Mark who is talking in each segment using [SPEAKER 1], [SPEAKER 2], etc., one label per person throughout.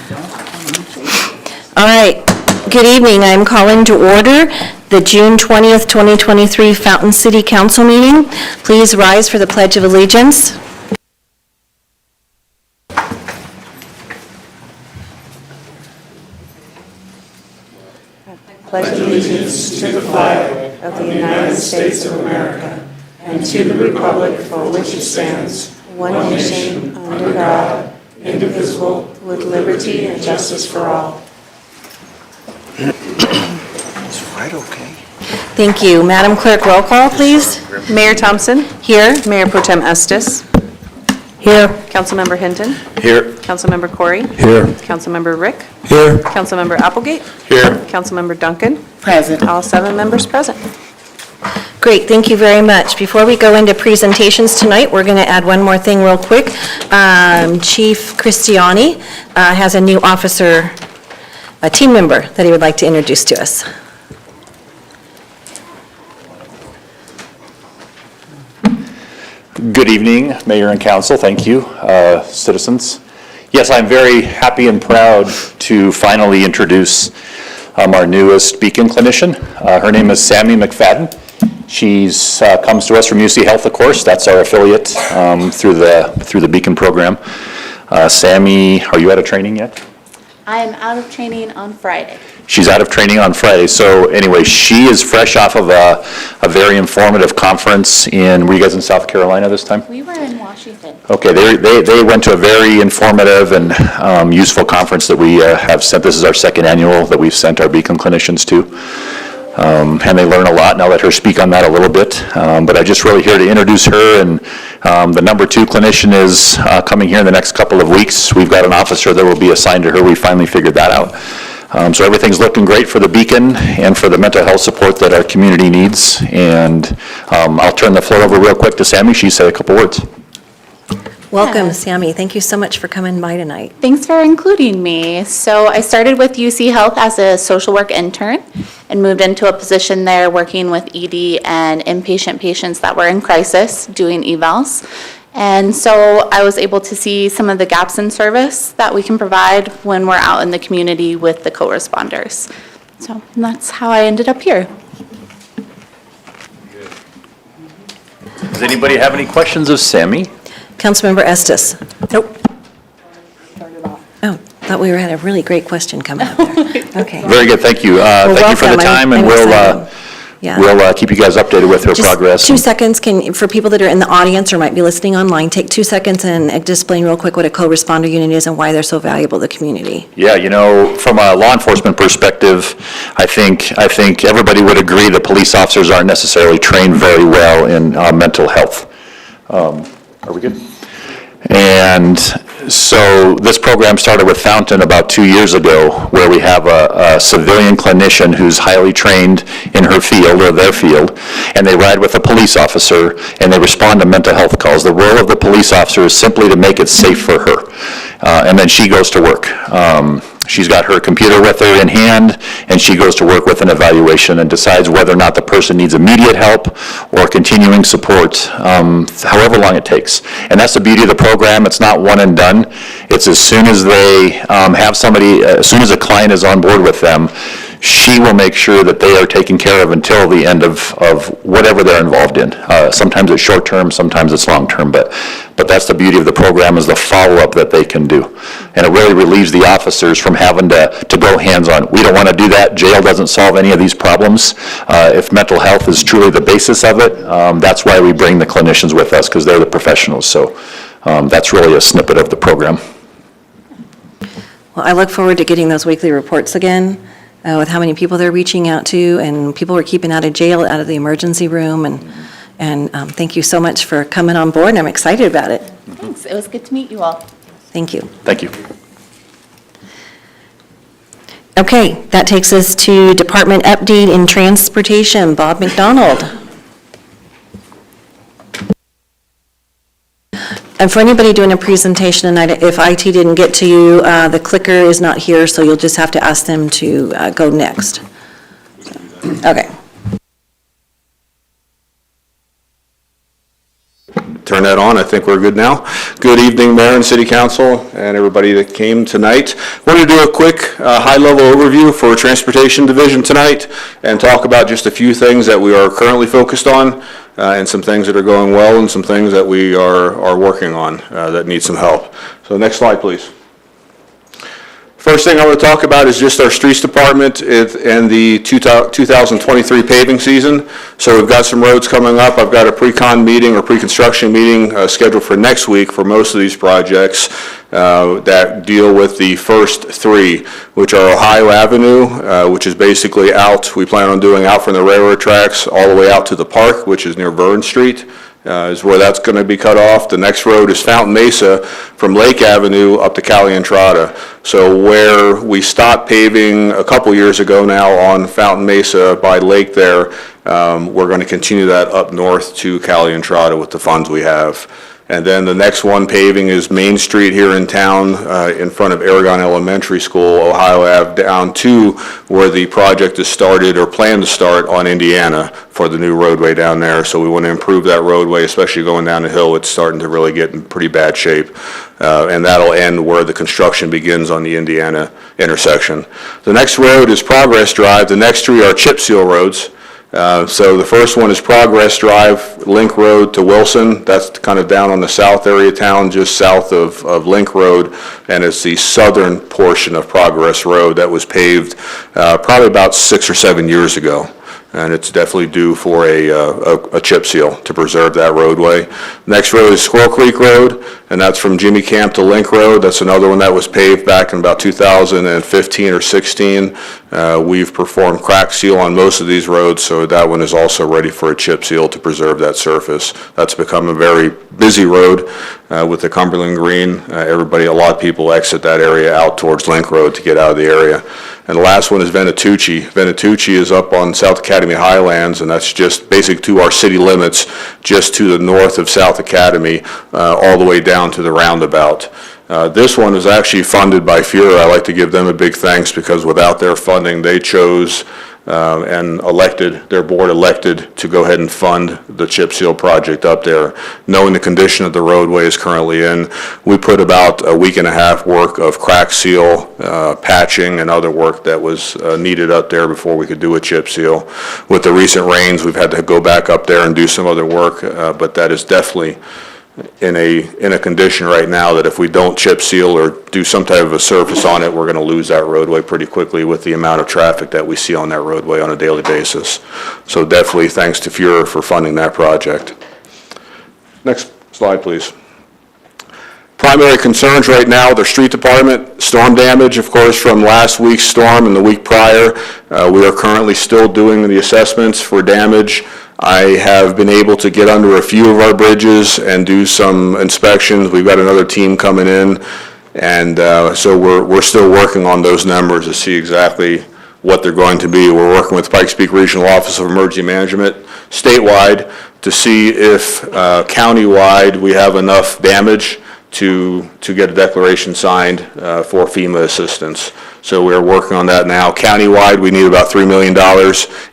[SPEAKER 1] All right, good evening. I'm calling to order the June 20th, 2023 Fountain City Council meeting. Please rise for the Pledge of Allegiance.
[SPEAKER 2] Pledge allegiance to the flag of the United States of America and to the republic for which it stands, one nation, under God, indivisible, with liberty and justice for all.
[SPEAKER 3] It's right, okay.
[SPEAKER 1] Thank you. Madam Clerk, roll call, please.
[SPEAKER 4] Mayor Thompson.
[SPEAKER 1] Here.
[SPEAKER 4] Mayor Pro Tem Estes.
[SPEAKER 1] Here.
[SPEAKER 4] Councilmember Hinton.
[SPEAKER 3] Here.
[SPEAKER 4] Councilmember Corey.
[SPEAKER 3] Here.
[SPEAKER 4] Councilmember Rick.
[SPEAKER 3] Here.
[SPEAKER 4] Councilmember Applegate.
[SPEAKER 3] Here.
[SPEAKER 4] Councilmember Duncan.
[SPEAKER 1] Present.
[SPEAKER 4] All 7 members present.
[SPEAKER 1] Great, thank you very much. Before we go into presentations tonight, we're going to add one more thing real quick. Chief Cristiani has a new officer, a team member that he would like to introduce to us.
[SPEAKER 5] Good evening, Mayor and Council. Thank you, citizens. Yes, I'm very happy and proud to finally introduce our newest Beacon clinician. Her name is Sammy McFadden. She's comes to us from UC Health, of course. That's our affiliate through the Beacon program. Sammy, are you out of training yet?
[SPEAKER 6] I am out of training on Friday.
[SPEAKER 5] She's out of training on Friday. So anyway, she is fresh off of a very informative conference were you guys in South Carolina this time?
[SPEAKER 6] We were in Washington.
[SPEAKER 5] Okay, they went to a very informative and useful conference that we have sent. This is our second annual that we've sent our Beacon clinicians to. And they learn a lot, and I'll let her speak on that a little bit. But I'm just really here to introduce her, and the number 2 clinician is coming here in the next couple of weeks. We've got an officer that will be assigned to her. We finally figured that out. So everything's looking great for the Beacon and for the mental health support that our community needs. And I'll turn the floor over real quick to Sammy. She said a couple words.
[SPEAKER 1] Welcome, Sammy. Thank you so much for coming by tonight.
[SPEAKER 6] Thanks for including me. So I started with UC Health as a social work intern and moved into a position there working with ED and inpatient patients that were in crisis doing evals. And so I was able to see some of the gaps in service that we can provide when we're out in the community with the co-responders. So that's how I ended up here.
[SPEAKER 5] Does anybody have any questions of Sammy?
[SPEAKER 1] Councilmember Estes. Nope. Oh, thought we had a really great question coming up there. Okay.
[SPEAKER 5] Very good, thank you. Thank you for the
[SPEAKER 1] welcome.
[SPEAKER 5] time, and
[SPEAKER 1] I'm excited. Yeah.
[SPEAKER 5] we'll keep you guys updated with her
[SPEAKER 1] Just
[SPEAKER 5] progress.
[SPEAKER 1] 2 seconds, for people that are in the audience or might be listening online, take 2 seconds and explain real quick what a co-responder unit is and why they're so valuable to the community.
[SPEAKER 5] Yeah, from a law enforcement perspective, I think everybody would agree that police officers aren't necessarily trained very well in mental health. Are we good? And so this program started with Fountain about 2 years ago, where we have a civilian clinician who's highly trained in her field or their field, and they ride with a police officer and they respond to mental health calls. The role of the police officer is simply to make it safe for her, and then she goes to work. She's got her computer with her in hand, and she goes to work with an evaluation and decides whether or not the person needs immediate help or continuing support, however long it takes. And that's the beauty of the program. It's not one and done. It's as soon as they have somebody, as soon as a client is on board with them, she will make sure that they are taken care of until the end of whatever they're involved in. Sometimes it's short term, sometimes it's long term, but that's the beauty of the program, is the follow-up that they can do. And it really relieves the officers from having to go hands-on. We don't want to do that. Jail doesn't solve any of these problems. If mental health is truly the basis of it, that's why we bring the clinicians with us, because they're the professionals. So that's really a snippet of the program.
[SPEAKER 1] Well, I look forward to getting those weekly reports again with how many people they're reaching out to, and people we're keeping out of jail, out of the emergency room, and thank you so much for coming on board, and I'm excited about it.
[SPEAKER 6] Thanks. It was good to meet you all.
[SPEAKER 1] Thank you.
[SPEAKER 5] Thank you.
[SPEAKER 1] Okay, that takes us to Department Update in Transportation. Bob McDonald. And for anybody doing a presentation tonight, if IT didn't get to you, the clicker is not here, so you'll just have to ask them to go next. Okay.
[SPEAKER 7] turn that on. I think we're good now. Good evening, Mayor and City Council, and everybody that came tonight. We're going to do a quick high-level overview for Transportation Division tonight and talk about just a few things that we are currently focused on and some things that are going well and some things that we are working on that need some help. So next slide, please. First thing I want to talk about is just our streets department and the 2023 paving season. So we've got some roads coming up. I've got a pre-con meeting or pre-construction meeting scheduled for next week for most of these projects that deal with the first three, which are Ohio Avenue, which is basically out, we plan on doing out from the railroad tracks all the way out to the park, which is near Verne Street. Is where that's going to be cut off. The next road is Fountain Mesa from Lake Avenue up to Cali Entrada. So where we stopped paving a couple years ago now on Fountain Mesa by Lake there, we're going to continue that up north to Cali Entrada with the funds we have. And then the next one paving is Main Street here in town in front of Aragon Elementary School, Ohio Ave, down to where the project is started or planned to start on Indiana for the new roadway down there. So we want to improve that roadway, especially going down the hill. It's starting to really get in pretty bad shape. And that'll end where the construction begins on the Indiana intersection. The next road is Progress Drive. The next three are chip seal roads. So the first one is Progress Drive, Link Road to Wilson. That's kind of down on the south area of town, just south of Link Road, and it's the southern portion of Progress Road that was paved probably about 6 or 7 years ago. And it's definitely due for a chip seal to preserve that roadway. Next road is Squirrel Creek Road, and that's from Jimmy Camp to Link Road. That's another one that was paved back in about 2015 or 16. We've performed crack seal on most of these roads, so that one is also ready for a chip seal to preserve that surface. That's become a very busy road with the Cumberland Green. A lot of people exit that area out towards Link Road to get out of the area. And the last one is Venatucci. Venatucci is up on South Academy Highlands, and that's just basic to our city limits, just to the north of South Academy, all the way down to the roundabout. This one is actually funded by FURA. I like to give them a big thanks because without their funding, they chose and their board elected to go ahead and fund the chip seal project up there. Knowing the condition that the roadway is currently in, we put about a week and a half work of crack seal, patching, and other work that was needed up there before we could do a chip seal. With the recent rains, we've had to go back up there and do some other work, but that is definitely in a condition right now that if we don't chip seal or do some type of a surface on it, we're going to lose that roadway pretty quickly with the amount of traffic that we see on that roadway on a daily basis. So definitely thanks to FURA for funding that project. Next slide, please. Primary concerns right now, the street department, storm damage, of course, from last week's storm and the week prior. We are currently still doing the assessments for damage. I have been able to get under a few of our bridges and do some inspections. We've got another team coming in, and so we're still working on those numbers to see exactly what they're going to be. We're working with Pikes Peak Regional Office of Emergency Management statewide to see if countywide we have enough damage to get a declaration signed for FEMA assistance. So we're working on that now. Countywide, we need about $3 million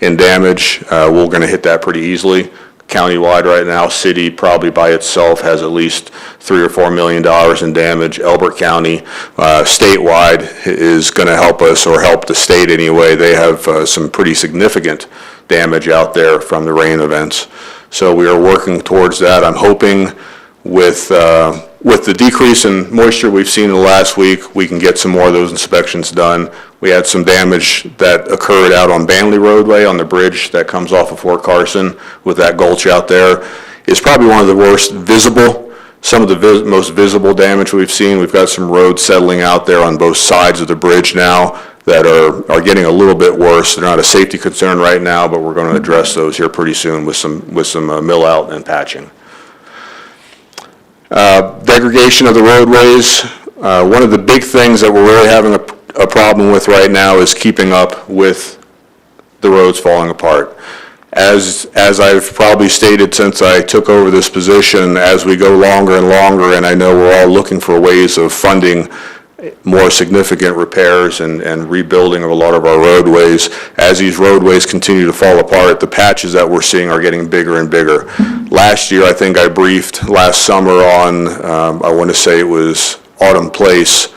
[SPEAKER 7] in damage. We're going to hit that pretty easily. Countywide right now, city probably by itself has at least $3 or $4 million in damage. Elbert County, statewide, is going to help us, or help the state anyway. They have some pretty significant damage out there from the rain events. So we are working towards that. I'm hoping with the decrease in moisture we've seen in the last week, we can get some more of those inspections done. We had some damage that occurred out on Banley Roadway on the bridge that comes off of Fort Carson with that gulch out there. It's probably one of the worst visible, some of the most visible damage we've seen. We've got some roads settling out there on both sides of the bridge now that are getting a little bit worse. They're not a safety concern right now, but we're going to address those here pretty soon with some mill out and patching. Degradation of the roadways. One of the big things that we're really having a problem with right now is keeping up with the roads falling apart. As I've probably stated since I took over this position, as we go longer and longer, and I know we're all looking for ways of funding more significant repairs and rebuilding of a lot of our roadways. As these roadways continue to fall apart, the patches that we're seeing are getting bigger and bigger. Last year, I think I briefed last summer on, I want to say it was Autumn Place,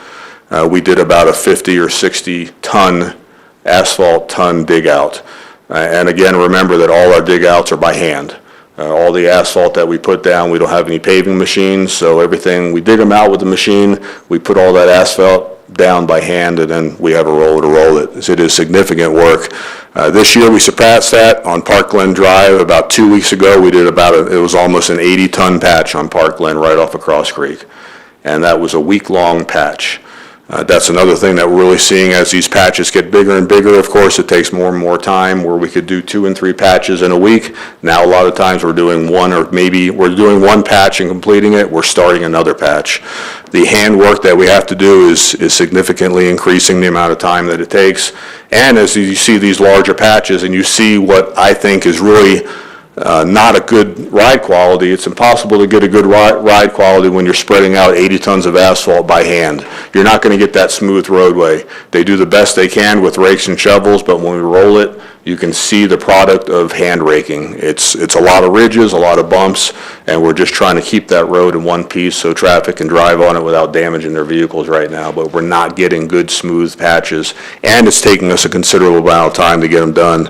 [SPEAKER 7] we did about a 50 or 60 ton asphalt ton dig out. And again, remember that all our dig outs are by hand. All the asphalt that we put down, we don't have any paving machines, so everything, we dig them out with the machine, we put all that asphalt down by hand, and then we have a roller to roll it. So it is significant work. This year we surpassed that on Park Glen Drive. About 2 weeks ago, we did it was almost an 80-ton patch on Park Glen right off of Cross Creek. And that was a week-long patch. That's another thing that we're really seeing as these patches get bigger and bigger. Of course, it takes more and more time where we could do 2 and 3 patches in a week. Now, a lot of times we're doing one, or maybe we're doing one patch and completing it, we're starting another patch. The handwork that we have to do is significantly increasing the amount of time that it takes. And as you see these larger patches and you see what I think is really not a good ride quality. It's impossible to get a good ride quality when you're spreading out 80 tons of asphalt by hand. You're not going to get that smooth roadway. They do the best they can with rakes and shovels, but when we roll it, you can see the product of hand raking. It's a lot of ridges, a lot of bumps, and we're just trying to keep that road in one piece so traffic can drive on it without damaging their vehicles right now, but we're not getting good smooth patches, and it's taking us a considerable amount of time to get them done.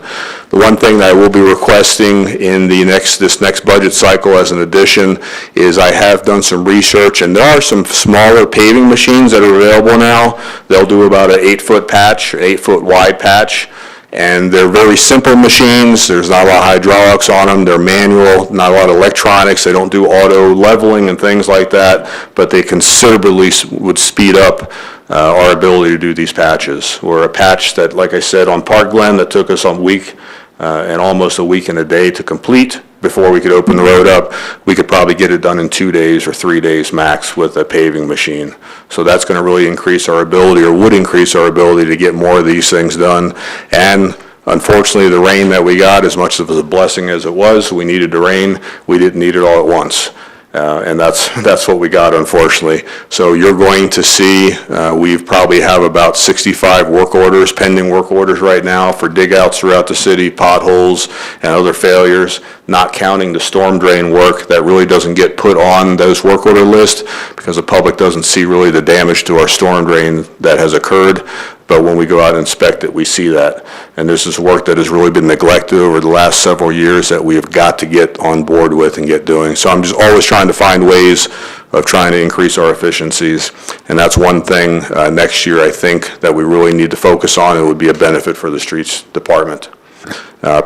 [SPEAKER 7] The one thing that I will be requesting in this next budget cycle as an addition is I have done some research, and there are some smaller paving machines that are available now. They'll do about an 8-foot patch, 8-foot wide patch. And they're very simple machines. There's not a lot of hydraulics on them. They're manual, not a lot of electronics. They don't do auto leveling and things like that, but they considerably would speed up our ability to do these patches. We're a patch that, like I said, on Park Glen, that took us a week and almost a week and a day to complete before we could open the road up. We could probably get it done in 2 days or 3 days max with a paving machine. So that's going to really increase our ability, or would increase our ability to get more of these things done. And unfortunately, the rain that we got, as much of a blessing as it was, we needed the rain, we didn't need it all at once. And that's what we got, unfortunately. So you're going to see, we probably have about 65 work orders, pending work orders right now for dig outs throughout the city, potholes and other failures, not counting the storm drain work that really doesn't get put on those work order list because the public doesn't see really the damage to our storm drain that has occurred. But when we go out and inspect it, we see that. And this is work that has really been neglected over the last several years that we have got to get on board with and get doing. So I'm just always trying to find ways of trying to increase our efficiencies. And that's one thing next year I think that we really need to focus on. It would be a benefit for the streets department.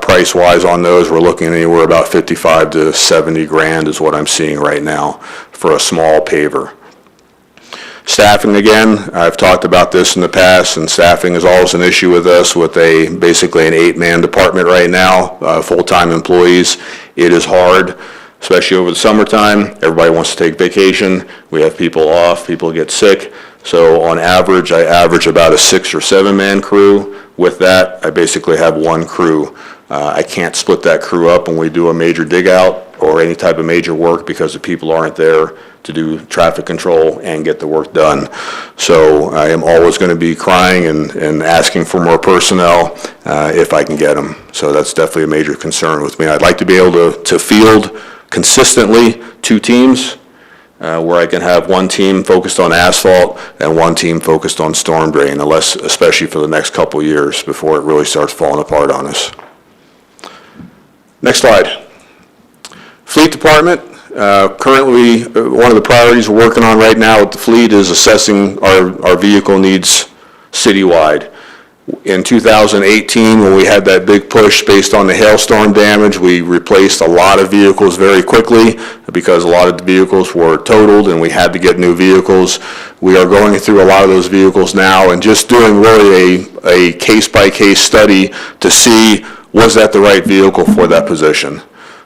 [SPEAKER 7] Price-wise on those, we're looking anywhere about 55 to 70 grand is what I'm seeing right now for a small paver. Staffing, again, I've talked about this in the past, and staffing is always an issue with us with basically an 8-man department right now, full-time employees. It is hard, especially over the summertime. Everybody wants to take vacation. We have people off, people get sick. So on average, I average about a 6 or 7-man crew. With that, I basically have one crew. I can't split that crew up when we do a major dig out or any type of major work because the people aren't there to do traffic control and get the work done. So I am always going to be crying and asking for more personnel if I can get them. So that's definitely a major concern with me. I'd like to be able to field consistently 2 teams where I can have one team focused on asphalt and one team focused on storm drain, especially for the next couple years before it really starts falling apart on us. Next slide. Fleet department. Currently, one of the priorities we're working on right now with the fleet is assessing our vehicle needs citywide. In 2018, when we had that big push based on the hailstorm damage, we replaced a lot of vehicles very quickly because a lot of the vehicles were totaled and we had to get new vehicles. We are going through a lot of those vehicles now and just doing really a case-by-case study to see was that the right vehicle for that position.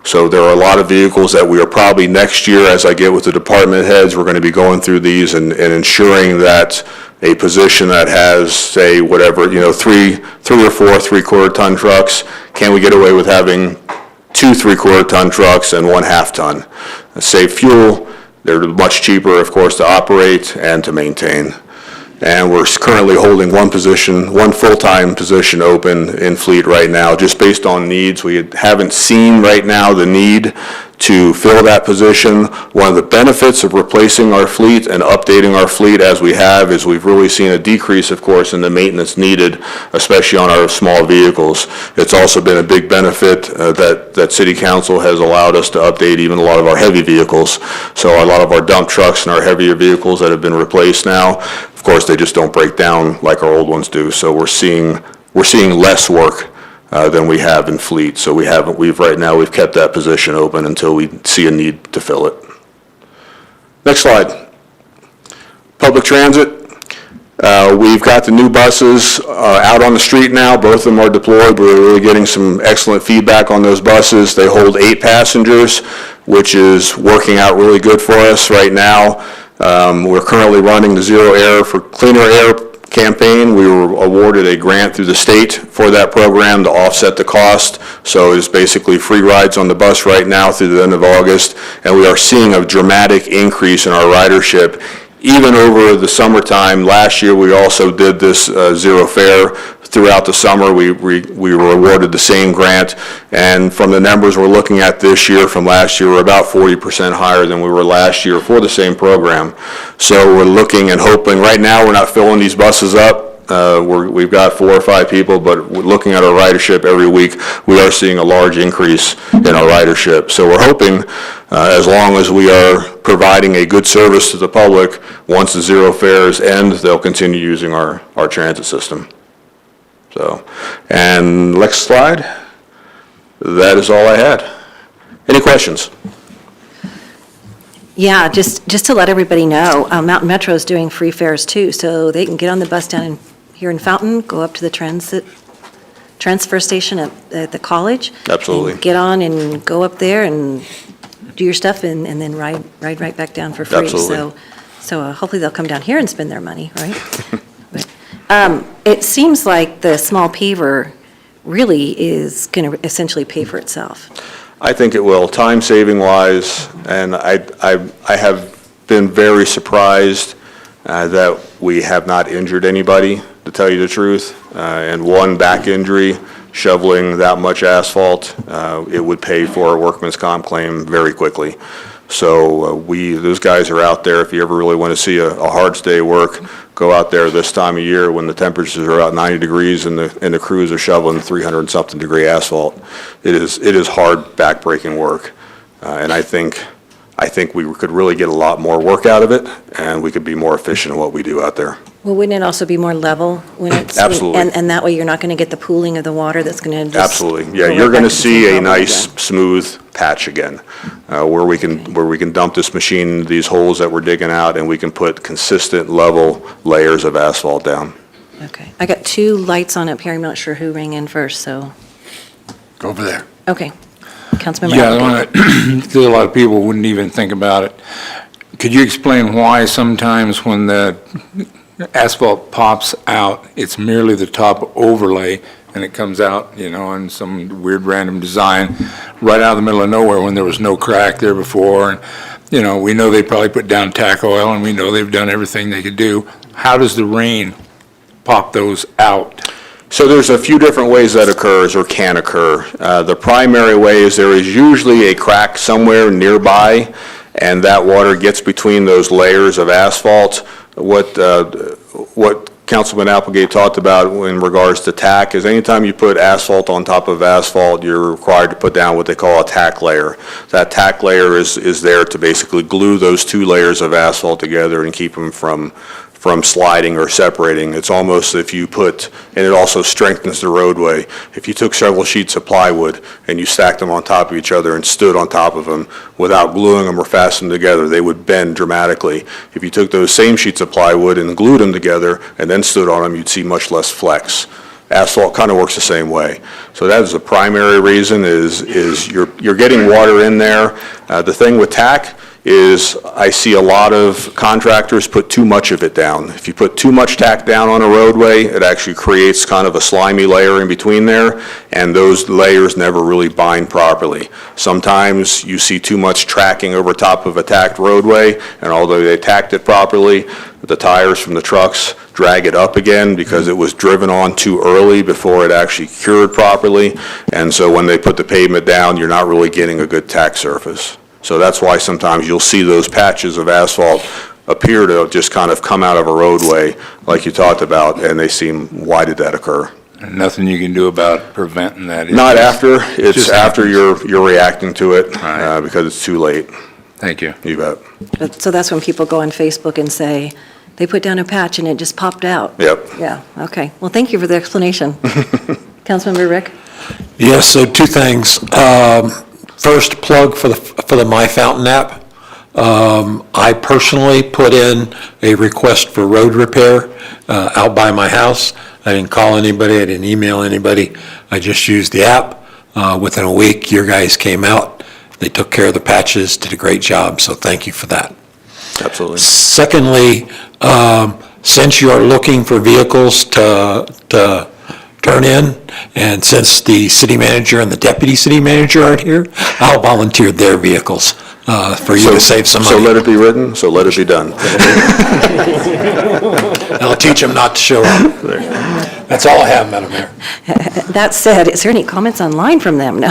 [SPEAKER 7] So there are a lot of vehicles that we are probably next year, as I get with the department heads, we're going to be going through these and ensuring that a position that has, say, whatever, 3 or 4 3/4 ton trucks, can we get away with having 2 3/4 ton trucks and 1 1/2 ton? Save fuel. They're much cheaper, of course, to operate and to maintain. and we're currently holding one full-time position open in fleet right now, just based on needs. We haven't seen right now the need to fill that position. One of the benefits of replacing our fleet and updating our fleet as we have is we've really seen a decrease, of course, in the maintenance needed, especially on our small vehicles. It's also been a big benefit that City Council has allowed us to update even a lot of our heavy vehicles. So a lot of our dump trucks and our heavier vehicles that have been replaced now, of course, they just don't break down like our old ones do. So we're seeing less work than we have in fleet. So we've kept that position open until we see a need to fill it. Next slide. Public transit. We've got the new buses out on the street now. Both of them are deployed. We're really getting some excellent feedback on those buses. They hold 8 passengers, which is working out really good for us right now. We're currently running the Zero Air for Cleaner Air campaign. We were awarded a grant through the state for that program to offset the cost. So it's basically free rides on the bus right now through the end of August. And we are seeing a dramatic increase in our ridership. Even over the summertime, last year we also did this zero fare. Throughout the summer, we were awarded the same grant, and from the numbers we're looking at this year from last year, we're about 40% higher than we were last year for the same program. So we're looking and hoping. Right now, we're not filling these buses up. We've got 4 or 5 people, but looking at our ridership every week, we are seeing a large increase in our ridership. So we're hoping, as long as we are providing a good service to the public, once the zero fares end, they'll continue using our transit system. So, and next slide. That is all I had. Any questions?
[SPEAKER 1] Yeah, just to let everybody know, Mountain Metro is doing free fares too, so they can get on the bus down here in Fountain, go up to the transfer station at the college.
[SPEAKER 7] Absolutely.
[SPEAKER 1] And get on and go up there and do your stuff and then ride right back down for free.
[SPEAKER 7] Absolutely.
[SPEAKER 1] So hopefully they'll come down here and spend their money, right? But, it seems like the small paver really is going to essentially pay for itself.
[SPEAKER 7] I think it will, time-saving wise, and I have been very surprised that we have not injured anybody, to tell you the truth. And one back injury, shoveling that much asphalt, it would pay for a workman's comp claim very quickly. So those guys are out there. If you ever really want to see a hard day work, go out there this time of year when the temperatures are about 90 degrees and the crews are shoveling 300-something degree asphalt. It is hard, back-breaking work, and I think we could really get a lot more work out of it, and we could be more efficient in what we do out there.
[SPEAKER 1] Well, wouldn't it also be more level when it's?
[SPEAKER 7] Absolutely.
[SPEAKER 1] And that way you're not going to get the pooling of the water that's going to just.
[SPEAKER 7] Absolutely, yeah,
[SPEAKER 1] go
[SPEAKER 7] you're
[SPEAKER 1] right
[SPEAKER 7] going to
[SPEAKER 1] back the same
[SPEAKER 7] see a
[SPEAKER 1] level
[SPEAKER 7] nice,
[SPEAKER 1] again.
[SPEAKER 7] smooth patch again, where we can dump this machine into these holes that we're digging out, and we can put consistent, level layers of asphalt down.
[SPEAKER 1] Okay. I got 2 lights on up here. I'm not sure who rang in first, so,
[SPEAKER 3] Go over there.
[SPEAKER 1] okay. Councilmember
[SPEAKER 8] Yeah,
[SPEAKER 1] Applegate.
[SPEAKER 8] because a lot of people wouldn't even think about it. Could you explain why sometimes when the asphalt pops out, it's merely the top overlay and it comes out, in some weird random design right out of the middle of nowhere when there was no crack there before? And, we know they probably put down tack oil and we know they've done everything they could do. How does the rain pop those out?
[SPEAKER 7] So there's a few different ways that occurs or can occur. The primary way is there is usually a crack somewhere nearby, and that water gets between those layers of asphalt. What Councilman Applegate talked about in regards to tack is anytime you put asphalt on top of asphalt, you're required to put down what they call a tack layer. That tack layer is there to basically glue those 2 layers of asphalt together and keep them from sliding or separating. It's almost and it also strengthens the roadway. If you took several sheets of plywood and you stacked them on top of each other and stood on top of them without gluing them or fastening them together, they would bend dramatically. If you took those same sheets of plywood and glued them together and then stood on them, you'd see much less flex. Asphalt kind of works the same way. So that is the primary reason is you're getting water in there. The thing with tack, is I see a lot of contractors put too much of it down. If you put too much tack down on a roadway, it actually creates kind of a slimy layer in between there, and those layers never really bind properly. Sometimes you see too much tracking over top of a tacked roadway, and although they tacked it properly, the tires from the trucks drag it up again because it was driven on too early before it actually cured properly. And so when they put the pavement down, you're not really getting a good tack surface. So that's why sometimes you'll see those patches of asphalt appear to just kind of come out of a roadway like you talked about, and they seem, why did that occur?
[SPEAKER 8] And nothing you can do about preventing that?
[SPEAKER 7] Not after, it's
[SPEAKER 8] just
[SPEAKER 7] after
[SPEAKER 8] happens.
[SPEAKER 7] you're reacting to it
[SPEAKER 8] Right.
[SPEAKER 7] because it's too late.
[SPEAKER 8] Thank you.
[SPEAKER 7] You bet.
[SPEAKER 1] So that's when people go on Facebook and say, they put down a patch and it just popped out.
[SPEAKER 7] Yep.
[SPEAKER 1] Yeah, okay. Well, thank you for the explanation. Councilmember Rick?
[SPEAKER 3] Yes, so two things. First, plug for the My Fountain app. I personally put in a request for road repair out by my house. I didn't call anybody, I didn't email anybody. I just used the app. Within a week, your guys came out. They took care of the patches, did a great job, so thank you for that.
[SPEAKER 7] Absolutely.
[SPEAKER 3] Secondly, since you are looking for vehicles to turn in, and since the city manager and the deputy city manager aren't here, I'll volunteer their vehicles for you to save some
[SPEAKER 7] So
[SPEAKER 3] money.
[SPEAKER 7] let it be written, so let it be done.
[SPEAKER 3] I'll teach them not to show up. That's all I have, Madam Mayor.
[SPEAKER 1] That said, is there any comments online from them? No.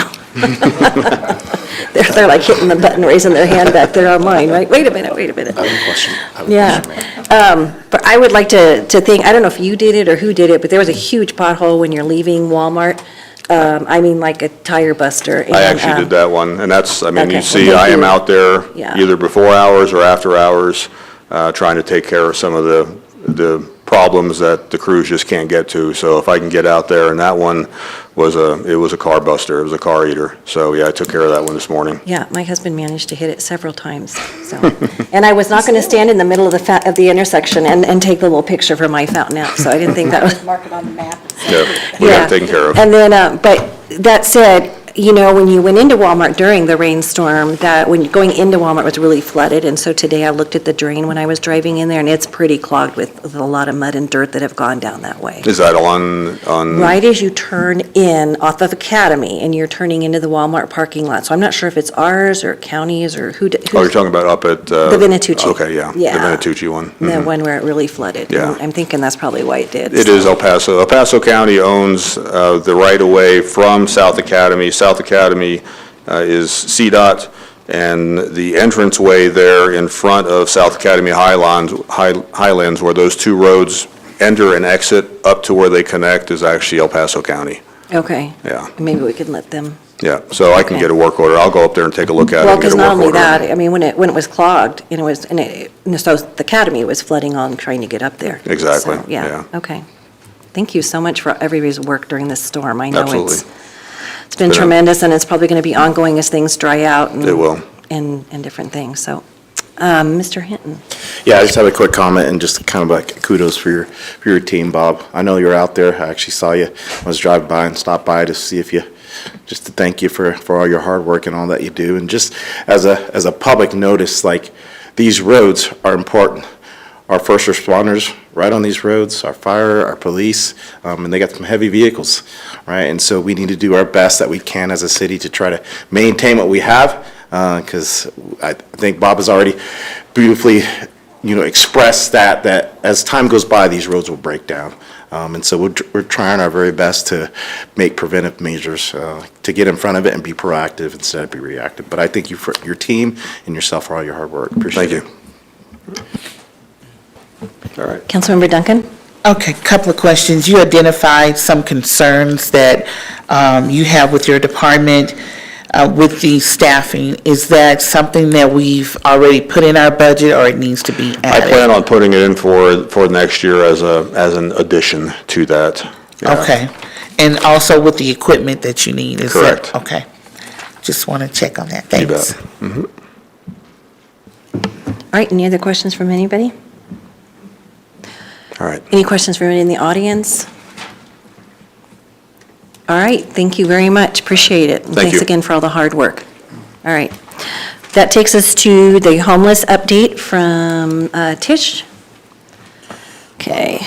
[SPEAKER 1] They're like hitting the button, raising their hand back there online, right? Wait a minute. Yeah. But I would like to think, I don't know if you did it or who did it, but there was a huge pothole when you're leaving Walmart. I mean, like a tire buster.
[SPEAKER 7] I actually did that one, and that's, I mean,
[SPEAKER 1] Okay,
[SPEAKER 7] you
[SPEAKER 1] well,
[SPEAKER 7] see,
[SPEAKER 1] thank
[SPEAKER 7] I am
[SPEAKER 1] you.
[SPEAKER 7] out there
[SPEAKER 1] Yeah.
[SPEAKER 7] either before hours or after hours, trying to take care of some of the problems that the crews just can't get to. So if I can get out there, and that one was a car buster, it was a car eater. So, yeah, I took care of that one this morning.
[SPEAKER 1] Yeah, my husband managed to hit it several times, so. And I was not going to stand in the middle of the intersection and take the little picture for My Fountain app, so I didn't think that was.
[SPEAKER 2] Mark it on the map.
[SPEAKER 7] Yeah, we got it taken care of.
[SPEAKER 1] And then, but that said, you know, when you went into Walmart during the rainstorm, that when going into Walmart was really flooded, and so today I looked at the drain when I was driving in there, and it's pretty clogged with a lot of mud and dirt that have gone down that way.
[SPEAKER 7] Is that on?
[SPEAKER 1] Right as you turn in off of Academy, and you're turning into the Walmart parking lot, so I'm not sure if it's ours or counties or who.
[SPEAKER 7] Oh, you're talking about up at?
[SPEAKER 1] The Vinatucci.
[SPEAKER 7] Okay, yeah.
[SPEAKER 1] Yeah.
[SPEAKER 7] The Vinatucci one.
[SPEAKER 1] The
[SPEAKER 7] Mhm.
[SPEAKER 1] one where it really flooded.
[SPEAKER 7] Yeah.
[SPEAKER 1] I'm thinking that's probably why it did.
[SPEAKER 7] It is El Paso. El Paso County owns the right-of-way from South Academy. South Academy is CDOT, and the entranceway there in front of South Academy Highlands, where those two roads enter and exit up to where they connect, is actually El Paso County.
[SPEAKER 1] Okay.
[SPEAKER 7] Yeah.
[SPEAKER 1] Maybe we can let them.
[SPEAKER 7] Yeah, so I can
[SPEAKER 1] Okay.
[SPEAKER 7] get a work order. I'll go up there and take a look at it
[SPEAKER 1] Well,
[SPEAKER 7] and get
[SPEAKER 1] because
[SPEAKER 7] a work
[SPEAKER 1] not only
[SPEAKER 7] order.
[SPEAKER 1] that, I mean, when it was clogged, and so the Academy was flooding on trying to get up there.
[SPEAKER 7] Exactly,
[SPEAKER 1] So,
[SPEAKER 7] yeah.
[SPEAKER 1] Okay. Thank you so much for everybody's work during this storm. I know
[SPEAKER 7] Absolutely.
[SPEAKER 1] it's been tremendous, and it's probably going to be ongoing as things dry out.
[SPEAKER 7] It will.
[SPEAKER 1] And different things, so. Mr. Hinton?
[SPEAKER 9] Yeah, I just have a quick comment and just kind of like kudos for your team, Bob. I know you're out there. I actually saw you. I was driving by and stopped by to see if you, just to thank you for all your hard work and all that you do. And just as a public notice, like, these roads are important. Our first responders right on these roads, our fire, our police, and they got some heavy vehicles, right? And so we need to do our best that we can as a city to try to maintain what we have, because I think Bob has already beautifully, expressed that as time goes by, these roads will break down. And so we're trying our very best to make preventive measures to get in front of it and be proactive instead of be reactive. But I thank you for your team and yourself for all your hard work. Appreciate
[SPEAKER 7] Thank
[SPEAKER 9] it.
[SPEAKER 7] you. All right.
[SPEAKER 1] Councilmember Duncan?
[SPEAKER 10] Okay, couple of questions. You identified some concerns that you have with your department with the staffing. Is that something that we've already put in our budget, or it needs to be
[SPEAKER 7] I
[SPEAKER 10] added?
[SPEAKER 7] plan on putting it in for next year as an addition to that. Yeah.
[SPEAKER 10] Okay. And also with the equipment that you need, is that?
[SPEAKER 7] Correct.
[SPEAKER 10] Okay. Just want to check on that.
[SPEAKER 7] You
[SPEAKER 10] Thanks.
[SPEAKER 7] bet.
[SPEAKER 1] All right, any other questions from anybody?
[SPEAKER 7] All right.
[SPEAKER 1] Any questions from anyone in the audience? All right, thank you very much, appreciate it. And
[SPEAKER 7] Thank
[SPEAKER 1] Thanks
[SPEAKER 7] you.
[SPEAKER 1] again for all the hard work. All right. That takes us to the homeless update from Tish. Okay.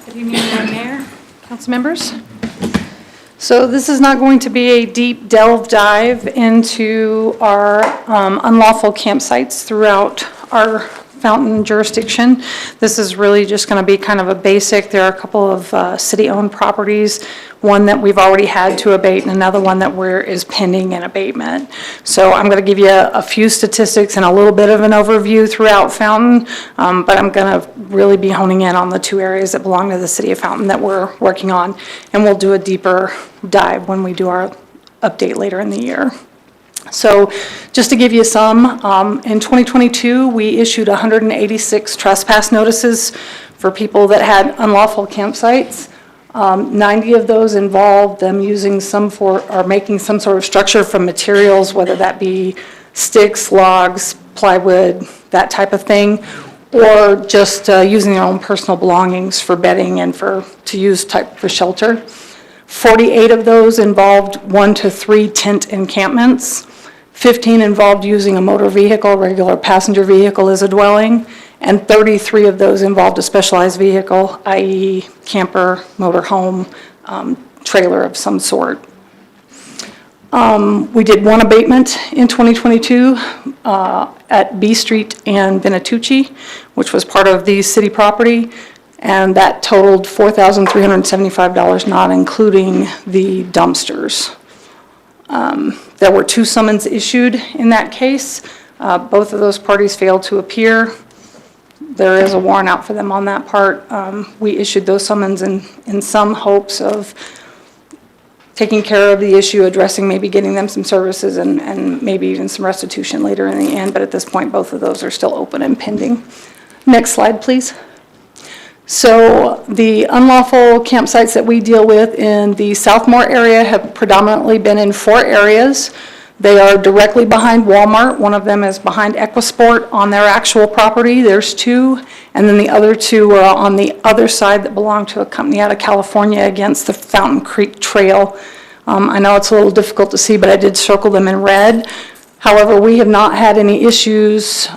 [SPEAKER 11] Good evening, Madam Mayor, council members. So this is not going to be a deep delve dive into our unlawful campsites throughout our Fountain jurisdiction. This is really just going to be kind of a basic. There are a couple of city-owned properties, one that we've already had to abate and another one that is pending an abatement. So I'm going to give you a few statistics and a little bit of an overview throughout Fountain, but I'm going to really be honing in on the two areas that belong to the city of Fountain that we're working on, and we'll do a deeper dive when we do our update later in the year. So just to give you some, in 2022, we issued 186 trespass notices for people that had unlawful campsites. 90 of those involved them using or making some sort of structure from materials, whether that be sticks, logs, plywood, that type of thing, or just using their own personal belongings for bedding and to use for shelter. 48 of those involved 1 to 3 tent encampments. 15 involved using a motor vehicle, a regular passenger vehicle as a dwelling, and 33 of those involved a specialized vehicle, i.e. camper, motorhome, trailer of some sort. We did one abatement in 2022 at B Street and Venatucci, which was part of the city property, and that totaled $4,375, not including the dumpsters. There were 2 summons issued in that case. Both of those parties failed to appear. There is a warrant out for them on that part. We issued those summons in some hopes of taking care of the issue, addressing maybe getting them some services and maybe even some restitution later in the end, but at this point, both of those are still open and pending. Next slide, please. So the unlawful campsites that we deal with in the Southmore area have predominantly been in 4 areas. They are directly behind Walmart. One of them is behind Equisport on their actual property. There's 2. And then the other 2 are on the other side that belong to a company out of California against the Fountain Creek Trail. I know it's a little difficult to see, but I did circle them in red. However, we have not had any issues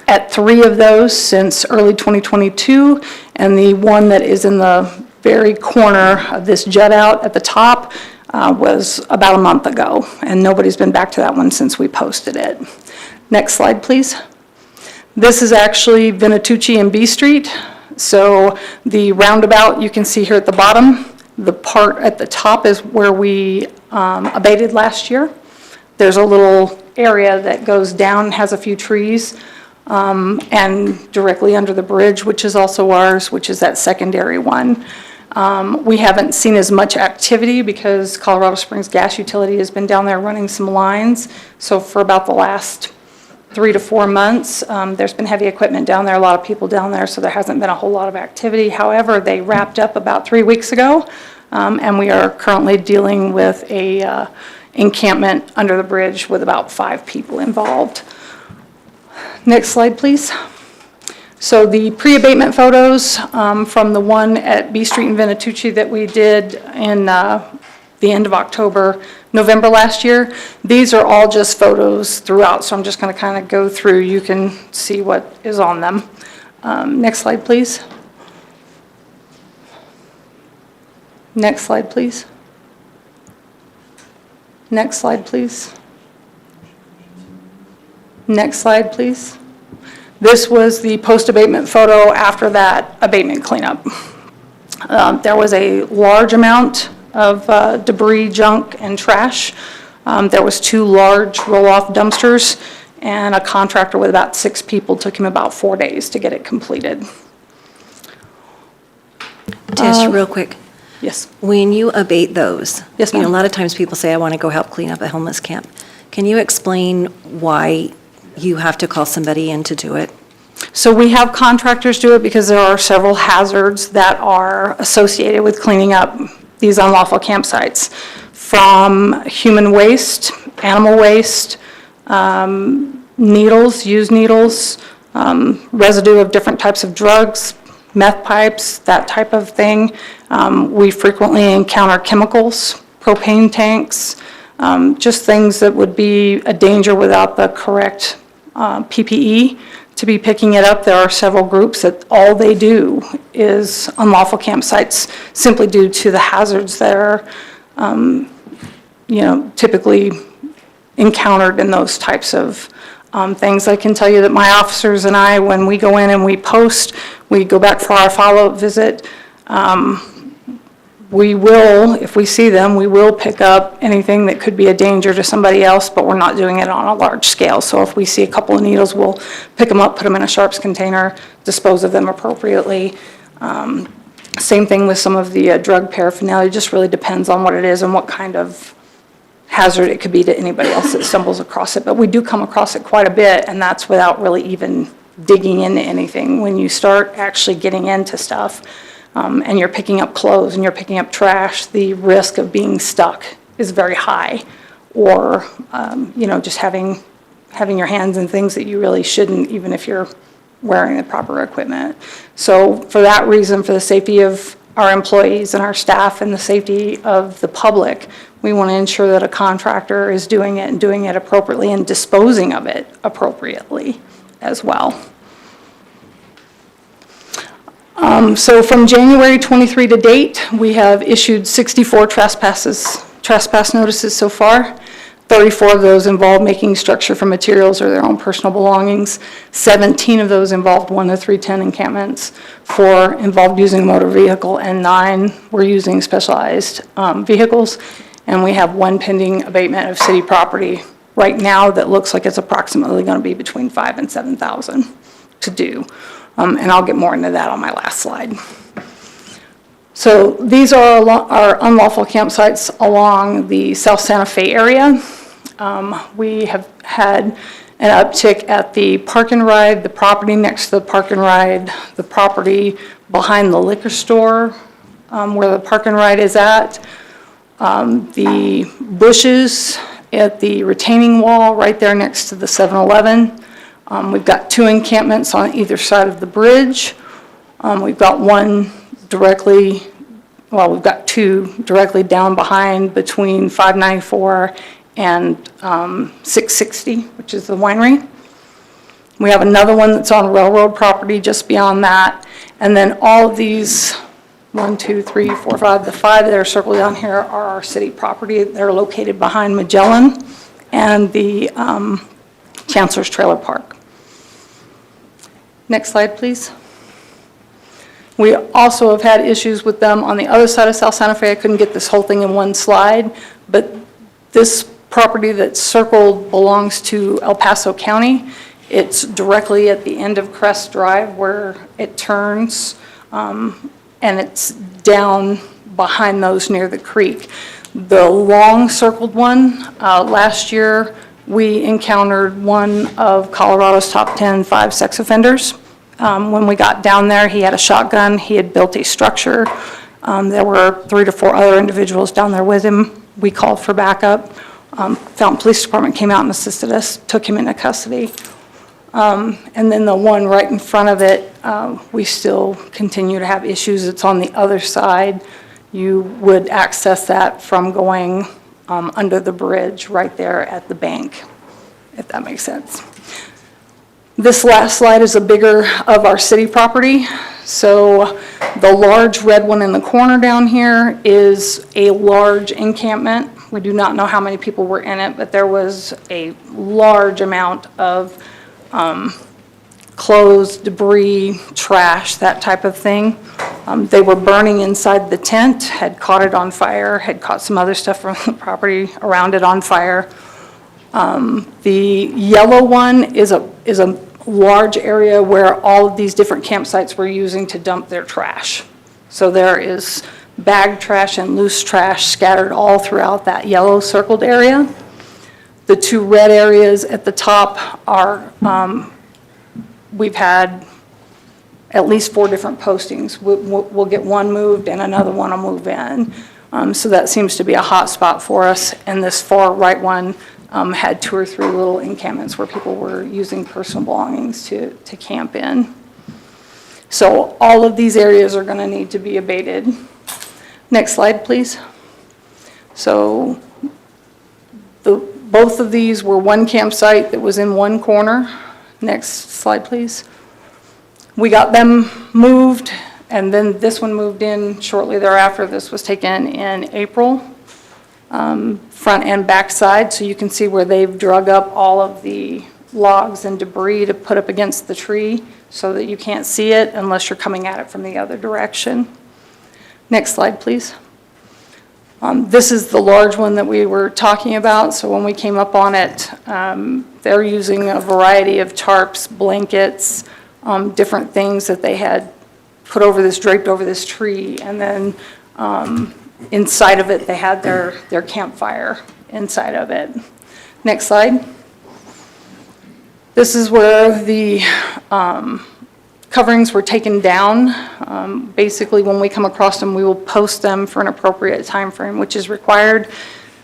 [SPEAKER 11] at 3 of those since early 2022, and the one that is in the very corner of this jut out at the top was about a month ago, and nobody's been back to that one since we posted it. Next slide, please. This is actually Venatucci and B Street. So the roundabout you can see here at the bottom, the part at the top is where we abated last year. There's a little area that goes down, has a few trees, and directly under the bridge, which is also ours, which is that secondary one. We haven't seen as much activity because Colorado Springs Gas Utility has been down there running some lines. So for about the last 3 to 4 months, there's been heavy equipment down there, a lot of people down there, so there hasn't been a whole lot of activity. However, they wrapped up about 3 weeks ago, and we are currently dealing with a encampment under the bridge with about 5 people involved. Next slide, please. So the pre-abatement photos from the one at B Street and Venatucci that we did in the end of November last year, these are all just photos throughout, so I'm just going to kind of go through. You can see what is on them. Next slide, please. Next slide, please. Next slide, please. Next slide, please. This was the post-abatement photo after that abatement cleanup. There was a large amount of debris, junk, and trash. There was 2 large roll-off dumpsters, and a contractor with about 6 people took him about 4 days to get it completed.
[SPEAKER 1] Tish, real quick.
[SPEAKER 11] Yes.
[SPEAKER 1] When you abate those,
[SPEAKER 11] Yes,
[SPEAKER 1] you know, a
[SPEAKER 11] ma'am.
[SPEAKER 1] lot of times people say, I want to go help clean up a homeless camp. Can you explain why you have to call somebody in to do it?
[SPEAKER 11] So we have contractors do it because there are several hazards that are associated with cleaning up these unlawful campsites, from human waste, animal waste, needles, used needles, residue of different types of drugs, meth pipes, that type of thing. We frequently encounter chemicals, propane tanks, just things that would be a danger without the correct PPE to be picking it up. There are several groups that all they do is unlawful campsites simply due to the hazards that are, typically encountered in those types of things. I can tell you that my officers and I, when we go in and we post, we go back for our follow-up visit. We will, if we see them, we will pick up anything that could be a danger to somebody else, but we're not doing it on a large scale. So if we see a couple of needles, we'll pick them up, put them in a sharps container, dispose of them appropriately. Same thing with some of the drug paraphernalia. It just really depends on what it is and what kind of hazard it could be to anybody else that stumbles across it. But we do come across it quite a bit, and that's without really even digging into anything. When you start actually getting into stuff, and you're picking up clothes and you're picking up trash, the risk of being stuck is very high. Or, just having your hands in things that you really shouldn't, even if you're wearing the proper equipment. So for that reason, for the safety of our employees and our staff and the safety of the public, we want to ensure that a contractor is doing it and doing it appropriately and disposing of it appropriately as well. So from January 23 to date, we have issued 64 trespass notices so far. 34 of those involved making structure from materials or their own personal belongings. 17 of those involved 1 to 310 encampments. 4 involved using a motor vehicle, and 9 were using specialized vehicles. And we have 1 pending abatement of city property right now that looks like it's approximately going to be between $5,000 and $7,000 to do. And I'll get more into that on my last slide. So these are our unlawful campsites along the South Santa Fe area. We have had an uptick at the Park and Ride, the property next to the Park and Ride, the property behind the liquor store where the Park and Ride is at, the bushes at the retaining wall right there next to the 7-Eleven. We've got 2 encampments on either side of the bridge. We've got we've got 2 directly down behind between 594 and 660, which is the winery. We have another one that's on railroad property just beyond that. And then all of these, 1, 2, 3, 4, 5, the 5 that are circled down here are our city property. They're located behind Magellan and the Chancellor's Trailer Park. Next slide, please. We also have had issues with them on the other side of South Santa Fe. I couldn't get this whole thing in one slide, but this property that's circled belongs to El Paso County. It's directly at the end of Crest Drive where it turns, and it's down behind those near the creek. The long circled one, last year we encountered one of Colorado's top 10 5 sex offenders. When we got down there, he had a shotgun, he had built a structure. There were 3 to 4 other individuals down there with him. We called for backup. Fountain Police Department came out and assisted us, took him into custody. And then the one right in front of it, we still continue to have issues. It's on the other side. You would access that from going under the bridge right there at the bank, if that makes sense. This last slide is a bigger of our city property. So the large red one in the corner down here is a large encampment. We do not know how many people were in it, but there was a large amount of clothes, debris, trash, that type of thing. They were burning inside the tent, had caught it on fire, had caught some other stuff from the property around it on fire. The yellow one is a large area where all of these different campsites were using to dump their trash. So there is bagged trash and loose trash scattered all throughout that yellow circled area. The 2 red areas at the top are, we've had at least 4 different postings. We'll get one moved and another one will move in. So that seems to be a hot spot for us. And this far right one had 2 or 3 little encampments where people were using personal belongings to camp in. So all of these areas are going to need to be abated. Next slide, please. So both of these were one campsite that was in one corner. Next slide, please. We got them moved, and then this one moved in shortly thereafter. This was taken in April, front and back side, so you can see where they've drug up all of the logs and debris to put up against the tree so that you can't see it unless you're coming at it from the other direction. Next slide, please. This is the large one that we were talking about. So when we came up on it, they're using a variety of tarps, blankets, different things that they had put over this, draped over this tree. And then inside of it, they had their campfire inside of it. Next slide. This is where the coverings were taken down. Basically, when we come across them, we will post them for an appropriate time frame, which is required.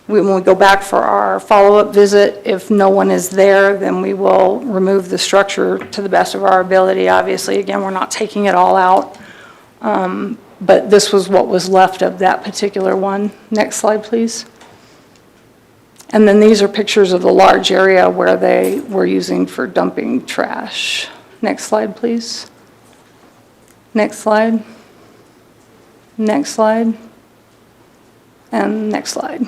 [SPEAKER 11] When we go back for our follow-up visit, if no one is there, then we will remove the structure to the best of our ability. Obviously, again, we're not taking it all out, but this was what was left of that particular one. Next slide, please. And then these are pictures of the large area where they were using for dumping trash. Next slide, please. Next slide. Next slide. And next slide.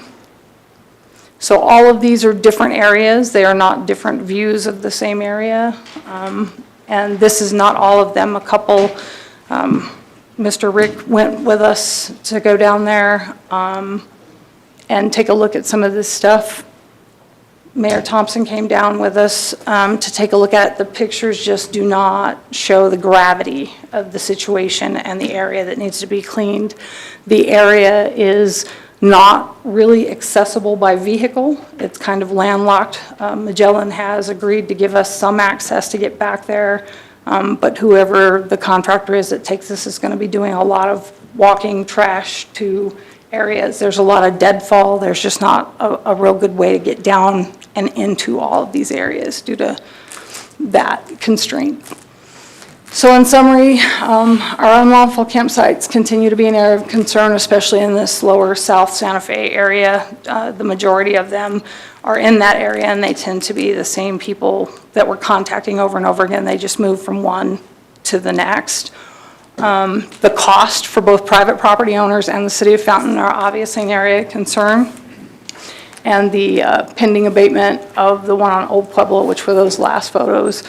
[SPEAKER 11] So all of these are different areas. They are not different views of the same area. And this is not all of them. A couple, Mr. Rick went with us to go down there and take a look at some of this stuff. Mayor Thompson came down with us to take a look at it. The pictures just do not show the gravity of the situation and the area that needs to be cleaned. The area is not really accessible by vehicle. It's kind of landlocked. Magellan has agreed to give us some access to get back there, but whoever the contractor is that takes this is going to be doing a lot of walking trash to areas. There's a lot of deadfall. There's just not a real good way to get down and into all of these areas due to that constraint. So in summary, our unlawful campsites continue to be an area of concern, especially in this lower South Santa Fe area. The majority of them are in that area, and they tend to be the same people that we're contacting over and over again. They just move from one to the next. The cost for both private property owners and the city of Fountain are obviously an area of concern. And the pending abatement of the one on Old Pueblo, which were those last photos,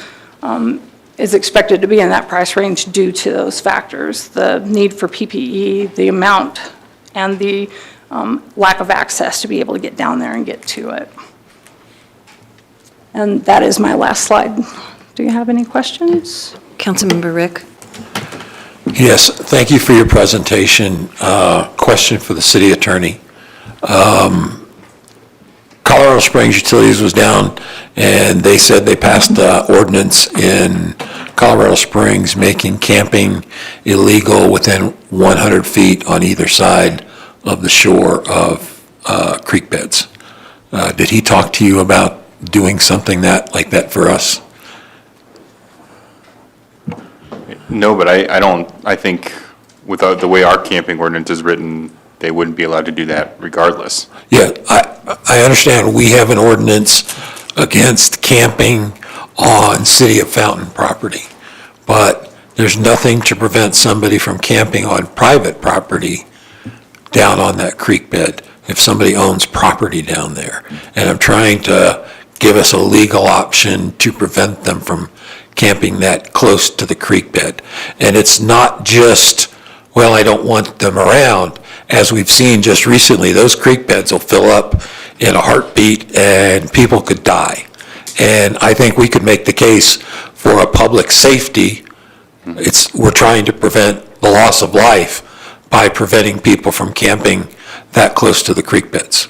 [SPEAKER 11] is expected to be in that price range due to those factors: the need for PPE, the amount, and the lack of access to be able to get down there and get to it. And that is my last slide. Do you have any questions?
[SPEAKER 1] Councilmember Rick?
[SPEAKER 3] Yes, thank you for your presentation. Question for the city attorney. Colorado Springs Utilities was down, and they said they passed the ordinance in Colorado Springs making camping illegal within 100 feet on either side of the shore of creek beds. Did he talk to you about doing something like that for us?
[SPEAKER 12] No, but I think with the way our camping ordinance is written, they wouldn't be allowed to do that regardless.
[SPEAKER 3] Yeah, I understand we have an ordinance against camping on City of Fountain property, but there's nothing to prevent somebody from camping on private property down on that creek bed if somebody owns property down there. And I'm trying to give us a legal option to prevent them from camping that close to the creek bed. And it's not just, well, I don't want them around. As we've seen just recently, those creek beds will fill up in a heartbeat and people could die. And I think we could make the case for a public safety. We're trying to prevent the loss of life by preventing people from camping that close to the creek beds.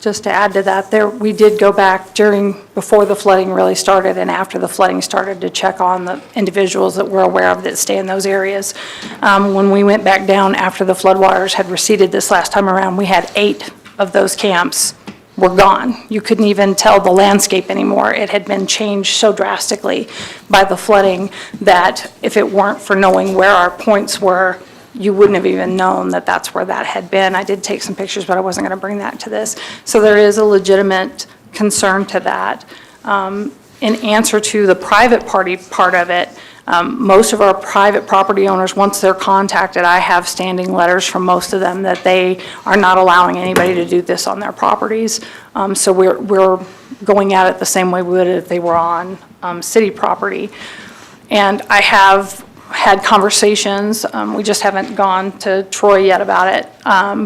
[SPEAKER 11] Just to add to that, we did go back before the flooding really started and after the flooding started to check on the individuals that we're aware of that stay in those areas. When we went back down after the floodwaters had receded this last time around, we had 8 of those camps were gone. You couldn't even tell the landscape anymore. It had been changed so drastically by the flooding that if it weren't for knowing where our points were, you wouldn't have even known that that's where that had been. I did take some pictures, but I wasn't going to bring that to this. So there is a legitimate concern to that. In answer to the private party part of it, most of our private property owners, once they're contacted, I have standing letters from most of them that they are not allowing anybody to do this on their properties. So we're going at it the same way we would if they were on city property. And I have had conversations, we just haven't gone to Troy yet about it,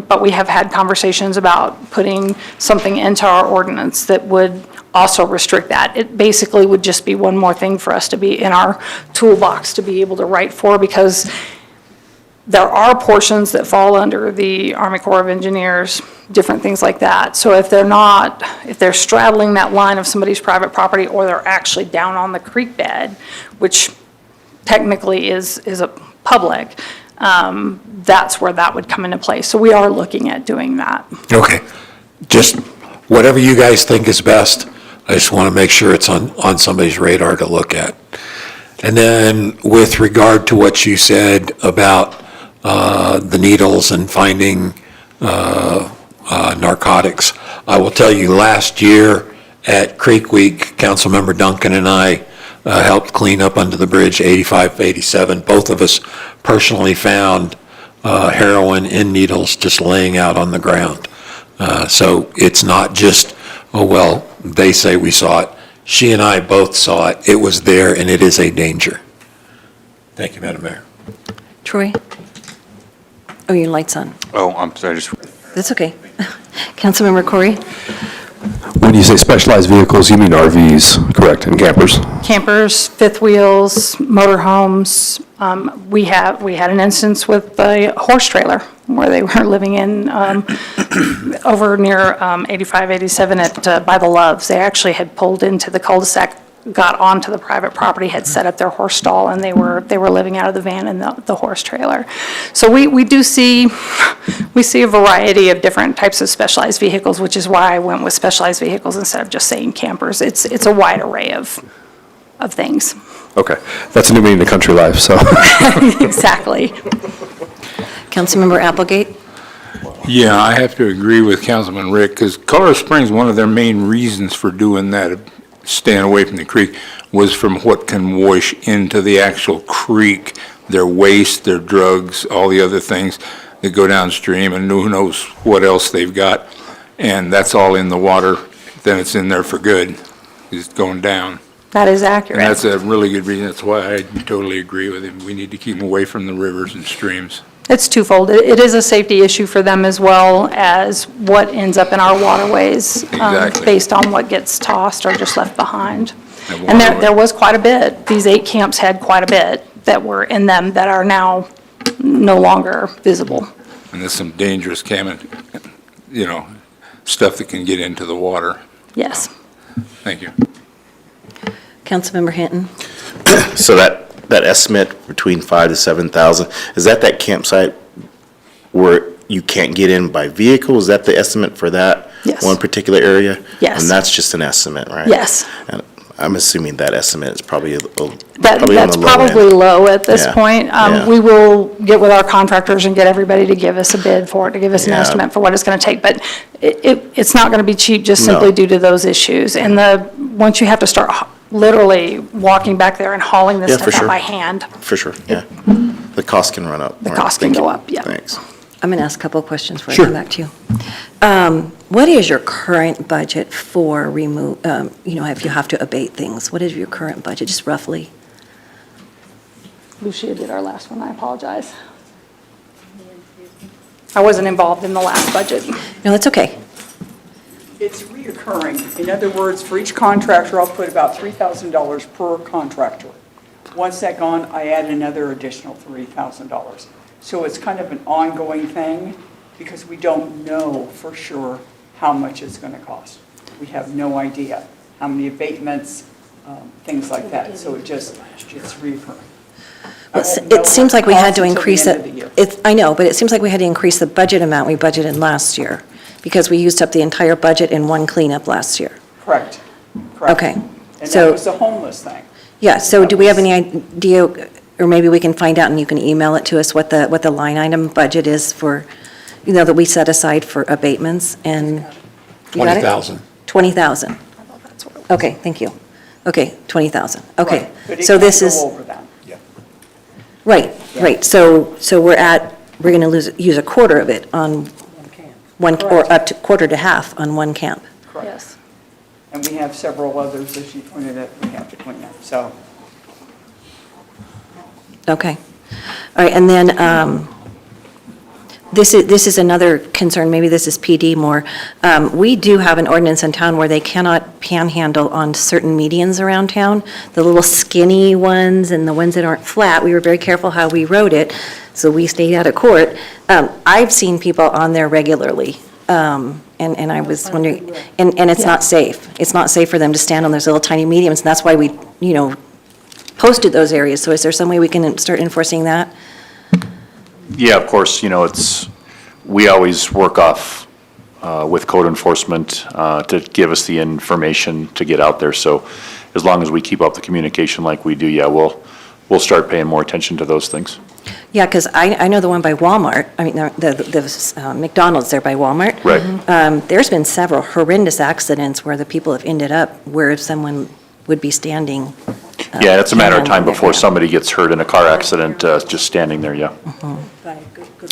[SPEAKER 11] but we have had conversations about putting something into our ordinance that would also restrict that. It basically would just be one more thing for us to be in our toolbox to be able to write for, because there are portions that fall under the Army Corps of Engineers, different things like that. So if they're straddling that line of somebody's private property, or they're actually down on the creek bed, which technically is a public, that's where that would come into play. So we are looking at doing that.
[SPEAKER 3] Okay. Just whatever you guys think is best. I just want to make sure it's on somebody's radar to look at. And then with regard to what you said about the needles and finding narcotics, I will tell you, last year at Creek Week, Councilmember Duncan and I helped clean up under the bridge 85, 87. Both of us personally found heroin in needles just laying out on the ground. So it's not just, oh, well, they say we saw it. She and I both saw it. It was there, and it is a danger. Thank you, Madam Mayor.
[SPEAKER 1] Troy? Oh, your light's on.
[SPEAKER 12] Oh, I'm sorry, just,
[SPEAKER 1] That's okay. Councilmember Corey?
[SPEAKER 13] When you say specialized vehicles, you mean RVs, correct, and campers?
[SPEAKER 11] Campers, fifth wheels, motorhomes. We had an instance with a horse trailer where they were living in over near 85, 87 by the Loves. They actually had pulled into the cul-de-sac, got onto the private property, had set up their horse stall, and they were living out of the van and the horse trailer. So we do see a variety of different types of specialized vehicles, which is why I went with specialized vehicles instead of just saying campers. It's a wide array of things.
[SPEAKER 13] Okay, that's a new meaning to country life, so.
[SPEAKER 11] Exactly.
[SPEAKER 1] Councilmember Applegate?
[SPEAKER 8] Yeah, I have to agree with Councilman Rick, because Colorado Springs, one of their main reasons for doing that, staying away from the creek, was from what can wash into the actual creek, their waste, their drugs, all the other things that go downstream, and who knows what else they've got. And that's all in the water, then it's in there for good. It's going down.
[SPEAKER 11] That is accurate.
[SPEAKER 8] And that's a really good reason. That's why I totally agree with him. We need to keep them away from the rivers and streams.
[SPEAKER 11] It's twofold. It is a safety issue for them as well as what ends up in our waterways.
[SPEAKER 8] Exactly.
[SPEAKER 11] Based on what gets tossed or just left behind.
[SPEAKER 8] And
[SPEAKER 11] And
[SPEAKER 8] waterway.
[SPEAKER 11] there was quite a bit. These 8 camps had quite a bit that were in them that are now no longer visible.
[SPEAKER 8] And there's some dangerous stuff that can get into the water.
[SPEAKER 11] Yes.
[SPEAKER 8] Thank you.
[SPEAKER 1] Councilmember Hinton?
[SPEAKER 9] So that estimate between 5,000 to 7,000, is that campsite where you can't get in by vehicle? Is that the estimate for that?
[SPEAKER 11] Yes.
[SPEAKER 9] One particular area?
[SPEAKER 11] Yes.
[SPEAKER 9] And that's just an estimate, right?
[SPEAKER 11] Yes.
[SPEAKER 9] And I'm assuming that estimate is probably
[SPEAKER 11] That's
[SPEAKER 9] probably on the low end.
[SPEAKER 11] probably low at this
[SPEAKER 9] Yeah,
[SPEAKER 11] point.
[SPEAKER 9] yeah.
[SPEAKER 11] We will get with our contractors and get everybody to give us a bid for it, to give us an
[SPEAKER 9] Yeah.
[SPEAKER 11] estimate for what it's going to take. But it's not going to be cheap just simply
[SPEAKER 9] No.
[SPEAKER 11] due to those issues. And once you have to start literally walking back there and hauling this
[SPEAKER 9] Yeah, for
[SPEAKER 11] stuff out
[SPEAKER 9] sure.
[SPEAKER 11] by hand,
[SPEAKER 9] For sure, yeah. The cost can run up.
[SPEAKER 11] The
[SPEAKER 9] All right,
[SPEAKER 11] cost can
[SPEAKER 9] thank
[SPEAKER 11] go
[SPEAKER 9] you.
[SPEAKER 11] up, yeah.
[SPEAKER 9] Thanks.
[SPEAKER 1] I'm going to ask a couple of questions before I
[SPEAKER 8] Sure.
[SPEAKER 1] come back to you. What is your current budget for if you have to abate things? What is your current budget, just roughly?
[SPEAKER 11] Lucia did our last one, I apologize. I wasn't involved in the last budget.
[SPEAKER 1] No, that's okay.
[SPEAKER 14] It's reoccurring. In other words, for each contractor, I'll put about $3,000 per contractor. Once that's gone, I add another additional $3,000. So it's kind of an ongoing thing because we don't know for sure how much it's going to cost. We have no idea how many abatements, things like that. So it's reoccurring. I won't know
[SPEAKER 1] It seems like we had to
[SPEAKER 14] what it costs
[SPEAKER 1] increase
[SPEAKER 14] until the
[SPEAKER 1] it.
[SPEAKER 14] end of the year.
[SPEAKER 1] I know, but it seems like we had to increase the budget amount we budgeted last year because we used up the entire budget in one cleanup last year.
[SPEAKER 14] Correct. Correct.
[SPEAKER 1] Okay.
[SPEAKER 14] And
[SPEAKER 1] So-
[SPEAKER 14] that was the homeless thing.
[SPEAKER 1] Yeah, so do we have any idea, or maybe we can find out and you can email it to us, what the line item budget is for, that we set aside for abatements and? You got it?
[SPEAKER 3] 20,000.
[SPEAKER 1] 20,000. Okay, thank you. Okay, 20,000, okay.
[SPEAKER 14] Right. But it
[SPEAKER 1] So
[SPEAKER 14] can't
[SPEAKER 1] this
[SPEAKER 14] go
[SPEAKER 1] is,
[SPEAKER 14] over that.
[SPEAKER 1] right, right, so we're going to use a quarter of it on one, or up to quarter to half on one camp.
[SPEAKER 14] Correct.
[SPEAKER 11] Yes.
[SPEAKER 14] And we have several others, as you pointed out, we have to clean up, so.
[SPEAKER 1] Okay. All right, and then this is another concern, maybe this is PD more. We do have an ordinance in town where they cannot panhandle on certain medians around town, the little skinny ones and the ones that aren't flat. We were very careful how we wrote it, so we stayed out of court. I've seen people on there regularly, and I was wondering, and it's not safe. It's not safe for them to stand on those little tiny mediums, and that's why we, posted those areas. So is there some way we can start enforcing that?
[SPEAKER 5] Yeah, of course, we always work off with code enforcement to give us the information to get out there. So as long as we keep up the communication like we do, yeah, we'll start paying more attention to those things.
[SPEAKER 1] Yeah, because I know the one by Walmart, I mean, the McDonald's there by Walmart.
[SPEAKER 5] Right.
[SPEAKER 1] There's been several horrendous accidents where the people have ended up where someone would be standing.
[SPEAKER 5] Yeah, it's a matter of time
[SPEAKER 1] panhandling
[SPEAKER 5] before
[SPEAKER 1] there.
[SPEAKER 5] somebody gets hurt in a car accident, just standing there, yeah.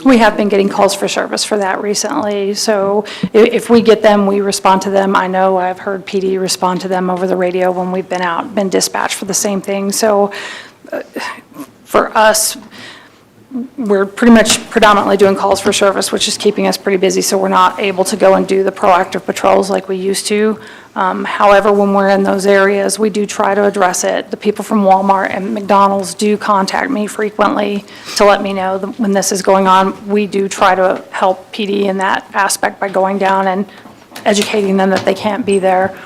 [SPEAKER 11] We have been getting calls for service for that recently, so if we get them, we respond to them. I know I've heard PD respond to them over the radio when we've been dispatched for the same thing. So for us, we're pretty much predominantly doing calls for service, which is keeping us pretty busy, so we're not able to go and do the proactive patrols like we used to. However, when we're in those areas, we do try to address it. The people from Walmart and McDonald's do contact me frequently to let me know when this is going on. We do try to help PD in that aspect by going down and educating them that they can't be there.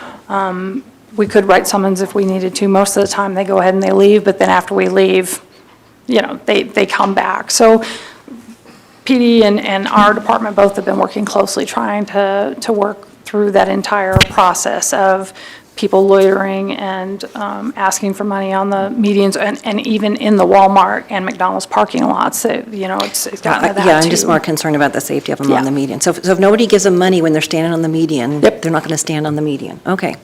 [SPEAKER 11] We could write summons if we needed to. Most of the time, they go ahead and they leave, but then after we leave, they come back. So PD and our department both have been working closely trying to work through that entire process of people loitering and asking for money on the medians and even in the Walmart and McDonald's parking lots. It's gotten to that too.
[SPEAKER 1] Yeah, I'm just more concerned about the safety of them on
[SPEAKER 11] Yeah.
[SPEAKER 1] the median. So if nobody gives them money when they're standing on the median,
[SPEAKER 11] Yep.
[SPEAKER 1] they're not going to stand on the median. Okay.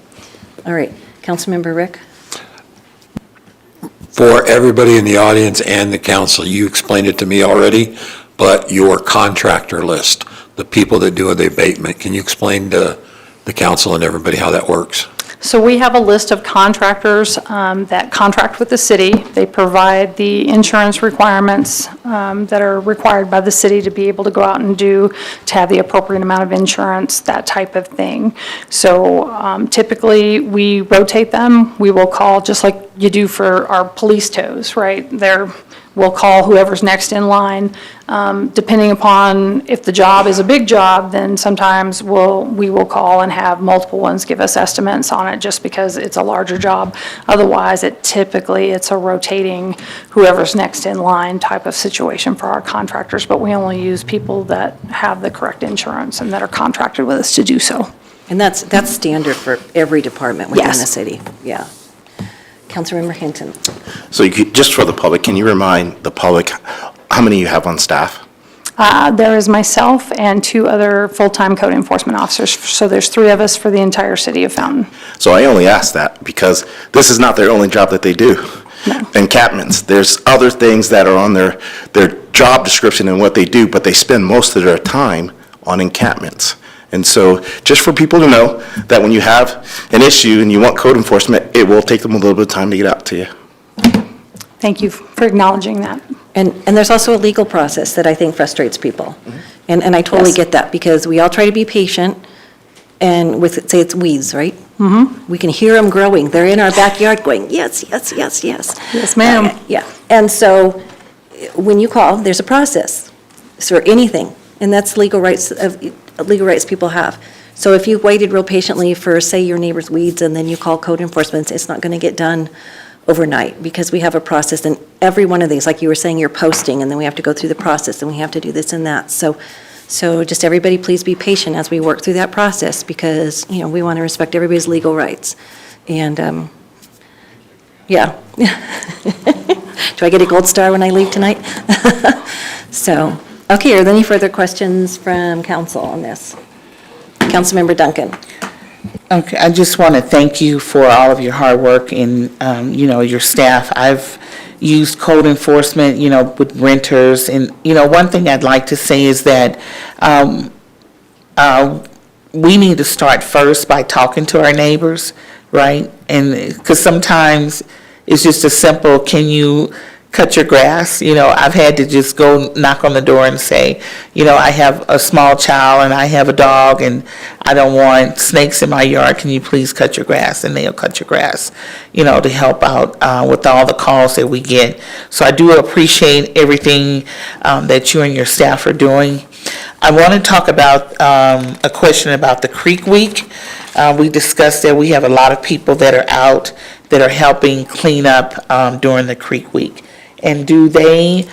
[SPEAKER 1] All right. Councilmember Rick?
[SPEAKER 3] For everybody in the audience and the council, you explained it to me already, but your contractor list, the people that do the abatement, can you explain to the council and everybody how that works?
[SPEAKER 11] So we have a list of contractors that contract with the city. They provide the insurance requirements that are required by the city to be able to go out and to have the appropriate amount of insurance, that type of thing. So typically, we rotate them. We will call, just like you do for our police tows, right? We'll call whoever's next in line. Depending upon if the job is a big job, then sometimes we will call and have multiple ones give us estimates on it just because it's a larger job. Otherwise, it's a rotating whoever's next in line type of situation for our contractors, but we only use people that have the correct insurance and that are contracted with us to do so.
[SPEAKER 1] And that's standard for every department within the
[SPEAKER 11] Yes.
[SPEAKER 1] city. Yeah. Councilmember Hinton?
[SPEAKER 9] So just for the public, can you remind the public how many you have on staff?
[SPEAKER 11] There is myself and 2 other full-time code enforcement officers, so there's 3 of us for the entire city of Fountain.
[SPEAKER 9] So I only ask that because this is not their only job that they do. Encampments, there's other things that are on their job description and what they do, but they spend most of their time on encampments. And so just for people to know that when you have an issue and you want code enforcement, it will take them a little bit of time to get out to you.
[SPEAKER 11] Thank you for acknowledging that.
[SPEAKER 1] And there's also a legal process that I think frustrates people. And I totally
[SPEAKER 11] Yes.
[SPEAKER 1] get that, because we all try to be patient, and say it's weeds, right? We can hear them growing. They're in our backyard going, yes, yes, yes, yes.
[SPEAKER 11] Yes, ma'am.
[SPEAKER 1] Yeah, and so when you call, there's a process for anything, and that's legal rights people have. So if you waited real patiently for, say, your neighbor's weeds, and then you call code enforcement, it's not going to get done overnight, because we have a process, and every one of these, like you were saying, you're posting, and then we have to go through the process, and we have to do this and that. So So just everybody, please be patient as we work through that process, because, you know, we want to respect everybody's legal rights. And, yeah. Do I get a gold star when I leave tonight? So, okay, are there any further questions from council on this? Councilmember Duncan.
[SPEAKER 10] Okay, I just want to thank you for all of your hard work and, you know, your staff. I've used code enforcement, you know, with renters, and, you know, one thing I'd like to say is that we need to start first by talking to our neighbors, right? And, because sometimes it's just a simple, can you cut your grass? You know, I've had to just go knock on the door and say, you know, I have a small child and I have a dog and I don't want snakes in my yard. Can you please cut your grass? And they'll cut your grass, you know, to help out with all the calls that we get. So I do appreciate everything that you and your staff are doing. I want to talk about a question about the Creek Week. We discussed that we have a lot of people that are out that are helping clean up during the Creek Week. And do they,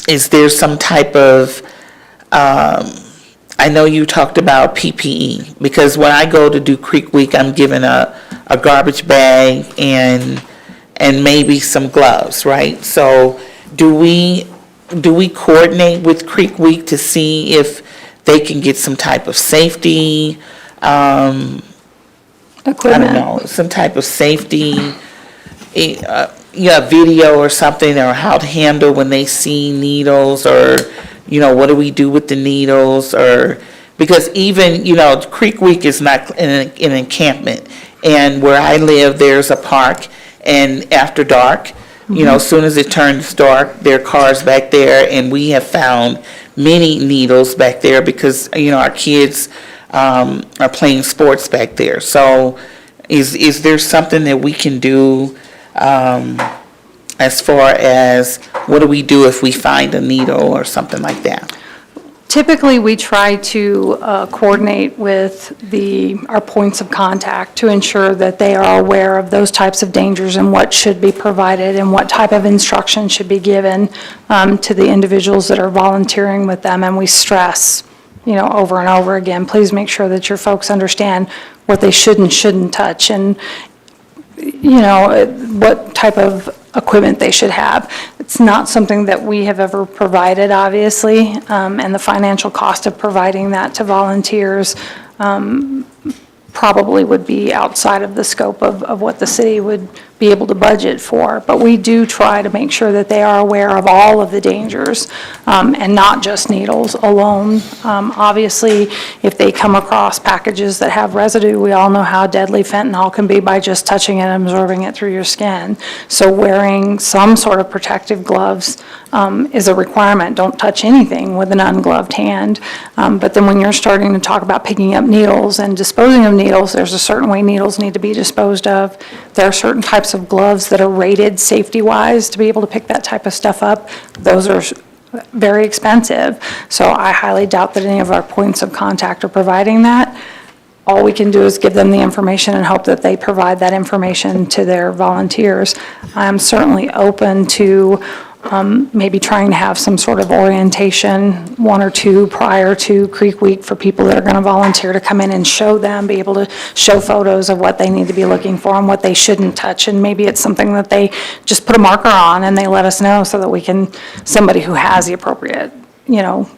[SPEAKER 10] is there some type of, I know you talked about PPE, because when I go to do Creek Week, I'm given a garbage bag and maybe some gloves, right? So do we coordinate with Creek Week to see if they can get some type of safety, I don't know, some type of safety, video or something, or how to handle when they see needles, or, you know, what do we do with the needles, or, because even, you know, Creek Week is not an encampment, and where I live, there's a park, and after dark, you know, as soon as it turns dark, there are cars back there, and we have found many needles back there because, you know, our kids are playing sports back there. So is there something that we can do as far as what do we do if we find a needle or something like that?
[SPEAKER 11] Typically, we try to coordinate with our points of contact to ensure that they are aware of those types of dangers and what should be provided and what type of instruction should be given to the individuals that are volunteering with them. And we stress, you know, over and over again, please make sure that your folks understand what they should and shouldn't touch, and, you know, what type of equipment they should have. It's not something that we have ever provided, obviously, and the financial cost of providing that to volunteers probably would be outside of the scope of what the city would be able to budget for. But we do try to make sure that they are aware of all of the dangers, and not just needles alone. Obviously, if they come across packages that have residue, we all know how deadly fentanyl can be by just touching it and absorbing it through your skin. So wearing some sort of protective gloves is a requirement. Don't touch anything with an ungloved hand. But then when you're starting to talk about picking up needles and disposing of needles, there's a certain way needles need to be disposed of. There are certain types of gloves that are rated safety-wise to be able to pick that type of stuff up. Those are very expensive. So I highly doubt that any of our points of contact are providing that. All we can do is give them the information and hope that they provide that information to their volunteers. I'm certainly open to maybe trying to have some sort of orientation, one or two prior to Creek Week, for people that are going to volunteer to come in and show them, be able to show photos of what they need to be looking for and what they shouldn't touch. And maybe it's something that they just put a marker on and they let us know so that we can, somebody who has the appropriate, you know,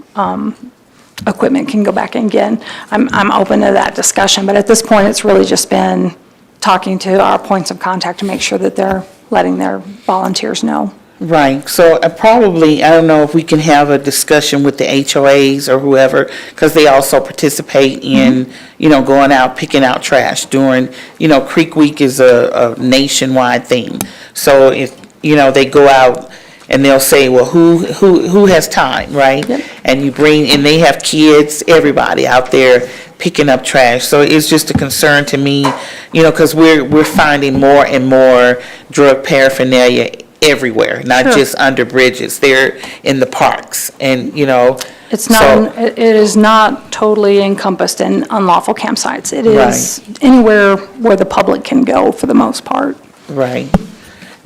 [SPEAKER 11] equipment can go back and get. I'm open to that discussion, but at this point, it's really just been talking to our points of contact to make sure that they're letting their volunteers know.
[SPEAKER 10] Right, so probably, I don't know if we can have a discussion with the HOAs or whoever, because they also participate in, you know, going out, picking out trash during, you know, Creek Week is a nationwide thing. So if, you know, they go out and they'll say, well, who has time, right? Yep. And you bring, and they have kids, everybody out there picking up trash. So it's just a concern to me, you know, because we're finding more and more drug paraphernalia everywhere, not just under bridges. They're in the parks, and, you know.
[SPEAKER 11] It's not, it is not totally encompassed in unlawful campsites. It is anywhere where the public can go for the most part.
[SPEAKER 10] Right.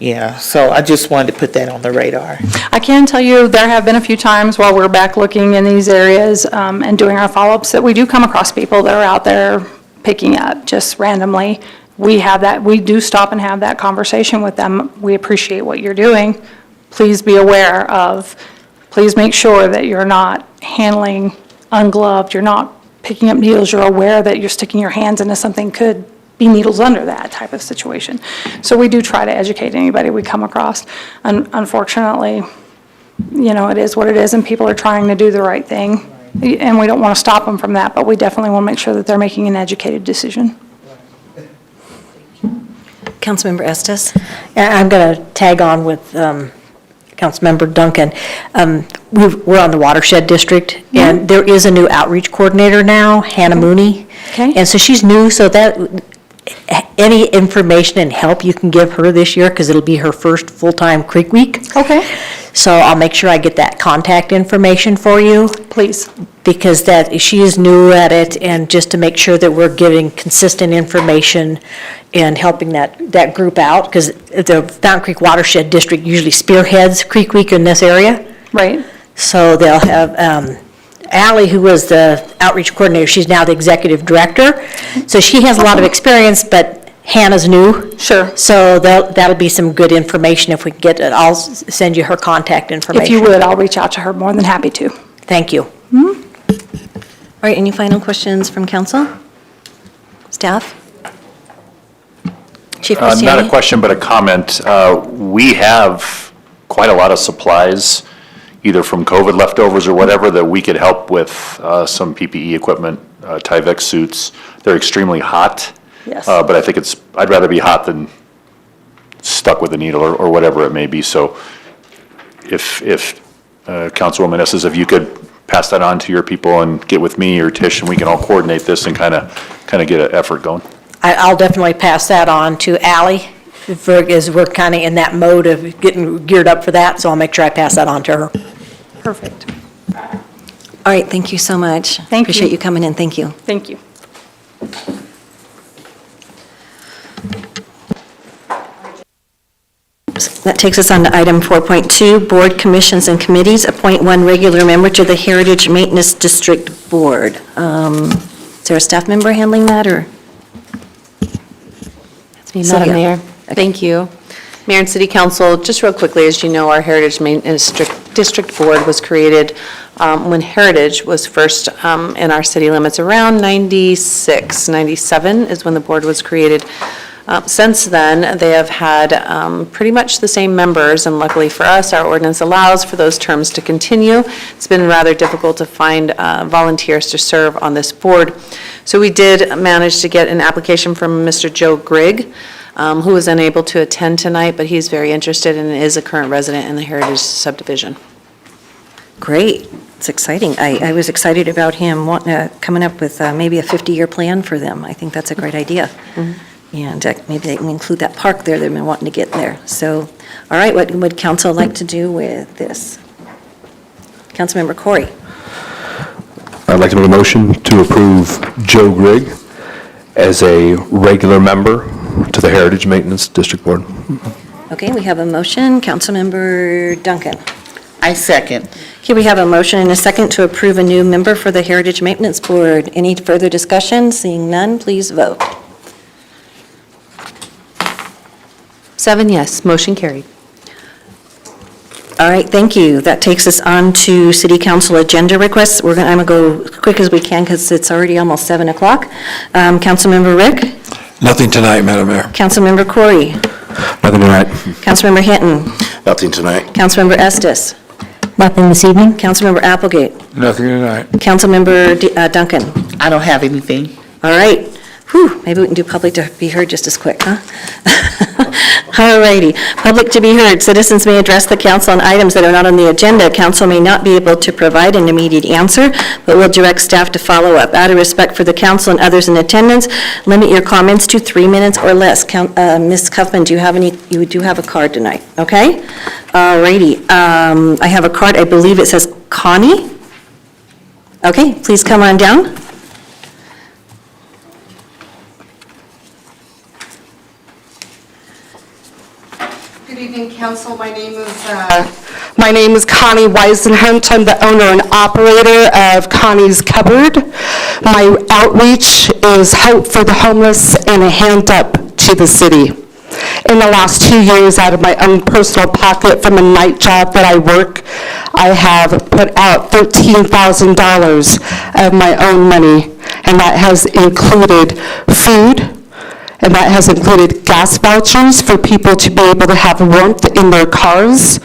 [SPEAKER 10] Yeah, so I just wanted to put that on the radar.
[SPEAKER 11] I can tell you, there have been a few times while we're back looking in these areas and doing our follow-ups that we do come across people that are out there picking up just randomly. We do stop and have that conversation with them. We appreciate what you're doing. Please be aware of, please make sure that you're not handling ungloved, you're not picking up needles, you're aware that you're sticking your hands into something could be needles under that type of situation. So we do try to educate anybody we come across. Unfortunately, it is what it is, and people are trying to do the right thing, and we don't want to stop them from that, but we definitely want to make sure that they're making an educated decision.
[SPEAKER 1] Councilmember Estes?
[SPEAKER 2] I'm going to tag on with Councilmember Duncan. We're on the watershed district, and there is a new outreach coordinator now, Hannah Mooney.
[SPEAKER 11] Okay.
[SPEAKER 2] And so she's new, so that any information and help you can give her this year, because it'll be her first full-time Creek Week.
[SPEAKER 11] Okay.
[SPEAKER 2] So I'll make sure I get that contact information for you.
[SPEAKER 11] Please.
[SPEAKER 2] Because she is new at it, and just to make sure that we're giving consistent information and helping that group out, because the Fountain Creek Watershed District usually spearheads Creek Week in this area.
[SPEAKER 11] Right.
[SPEAKER 2] So they'll have, Allie, who was the outreach coordinator, she's now the executive director. So she has a lot of experience, but Hannah's new.
[SPEAKER 11] Sure.
[SPEAKER 2] So that'll be some good information if we can get it. I'll send you her contact information.
[SPEAKER 11] If you would, I'll reach out to her, more than happy to.
[SPEAKER 2] Thank you.
[SPEAKER 1] All right, any final questions from council? Staff? Chief
[SPEAKER 5] Not a
[SPEAKER 1] Cristiani?
[SPEAKER 5] question, but a comment. We have quite a lot of supplies, either from COVID leftovers or whatever, that we could help with some PPE equipment, Tyvek suits. They're extremely hot.
[SPEAKER 11] Yes.
[SPEAKER 5] But I think I'd rather be hot than stuck with a needle or whatever it may be. So if Councilwoman Estes, if you could pass that on to your people and get with me or Tish, and we can all coordinate this and kind of get an effort going.
[SPEAKER 2] I'll definitely pass that on to Allie, as we're kind of in that mode of getting geared up for that, so I'll make sure I pass that on to her.
[SPEAKER 11] Perfect.
[SPEAKER 1] All right, thank you so much.
[SPEAKER 11] Thank you.
[SPEAKER 1] Appreciate you coming in, thank you.
[SPEAKER 11] Thank you.
[SPEAKER 1] That takes us on to item 4.2, Board Commissions and Committees. Appoint one regular member to the Heritage Maintenance District Board. Is there a staff member handling that, or?
[SPEAKER 4] It's me,
[SPEAKER 1] Sylvia.
[SPEAKER 4] Madam Mayor. Thank you. Mayor and City Council, just real quickly, as you know, our Heritage Maintenance District Board was created when Heritage was first in our city limits, around 96, 97 is when the board was created. Since then, they have had pretty much the same members, and luckily for us, our ordinance allows for those terms to continue. It's been rather difficult to find volunteers to serve on this board. So we did manage to get an application from Mr. Joe Grigg, who was unable to attend tonight, but he's very interested and is a current resident in the Heritage subdivision.
[SPEAKER 1] Great, it's exciting. I was excited about him coming up with maybe a 50-year plan for them. I think that's a great idea. And maybe they can include that park there they've been wanting to get there. So, all right, what would council like to do with this? Councilmember Corey.
[SPEAKER 13] I'd like to make a motion to approve Joe Grigg as a regular member to the Heritage Maintenance District Board.
[SPEAKER 1] Okay, we have a motion. Councilmember Duncan.
[SPEAKER 10] I second.
[SPEAKER 1] Okay, we have a motion and a second to approve a new member for the Heritage Maintenance Board. Any further discussion? Seeing none, please vote.
[SPEAKER 4] 7 yes, motion carried.
[SPEAKER 1] All right, thank you. That takes us on to city council agenda requests. I'm going to go as quick as we can because it's already almost 7 o'clock. Councilmember Rick?
[SPEAKER 3] Nothing tonight, Madam Mayor.
[SPEAKER 1] Councilmember Corey?
[SPEAKER 13] Nothing tonight.
[SPEAKER 1] Councilmember Hinton?
[SPEAKER 9] Nothing tonight.
[SPEAKER 1] Councilmember Estes?
[SPEAKER 2] Nothing this evening?
[SPEAKER 1] Councilmember Applegate?
[SPEAKER 8] Nothing tonight.
[SPEAKER 1] Councilmember Duncan?
[SPEAKER 10] I don't have anything.
[SPEAKER 1] All right. Whew, maybe we can do public to be heard just as quick, huh? All righty. Public to be heard. Citizens may address the council on items that are not on the agenda. Council may not be able to provide an immediate answer, but will direct staff to follow up. Out of respect for the council and others in attendance, limit your comments to 3 minutes or less. Ms. Kaufman, do you have any? You do have a card tonight, okay? All righty. I have a card. I believe it says Connie. Okay, please come on down.
[SPEAKER 15] Good evening, council. My name is Connie Weisenhunt. I'm the owner and operator of Connie's Cupboard. My outreach is hope for the homeless and a hand up to the city. In the last 2 years, out of my own personal pocket from a night job that I work, I have put out $13,000 of my own money, and that has included food, and that has included gas vouchers for people to be able to have warmth in their cars.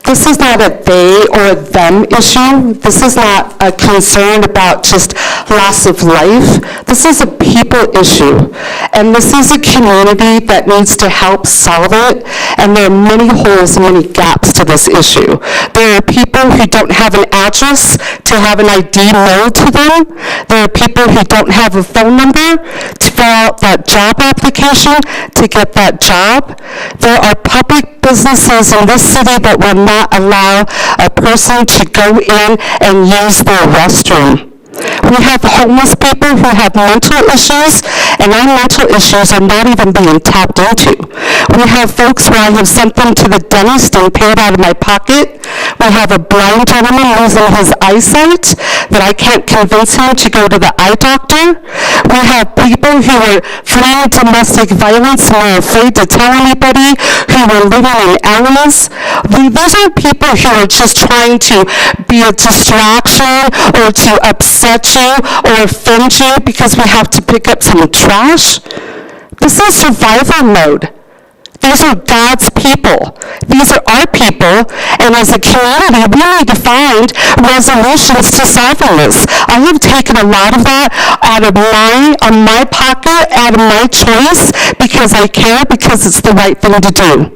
[SPEAKER 15] This is not a they or a them issue. This is not a concern about just loss of life. This is a people issue. And this is a community that needs to help solve it. And there are many holes and many gaps to this issue. There are people who don't have an address to have an ID mailed to them. There are people who don't have a phone number to fill out that job application to get that job. There are public businesses in this city that will not allow a person to go in and use their restroom. We have homeless people who have mental issues, and our mental issues are not even being tapped into. We have folks where I have sent them to the dentist and paid out of my pocket. We have a blind gentleman losing his eyesight that I can't convince him to go to the eye doctor. We have people who are fleeing domestic violence and are afraid to tell anybody, who are living in alleys. These aren't people who are just trying to be a distraction or to upset you or offend you because we have to pick up some trash. This is survival mode. These are God's people. These are our people, and as a community, we need to find resolutions to solving this. I have taken a lot of that out of my pocket, out of my choice, because I care, because it's the right thing to do.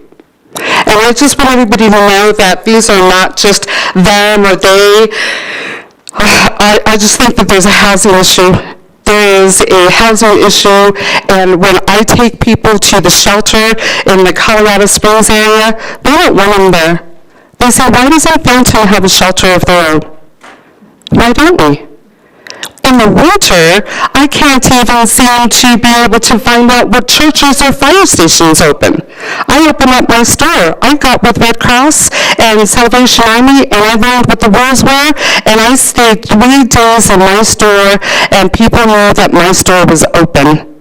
[SPEAKER 15] And I just want everybody to know that these are not just them or they. I just think that there's a housing issue. There is a housing issue, and when I take people to the shelter in the Colorado Springs area, they don't want them there. They say, why doesn't Thornton have a shelter of their own? Why don't we? In the winter, I can't even seem to be able to find out what churches or fire stations open. I open up my store. I got with Red Cross and Salvation Army, and I learned what the rules were, and I stayed 3 days in my store, and people knew that my store was open.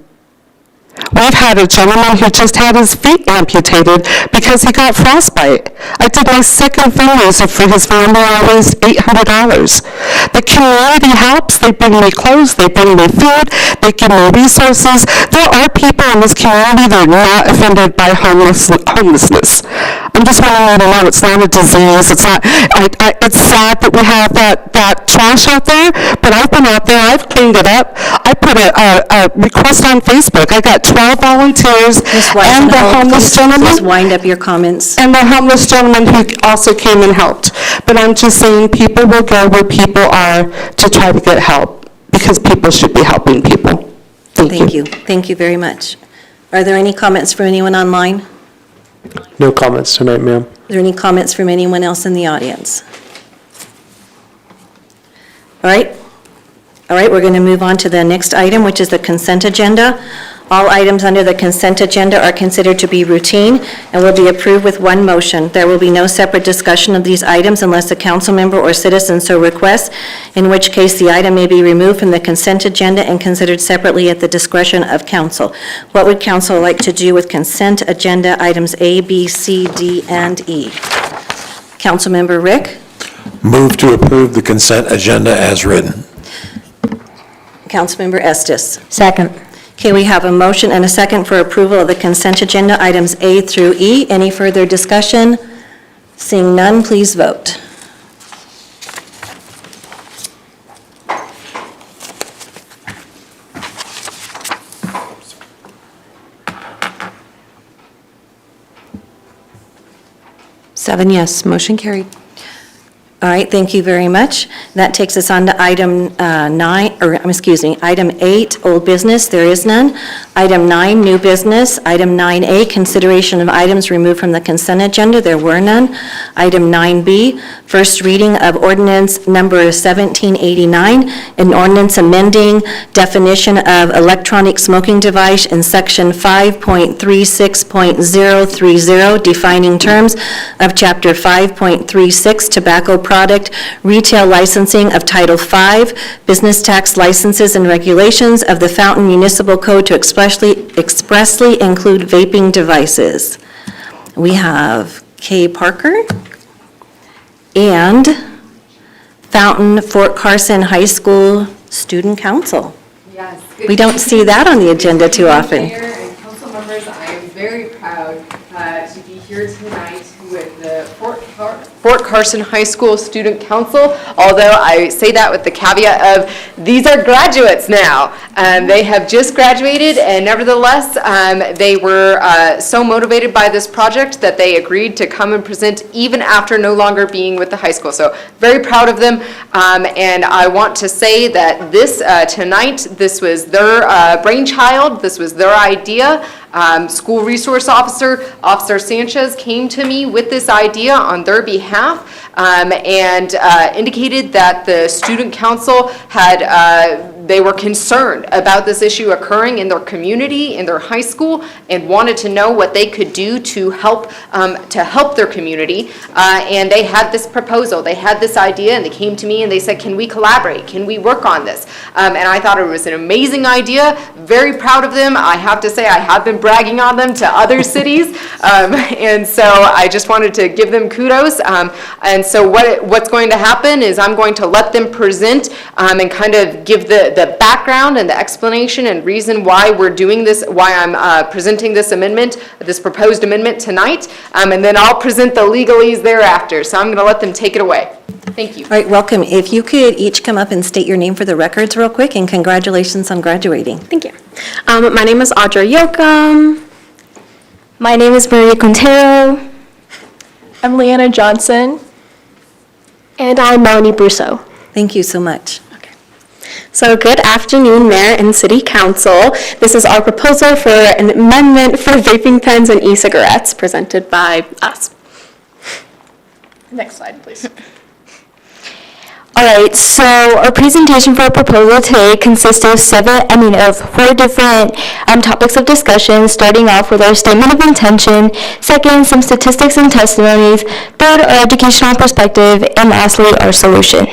[SPEAKER 15] We've had a gentleman who just had his feet amputated because he got frostbite. I did my second fundraiser for his family. I raised $800. The community helps. They bring me clothes. They bring me food. They give me resources. There are people in this community that are not offended by homelessness. I'm just wanting you to know it's not a disease. It's not. It's sad that we have that trash out there, but I've been out there. I've cleaned it up. I put a request on Facebook. I got 12 volunteers and the homeless gentleman.
[SPEAKER 1] Please wind up your comments.
[SPEAKER 15] And the homeless gentleman who also came and helped. But I'm just saying people will go where people are to try to get help because people should be helping people. Thank you.
[SPEAKER 1] Thank you very much. Are there any comments from anyone online?
[SPEAKER 13] No comments tonight, ma'am.
[SPEAKER 1] Are there any comments from anyone else in the audience? All right, we're going to move on to the next item, which is the consent agenda. All items under the consent agenda are considered to be routine and will be approved with one motion. There will be no separate discussion of these items unless a council member or citizen so requests, in which case the item may be removed from the consent agenda and considered separately at the discretion of council. What would council like to do with consent agenda items A, B, C, D, and E? Councilmember Rick?
[SPEAKER 3] Move to approve the consent agenda as written.
[SPEAKER 1] Councilmember Estes?
[SPEAKER 2] Second.
[SPEAKER 1] Okay, we have a motion and a second for approval of the consent agenda, items A through E. Any further discussion? Seeing none, please vote.
[SPEAKER 4] Seven yes, motion carried.
[SPEAKER 1] All right, thank you very much. That takes us on to item item 8, old business, there is none. Item 9, new business. Item 9A, consideration of items removed from the consent agenda, there were none. Item 9B, first reading of ordinance number 1789, an ordinance amending definition of electronic smoking device in section 5.36.030, defining terms of chapter 5.36, tobacco product retail licensing of Title V, business tax licenses and regulations of the Fountain Municipal Code to expressly include vaping devices. We have Kay Parker and Fountain Fort Carson High School Student Council.
[SPEAKER 16] Yes.
[SPEAKER 1] We don't see that on the agenda too often.
[SPEAKER 16] Mayor and council members, I am very proud to be here tonight with the Fort Carson High School Student Council, although I say that with the caveat of these are graduates now. They have just graduated, and nevertheless, they were so motivated by this project that they agreed to come and present even after no longer being with the high school. So very proud of them, and I want to say that this tonight, this was their brainchild, this was their idea. School resource officer, Officer Sanchez, came to me with this idea on their behalf and indicated that the student council had, they were concerned about this issue occurring in their community, in their high school, and wanted to know what they could do to help their community. And they had this proposal, they had this idea, and they came to me and they said, can we collaborate? Can we work on this? And I thought it was an amazing idea, very proud of them. I have to say I have been bragging on them to other cities. And so I just wanted to give them kudos. And so what's going to happen is I'm going to let them present and kind of give the background and the explanation and reason why we're doing this, why I'm presenting this amendment, this proposed amendment tonight, and then I'll present the legalese thereafter. So I'm going to let them take it away. Thank you.
[SPEAKER 1] All right, welcome. If you could each come up and state your name for the records real quick, and congratulations on graduating.
[SPEAKER 17] Thank you. My name is Audra Yoakum. My name is Maria Quintero. I'm Leanna Johnson. And I'm Melanie Brusso.
[SPEAKER 1] Thank you so much.
[SPEAKER 17] So good afternoon, Mayor and City Council. This is our proposal for an amendment for vaping pens and e-cigarettes presented by us. Next slide, please. All right, so our presentation for our proposal today consists of 4 different topics of discussion, starting off with our statement of intention, second, some statistics and testimonies, third, our educational perspective, and lastly, our solution.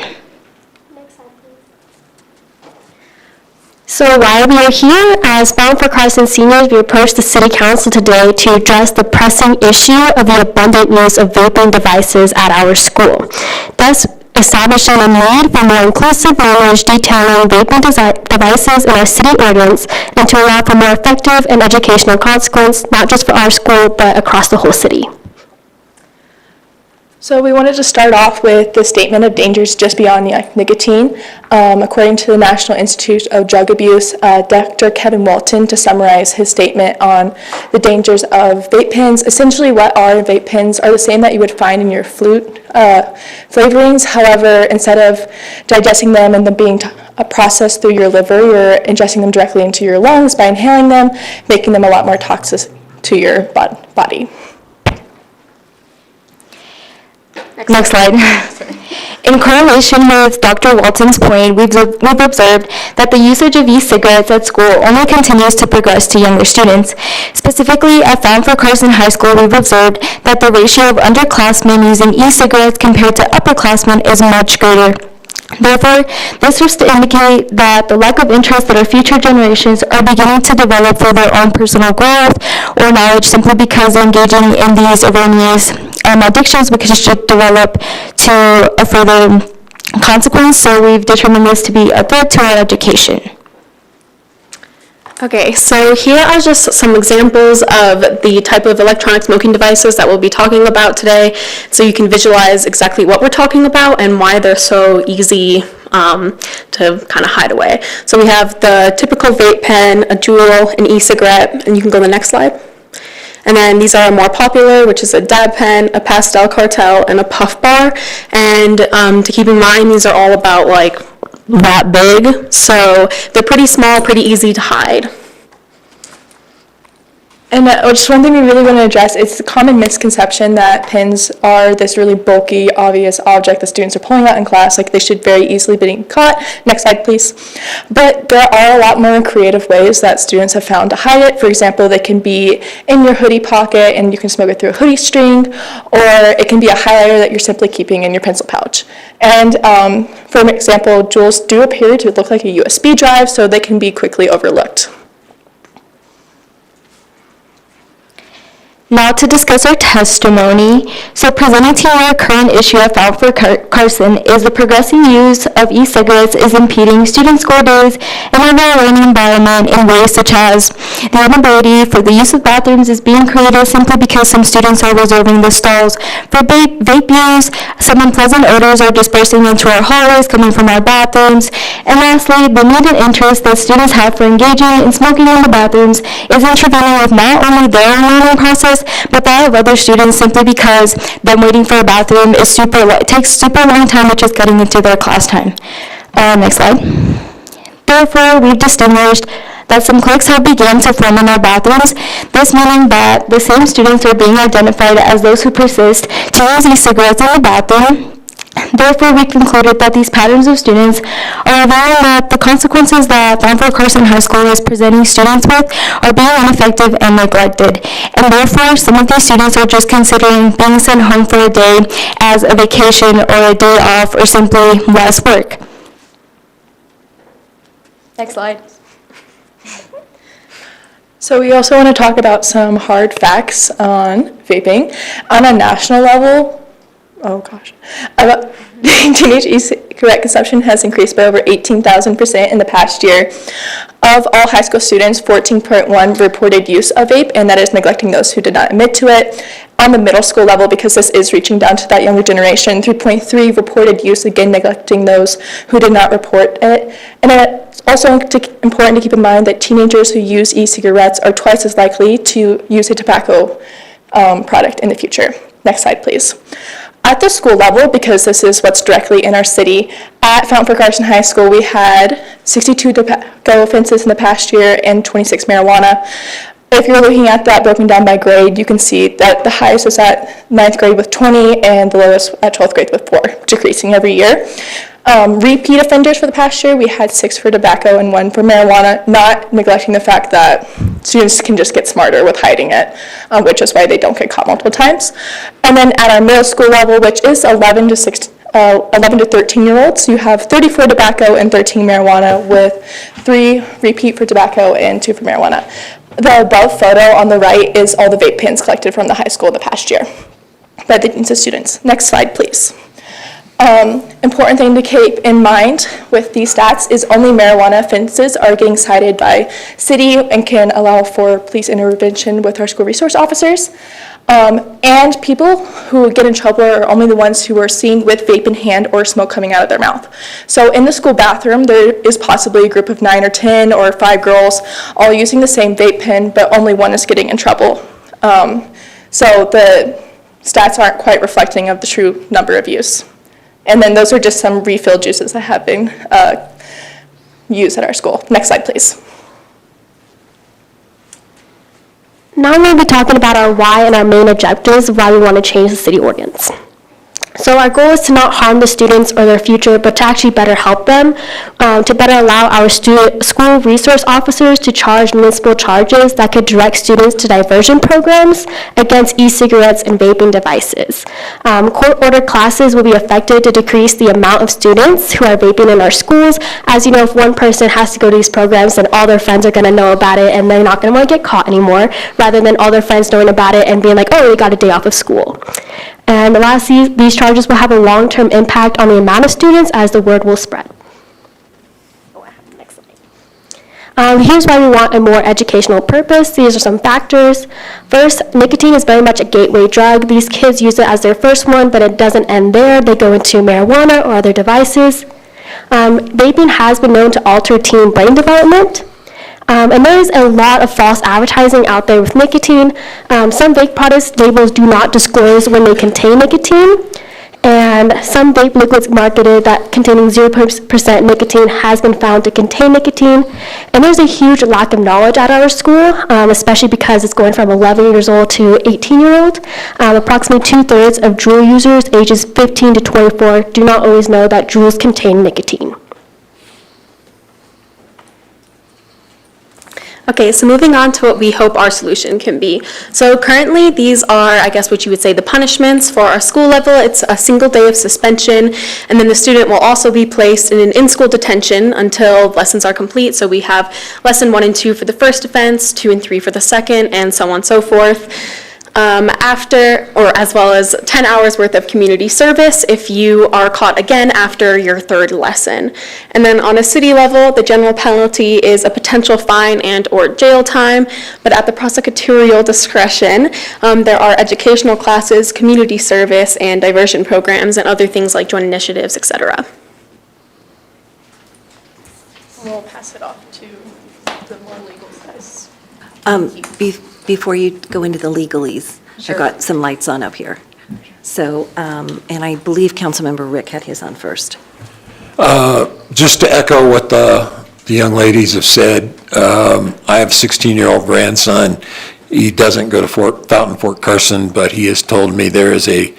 [SPEAKER 17] So while we are here, as Fountain Fort Carson seniors, we approached the City Council today to address the pressing issue of the abundant use of vaping devices at our school. Thus, establishing a need for more inclusive language detailing vaping devices in our city ordinance and to allow for more effective and educational consequence, not just for our school, but across the whole city.
[SPEAKER 18] So we wanted to start off with the statement of dangers just beyond nicotine. According to the National Institute of Drug Abuse, Dr. Kevin Walton, to summarize his statement on the dangers of vape pens. Essentially what are vape pens are the same that you would find in your flute flavorings. However, instead of digesting them and them being processed through your liver, you're ingesting them directly into your lungs by inhaling them, making them a lot more toxic to your body.
[SPEAKER 17] Next slide. In correlation with Dr. Walton's point, we've observed that the usage of e-cigarettes at school only continues to progress to younger students. Specifically, at Fountain Fort Carson High School, we've observed that the ratio of underclassmen using e-cigarettes compared to upperclassmen is much greater. Therefore, this was to indicate that the lack of interest that our future generations are beginning to develop for their own personal growth or knowledge simply because they're engaging in these erroneous addictions, because it should develop to a further consequence. So we've determined this to be a threat to our education. Okay, so here are just some examples of the type of electronic smoking devices that we'll be talking about today, so you can visualize exactly what we're talking about and why they're so easy to kind of hide away. So we have the typical vape pen, a Juul, an e-cigarette, and you can go to the next slide.
[SPEAKER 18] And then these are more popular, which is a dab pen, a pastel cartel, and a puff bar. And to keep in mind, these are all about like that big, so they're pretty small, pretty easy to hide. And just one thing we really want to address, it's the common misconception that pens are this really bulky, obvious object that students are pulling out in class, like they should very easily be caught. Next slide, please. But there are a lot more creative ways that students have found to hide it. For example, they can be in your hoodie pocket and you can smoke it through a hoodie string, or it can be a highlighter that you're simply keeping in your pencil pouch. And for example, jewels do appear to look like a USB drive, so they can be quickly overlooked.
[SPEAKER 17] Now to discuss our testimony. So presenting to you our current issue at Fountain for Carson is the progressive use of e-cigarettes is impeding student school days and our learning environment in ways such as the inability for the use of bathrooms is being created simply because some students are reserving the stalls for vape use. Some unpleasant odors are dispersing into our hallways coming from our bathrooms. And lastly, the need and interest that students have for engaging in smoking in the bathrooms is interfering with not only their learning process, but that of other students simply because them waiting for a bathroom is it takes super long time with just getting into their class time. Next slide. Therefore, we've distinguished that some cliques have begun to form in our bathrooms, this meaning that the same students are being identified as those who persist to use e-cigarettes in the bathroom. Therefore, we concluded that these patterns of students are revealing that the consequences that Fountain for Carson High School is presenting students with are being ineffective and neglected. And therefore, some of these students are just considering being sent home for a day as a vacation or a day off or simply less work.
[SPEAKER 18] Next slide. So we also want to talk about some hard facts on vaping. On a national level, teenage e-cigarette consumption has increased by over 18,000% in the past year. Of all high school students, 14.1 reported use of vape, and that is neglecting those who did not admit to it. On the middle school level, because this is reaching down to that younger generation, 3.3 reported use, again neglecting those who did not report it. And it's also important to keep in mind that teenagers who use e-cigarettes are twice as likely to use a tobacco product in the future. Next slide, please. At the school level, because this is what's directly in our city, at Fountain for Carson High School, we had 62 tobacco offenses in the past year and 26 marijuana. If you're looking at that broken down by grade, you can see that the highest is at 9th grade with 20 and the lowest at 12th grade with 4, decreasing every year. Repeat offenders for the past year, we had 6 for tobacco and 1 for marijuana, not neglecting the fact that students can just get smarter with hiding it, which is why they don't get caught multiple times. And then at our middle school level, which is 11 to 13-year-olds, you have 34 tobacco and 13 marijuana, with 3 repeat for tobacco and 2 for marijuana. The above photo on the right is all the vape pens collected from the high school the past year by the deans of students. Next slide, please. Important thing to keep in mind with these stats is only marijuana offenses are getting cited by city and can allow for police intervention with our school resource officers. And people who get in trouble are only the ones who are seen with vape in hand or smoke coming out of their mouth. So in the school bathroom, there is possibly a group of 9 or 10 or 5 girls all using the same vape pen, but only one is getting in trouble. So the stats aren't quite reflecting of the true number of use. And then those are just some refill juices that have been used at our school. Next slide, please.
[SPEAKER 17] Now I'm going to be talking about our why and our main objectives of why we want to change the city ordinance. So our goal is to not harm the students or their future, but to actually better help them, to better allow our school resource officers to charge municipal charges that could direct students to diversion programs against e-cigarettes and vaping devices. Court-ordered classes will be affected to decrease the amount of students who are vaping in our schools. As you know, if one person has to go to these programs, then all their friends are going to know about it, and they're not going to want to get caught anymore, rather than all their friends knowing about it and being like, oh, they got a day off of school. And lastly, these charges will have a long-term impact on the amount of students as the word will spread. Here's why we want a more educational purpose. These are some factors. First, nicotine is very much a gateway drug. These kids use it as their first one, but it doesn't end there. They go into marijuana or other devices. Vaping has been known to alter teen brain development. And there is a lot of false advertising out there with nicotine. Some vape products labels do not disclose when they contain nicotine. And some vape liquids marketed that containing 0% nicotine has been found to contain nicotine. And there's a huge lack of knowledge at our school, especially because it's going from 11 years old to 18-year-old. Approximately 2/3 of Juul users ages 15 to 24 do not always know that Juuls contain nicotine.
[SPEAKER 19] Okay, so moving on to what we hope our solution can be. So currently, these are, I guess what you would say, the punishments for our school level. It's a single day of suspension, and then the student will also be placed in an in-school detention until lessons are complete. So we have lesson 1 and 2 for the first offense, 2 and 3 for the second, and so on and so forth. As well as 10 hours worth of community service if you are caught again after your 3rd lesson. And then on a city level, the general penalty is a potential fine and or jail time, but at the prosecutorial discretion, there are educational classes, community service, and diversion programs, and other things like joint initiatives, etc.
[SPEAKER 18] We'll pass it off to the more legal guys.
[SPEAKER 1] Before you go into the legalese,
[SPEAKER 18] Sure.
[SPEAKER 1] I got some lights on up here. So, and I believe Councilmember Rick had his on first.
[SPEAKER 3] Just to echo what the young ladies have said, I have a 16-year-old grandson. He doesn't go to Fountain Fort Carson, but he has told me there is a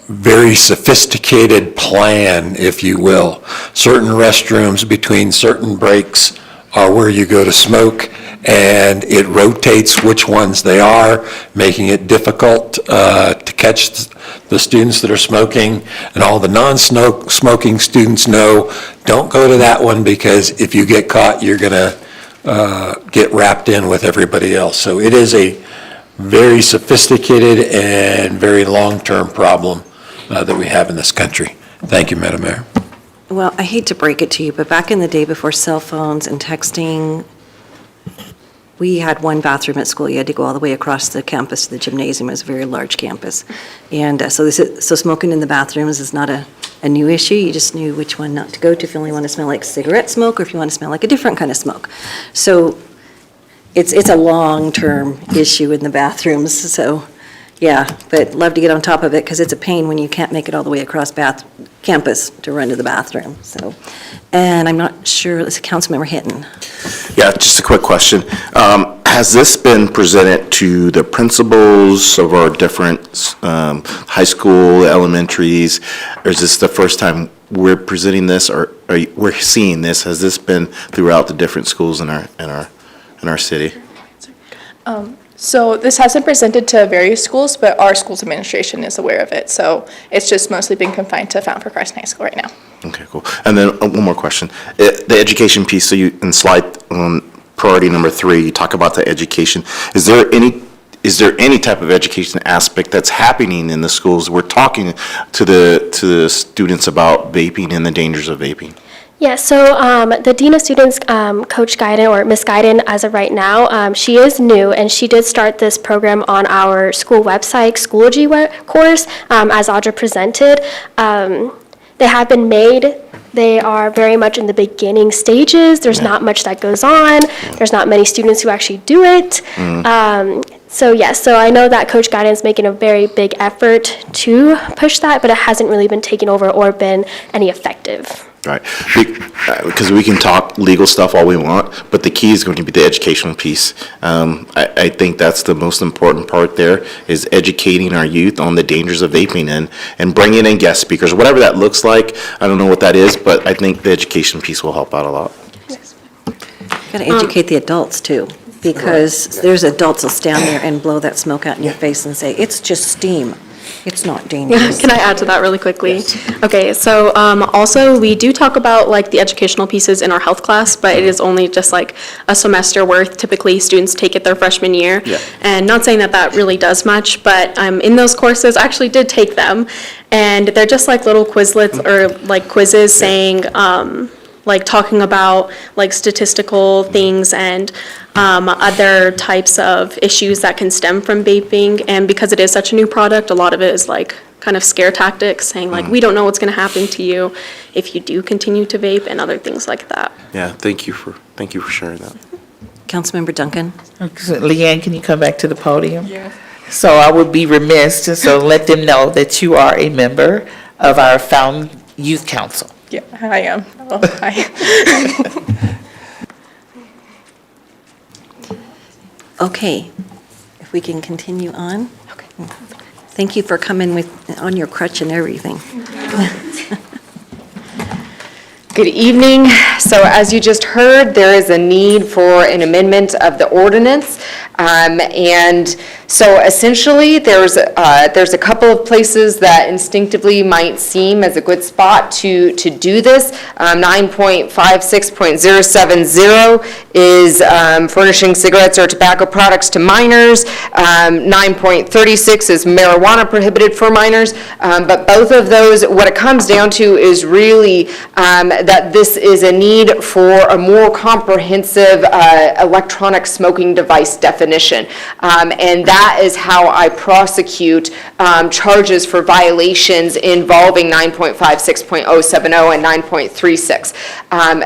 [SPEAKER 3] very sophisticated plan, if you will. Certain restrooms between certain breaks are where you go to smoke, and it rotates which ones they are, making it difficult to catch the students that are smoking. And all the non-smoking students know, don't go to that one, because if you get caught, you're going to get wrapped in with everybody else. So it is a very sophisticated and very long-term problem that we have in this country. Thank you, Madam Mayor.
[SPEAKER 1] Well, I hate to break it to you, but back in the day before cell phones and texting, we had one bathroom at school. You had to go all the way across the campus to the gymnasium. It was a very large campus. And so smoking in the bathrooms is not a new issue. You just knew which one not to go to if you only want to smell like cigarette smoke or if you want to smell like a different kind of smoke. So it's a long-term issue in the bathrooms. So, yeah, but love to get on top of it because it's a pain when you can't make it all the way across campus to run to the bathroom. So, and I'm not sure, it's Councilmember Hinton.
[SPEAKER 9] Yeah, just a quick question. Has this been presented to the principals of our different high school, elementaries, or is this the first time we're presenting this, or we're seeing this? Has this been throughout the different schools in our city?
[SPEAKER 18] So this hasn't presented to various schools, but our school's administration is aware of it. So it's just mostly been confined to Fountain Fort Carson High School right now.
[SPEAKER 9] Okay, cool. And then one more question. The education piece, so you, in slide priority number 3, you talk about the education. Is there any type of education aspect that's happening in the schools? We're talking to the students about vaping and the dangers of vaping.
[SPEAKER 17] Yeah, so the Dean of Students, Coach Guiden, or Miss Guiden, as of right now, she is new, and she did start this program on our school website, Schoology course, as Audra presented. They have been made. They are very much in the beginning stages. There's not much that goes on. There's not many students who actually do it. So yes, so I know that Coach Guiden is making a very big effort to push that, but it hasn't really been taken over or been any effective.
[SPEAKER 9] Right, because we can talk legal stuff all we want, but the key is going to be the educational piece. I think that's the most important part there, is educating our youth on the dangers of vaping and bringing in guest speakers, whatever that looks like. I don't know what that is, but I think the education piece will help out a lot.
[SPEAKER 1] Got to educate the adults too, because there's adults who'll stand there and blow that smoke out in your face and say, it's just steam. It's not dangerous.
[SPEAKER 19] Can I add to that really quickly? Yes. Okay, so also we do talk about like the educational pieces in our health class, but it is only just like a semester worth. Typically students take it their freshman year. Yeah. And not saying that really does much, but in those courses, I actually did take them, and they're just like little Quizlets or like quizzes saying, like talking about like statistical things and other types of issues that can stem from vaping. And because it is such a new product, a lot of it is like kind of scare tactics, saying like, we don't know what's going to happen to you if you do continue to vape and other things like that.
[SPEAKER 9] Yeah, thank you for sharing that.
[SPEAKER 1] Councilmember Duncan?
[SPEAKER 10] Leanne, can you come back to the podium?
[SPEAKER 11] Yeah.
[SPEAKER 10] So I would be remiss, so let them know that you are a member of our Fountain Youth Council.
[SPEAKER 18] Yeah, I am. Oh, hi.
[SPEAKER 1] Okay, if we can continue on. Okay. Thank you for coming on your crutch and everything.
[SPEAKER 16] Good evening. So as you just heard, there is a need for an amendment of the ordinance. And so essentially, there's a couple of places that instinctively might seem as a good spot to do this. 9.56.070 is furnishing cigarettes or tobacco products to minors. 9.36 is marijuana prohibited for minors. But both of those, what it comes down to is really that this is a need for a more comprehensive electronic smoking device definition. And that is how I prosecute charges for violations involving 9.56.070 and 9.36.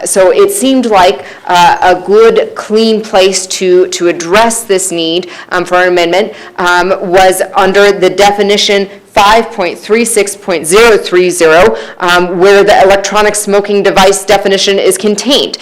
[SPEAKER 16] So it seemed like a good, clean place to address this need for an amendment was under the definition 5.36.030, where the electronic smoking device definition is contained.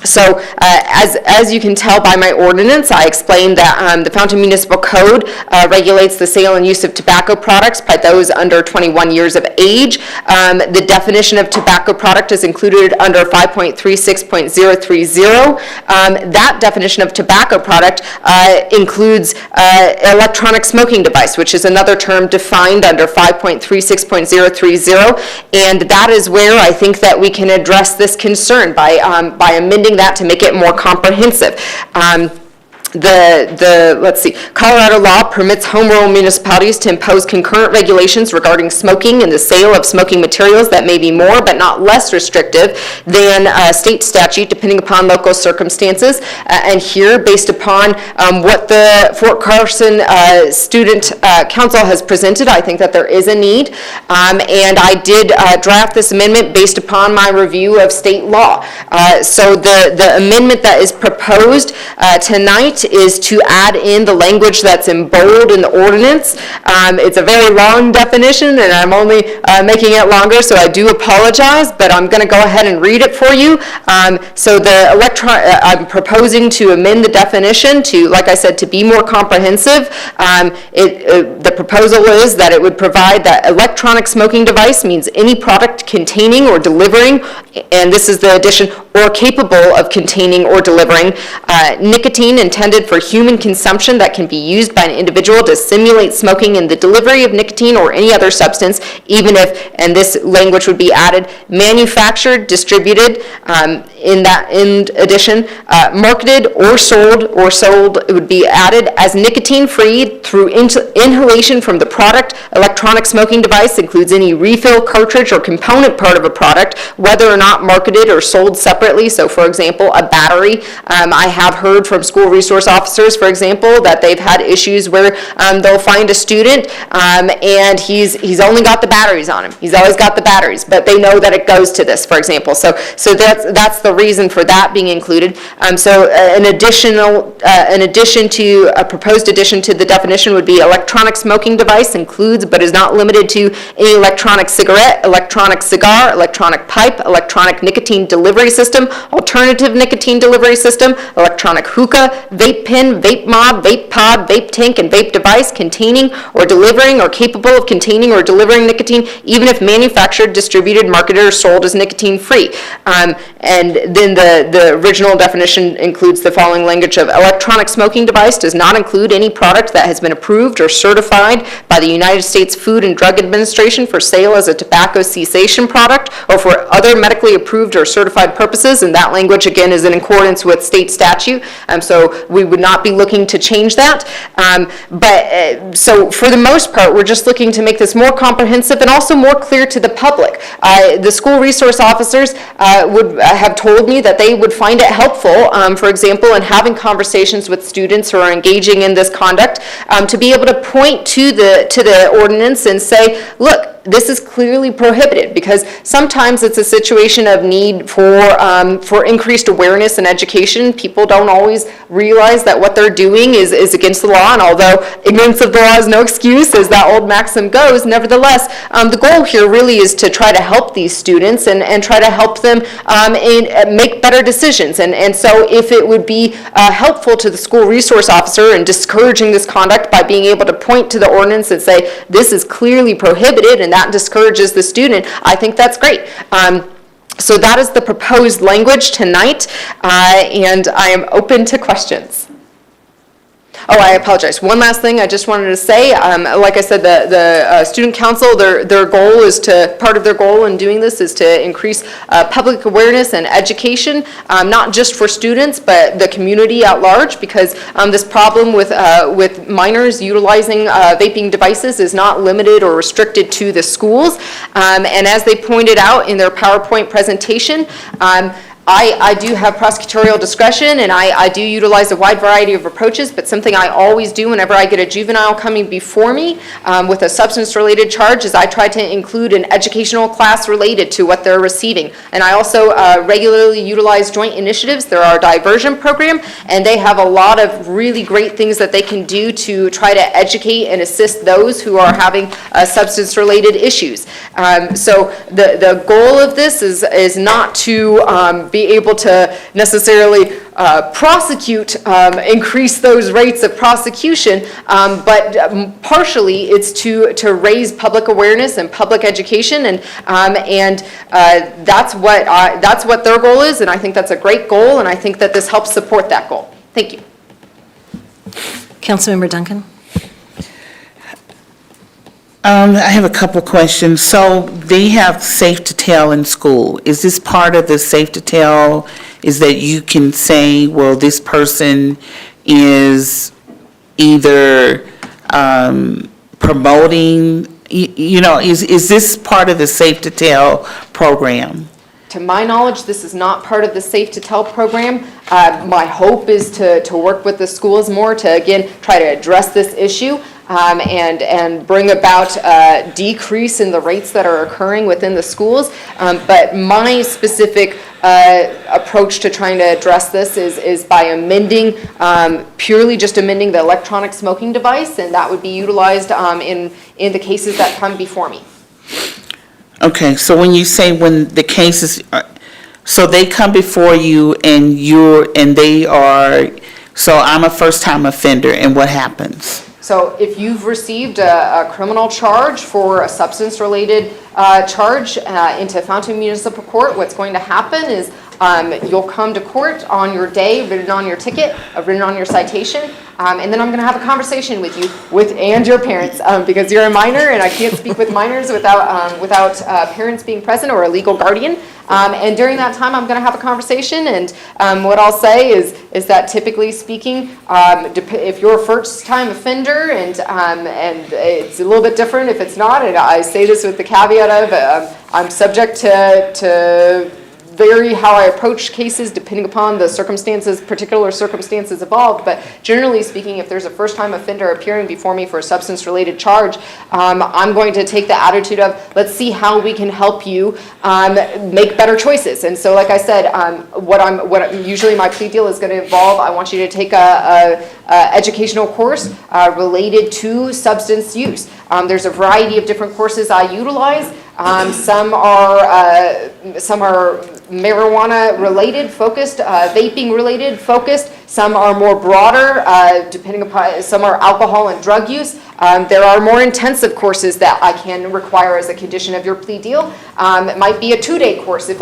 [SPEAKER 16] So as you can tell by my ordinance, I explained that the Fountain Municipal Code regulates the sale and use of tobacco products by those under 21 years of age. The definition of tobacco product is included under 5.36.030. That definition of tobacco product includes electronic smoking device, which is another term defined under 5.36.030. And that is where I think that we can address this concern by amending that to make it more comprehensive. Let's see, Colorado law permits home rule municipalities to impose concurrent regulations regarding smoking and the sale of smoking materials that may be more but not less restrictive than state statute depending upon local circumstances. And here, based upon what the Fort Carson Student Council has presented, I think that there is a need. And I did draft this amendment based upon my review of state law. So the amendment that is proposed tonight is to add in the language that's in bold in the ordinance. It's a very long definition, and I'm only making it longer, so I do apologize, but I'm going to go ahead and read it for you. So I'm proposing to amend the definition to, like I said, to be more comprehensive. The proposal is that it would provide that electronic smoking device means any product containing or delivering, and this is the addition, or capable of containing or delivering nicotine intended for human consumption that can be used by an individual to simulate smoking in the delivery of nicotine or any other substance, even if, and this language would be added, manufactured, distributed, in addition, marketed or sold, it would be added as nicotine-free through inhalation from the product. Electronic smoking device includes any refill, cartridge, or component part of a product, whether or not marketed or sold separately. So, for example, a battery. I have heard from school resource officers, for example, that they've had issues where they'll find a student and he's only got the batteries on him. He's always got the batteries, but they know that it goes to this, for example. So that's the reason for that being included. So an addition to a proposed addition to the definition would be electronic smoking device includes but is not limited to any electronic cigarette, electronic cigar, electronic pipe, electronic nicotine delivery system, alternative nicotine delivery system, electronic hookah, vape pen, vape mob, vape pod, vape tank, and vape device containing or delivering or capable of containing or delivering nicotine, even if manufactured, distributed, marketed, or sold as nicotine-free. And then the original definition includes the following language of electronic smoking device does not include any product that has been approved or certified by the United States Food and Drug Administration for sale as a tobacco cessation product or for other medically approved or certified purposes. And that language, again, is in accordance with state statute. So we we would not be looking to change that. So for the most part, we're just looking to make this more comprehensive and also more clear to the public. The school resource officers would have told me that they would find it helpful, for example, in having conversations with students who are engaging in this conduct, to be able to point to the ordinance and say, look, this is clearly prohibited, because sometimes it's a situation of need for increased awareness and education. People don't always realize that what they're doing is against the law, and although ignorance of the law is no excuse, as that old maxim goes, nevertheless, the goal here really is to try to help these students and try to help them make better decisions. And so if it would be helpful to the school resource officer in discouraging this conduct by being able to point to the ordinance and say, this is clearly prohibited, and that discourages the student, I think that's great. So that is the proposed language tonight, and I am open to questions. Oh, I apologize. One last thing I just wanted to say. Like I said, the student council, their goal is part of their goal in doing this is to increase public awareness and education, not just for students, but the community at large, because this problem with minors utilizing vaping devices is not limited or restricted to the schools. And as they pointed out in their PowerPoint presentation, I do have prosecutorial discretion, and I do utilize a wide variety of approaches, but something I always do whenever I get a juvenile coming before me with a substance-related charge is I try to include an educational class related to what they're receiving. And I also regularly utilize joint initiatives. They're our diversion program, and they have a lot of really great things that they can do to try to educate and assist those who are having substance-related issues. So the goal of this is not to be able to necessarily prosecute, increase those rates of prosecution, but partially it's to raise public awareness and public education, and that's what their goal is, and I think that's a great goal, and I think that this helps support that goal. Thank you.
[SPEAKER 1] Councilmember Duncan?
[SPEAKER 10] I have a couple questions. So they have Safe to Tell in school. Is this part of the Safe to Tell? Is that you can say, well, this person is either promoting, is this part of the Safe to Tell program?
[SPEAKER 16] To my knowledge, this is not part of the Safe to Tell program. My hope is to work with the schools more to, again, try to address this issue. And bring about a decrease in the rates that are occurring within the schools. But my specific approach to trying to address this is by amending, purely just amending the electronic smoking device, and that would be utilized in the cases that come before me.
[SPEAKER 10] Okay, so when you say when the cases, so they come before you and they are, so I'm a first-time offender, and what happens?
[SPEAKER 16] So if you've received a criminal charge for a substance-related charge into Fountain Municipal Court, what's going to happen is you'll come to court on your day, written on your ticket, written on your citation, and then I'm going to have a conversation with you and your parents, because you're a minor, and I can't speak with minors without parents being present or a legal guardian. And during that time, I'm going to have a conversation, and what I'll say is that typically speaking, if you're a first-time offender, and it's a little bit different if it's not, and I say this with the caveat of I'm subject to vary how I approach cases depending upon the particular circumstances involved, but generally speaking, if there's a first-time offender appearing before me for a substance-related charge, I'm going to take the attitude of, let's see how we can help you make better choices. And so, like I said, usually my plea deal is going to involve, I want you to take a educational course related to substance use. There's a variety of different courses I utilize. Some are marijuana related, focused, vaping related, focused. Some are more broader, depending upon, some are alcohol and drug use. There are more intensive courses that I can require as a condition of your plea deal. It might be a 2-day course if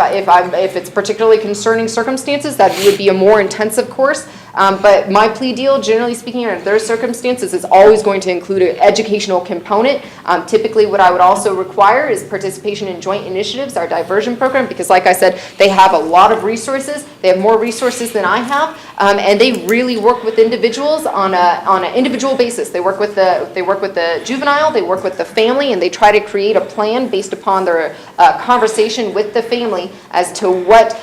[SPEAKER 16] it's particularly concerning circumstances. That would be a more intensive course. But my plea deal, generally speaking, under those circumstances, is always going to include an educational component. Typically, what I would also require is participation in joint initiatives, our diversion program, because like I said, they have a lot of resources They have more resources than I have, and they really work with individuals on an individual basis. They work with the juvenile, they work with the family, and they try to create a plan based upon their conversation with the family as to what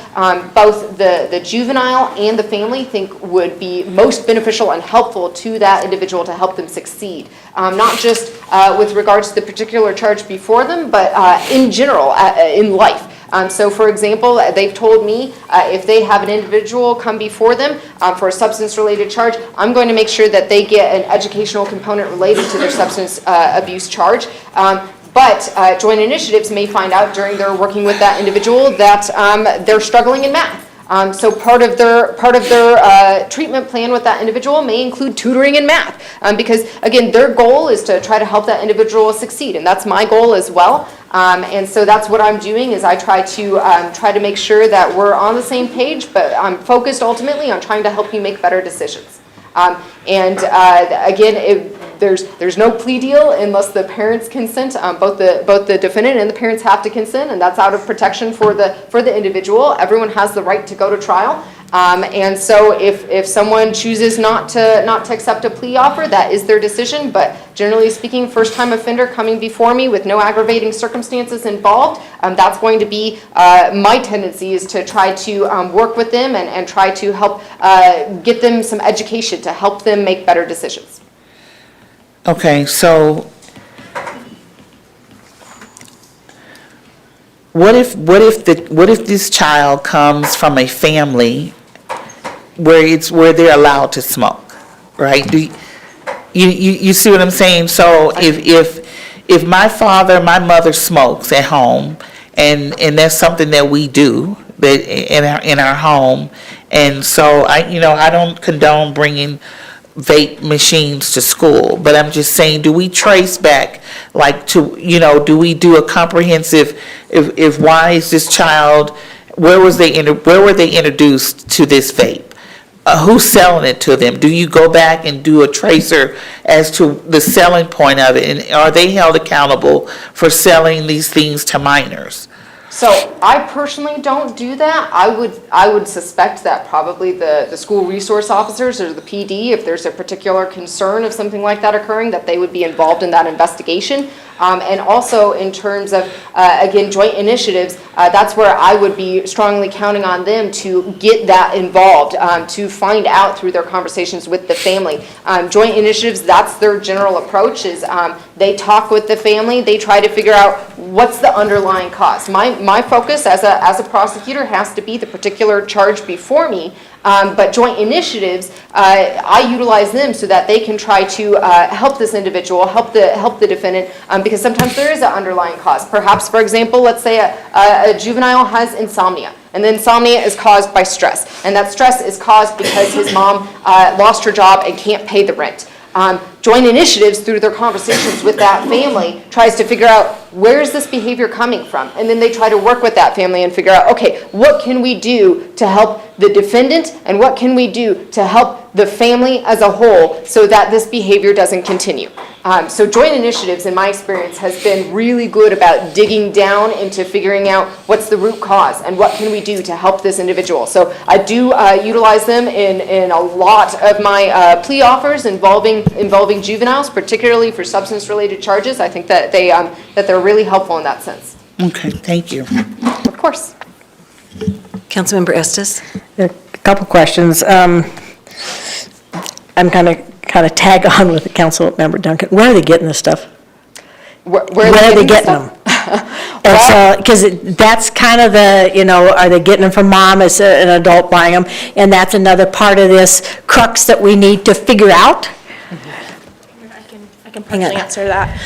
[SPEAKER 16] both the juvenile and the family think would be most beneficial and helpful to that individual to help them succeed. Not just with regards to the particular charge before them, but in general, in life. So for example, they've told me if they have an individual come before them for a substance-related charge, I'm going to make sure that they get an educational component related to their substance abuse charge. But Joint Initiatives may find out during their working with that individual that they're struggling in math. So part of their treatment plan with that individual may include tutoring in math, because again, their goal is to try to help that individual succeed, and that's my goal as well. And so that's what I'm doing, is I try to make sure that we're on the same page, but I'm focused ultimately on trying to help you make better decisions. Again, there's no plea deal unless the parents consent. Both the defendant and the parents have to consent, and that's out of protection for the individual. Everyone has the right to go to trial. And so if someone chooses not to accept a plea offer, that is their decision. But generally speaking, first-time offender coming before me with no aggravating circumstances involved, that's going to be my tendency, is to try to work with them and try to help get them some education to help them make better decisions.
[SPEAKER 10] Okay, so what if this child comes from a family where they're allowed to smoke, right? Do you see what I'm saying? So if my mother smokes at home, and that's something that we do that in our home, and so I don't condone bringing vape machines to school, but I'm just saying, do we trace back, do we do a comprehensive, if why is this child, where were they introduced to this vape? Who's selling it to them? Do you go back and do a tracer as to the selling point of it, and are they held accountable for selling these things to minors?
[SPEAKER 16] So I personally don't do that. I would suspect that probably the school resource officers or the PD, if there's a particular concern of something like that occurring, that they would be involved in that investigation. And also in terms of, again, Joint Initiatives, that's where I would be strongly counting on them to get that involved, to find out through their conversations with the family. Joint Initiatives, that's their general approach, is they talk with the family, they try to figure out what's the underlying cause. My focus as a prosecutor has to be the particular charge before me, but Joint Initiatives, I utilize them so that they can try to help this individual, help the defendant, because sometimes there is an underlying cause. Perhaps, for example, let's say a juvenile has insomnia, and the insomnia is caused by stress, and that stress is caused because his mom lost her job and can't pay the rent. Joint Initiatives, through their conversations with that family, tries to figure out where is this behavior coming from, and then they try to work with that family and figure out, okay, what can we do to help the defendant, and what can we do to help the family as a whole so that this behavior doesn't continue. So Joint Initiatives, in my experience, has been really good about digging down into figuring out what's the root cause and what can we do to help this individual. So I do utilize them in a lot of my plea offers involving juveniles, particularly for substance-related charges. I think that they're really helpful in that sense.
[SPEAKER 10] Okay, thank you.
[SPEAKER 16] Of course.
[SPEAKER 1] Councilmember Estes?
[SPEAKER 2] A couple questions. I'm kind of tag on with the Councilmember Duncan. Where are they getting this stuff?
[SPEAKER 16] Where are they getting
[SPEAKER 2] them? And so, because that's kind of are they getting them from mom as an adult buying them? And that's another part of this crux that we need to figure out.
[SPEAKER 18] I can partially answer that.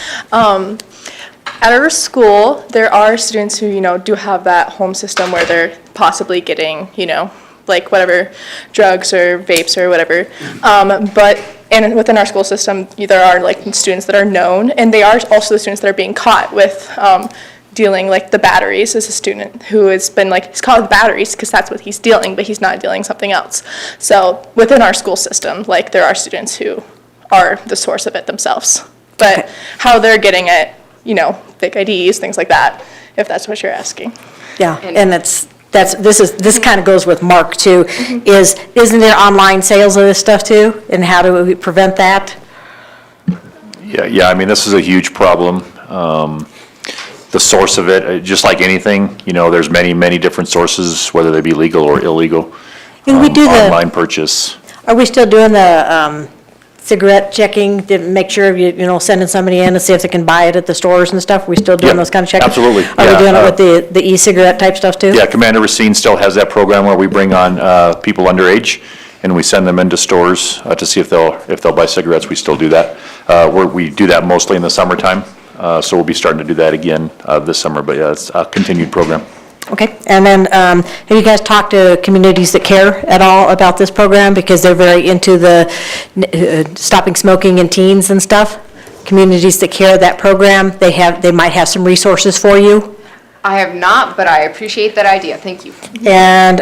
[SPEAKER 18] At our school, there are students who, do have that home system where they're possibly getting, like whatever drugs or vapes or whatever. And within our school system, there are like students that are known, and they are also the students that are being caught with dealing like the batteries. As a student who has been he's caught with batteries because that's what he's dealing, but he's not dealing something else. So within our school system, there are students who are the source of it themselves. But how they're getting it, fake IDs, things like that, if that's what you're asking.
[SPEAKER 2] Yeah, and it's
[SPEAKER 1] this kind of goes with Mark too, isn't there online sales of this stuff too? And how do we prevent that?
[SPEAKER 5] Yeah, I mean, this is a huge problem. The source of it, just like anything, there's many, many different sources, whether they be legal or illegal.
[SPEAKER 1] And we do
[SPEAKER 5] Online purchase.
[SPEAKER 1] Are we still doing the cigarette checking to make sure sending somebody in to see if they can buy it at the stores and stuff? We still doing those kind of checks?
[SPEAKER 5] Absolutely.
[SPEAKER 1] Are we doing it with the e-cigarette type stuff too?
[SPEAKER 5] Yeah, Commander Racine still has that program where we bring on people underage, and we send them into stores to see if they'll buy cigarettes. We still do that. We do that mostly in the summertime, so we'll be starting to do that again this summer. But yeah, it's a continued program.
[SPEAKER 1] Okay, and then have you guys talked to Communities That Care at all about this program? Because they're very into the stopping smoking in teens and stuff. Communities That Care, that program, they might have some resources for you.
[SPEAKER 16] I have not, but I appreciate that idea. Thank you.
[SPEAKER 1] And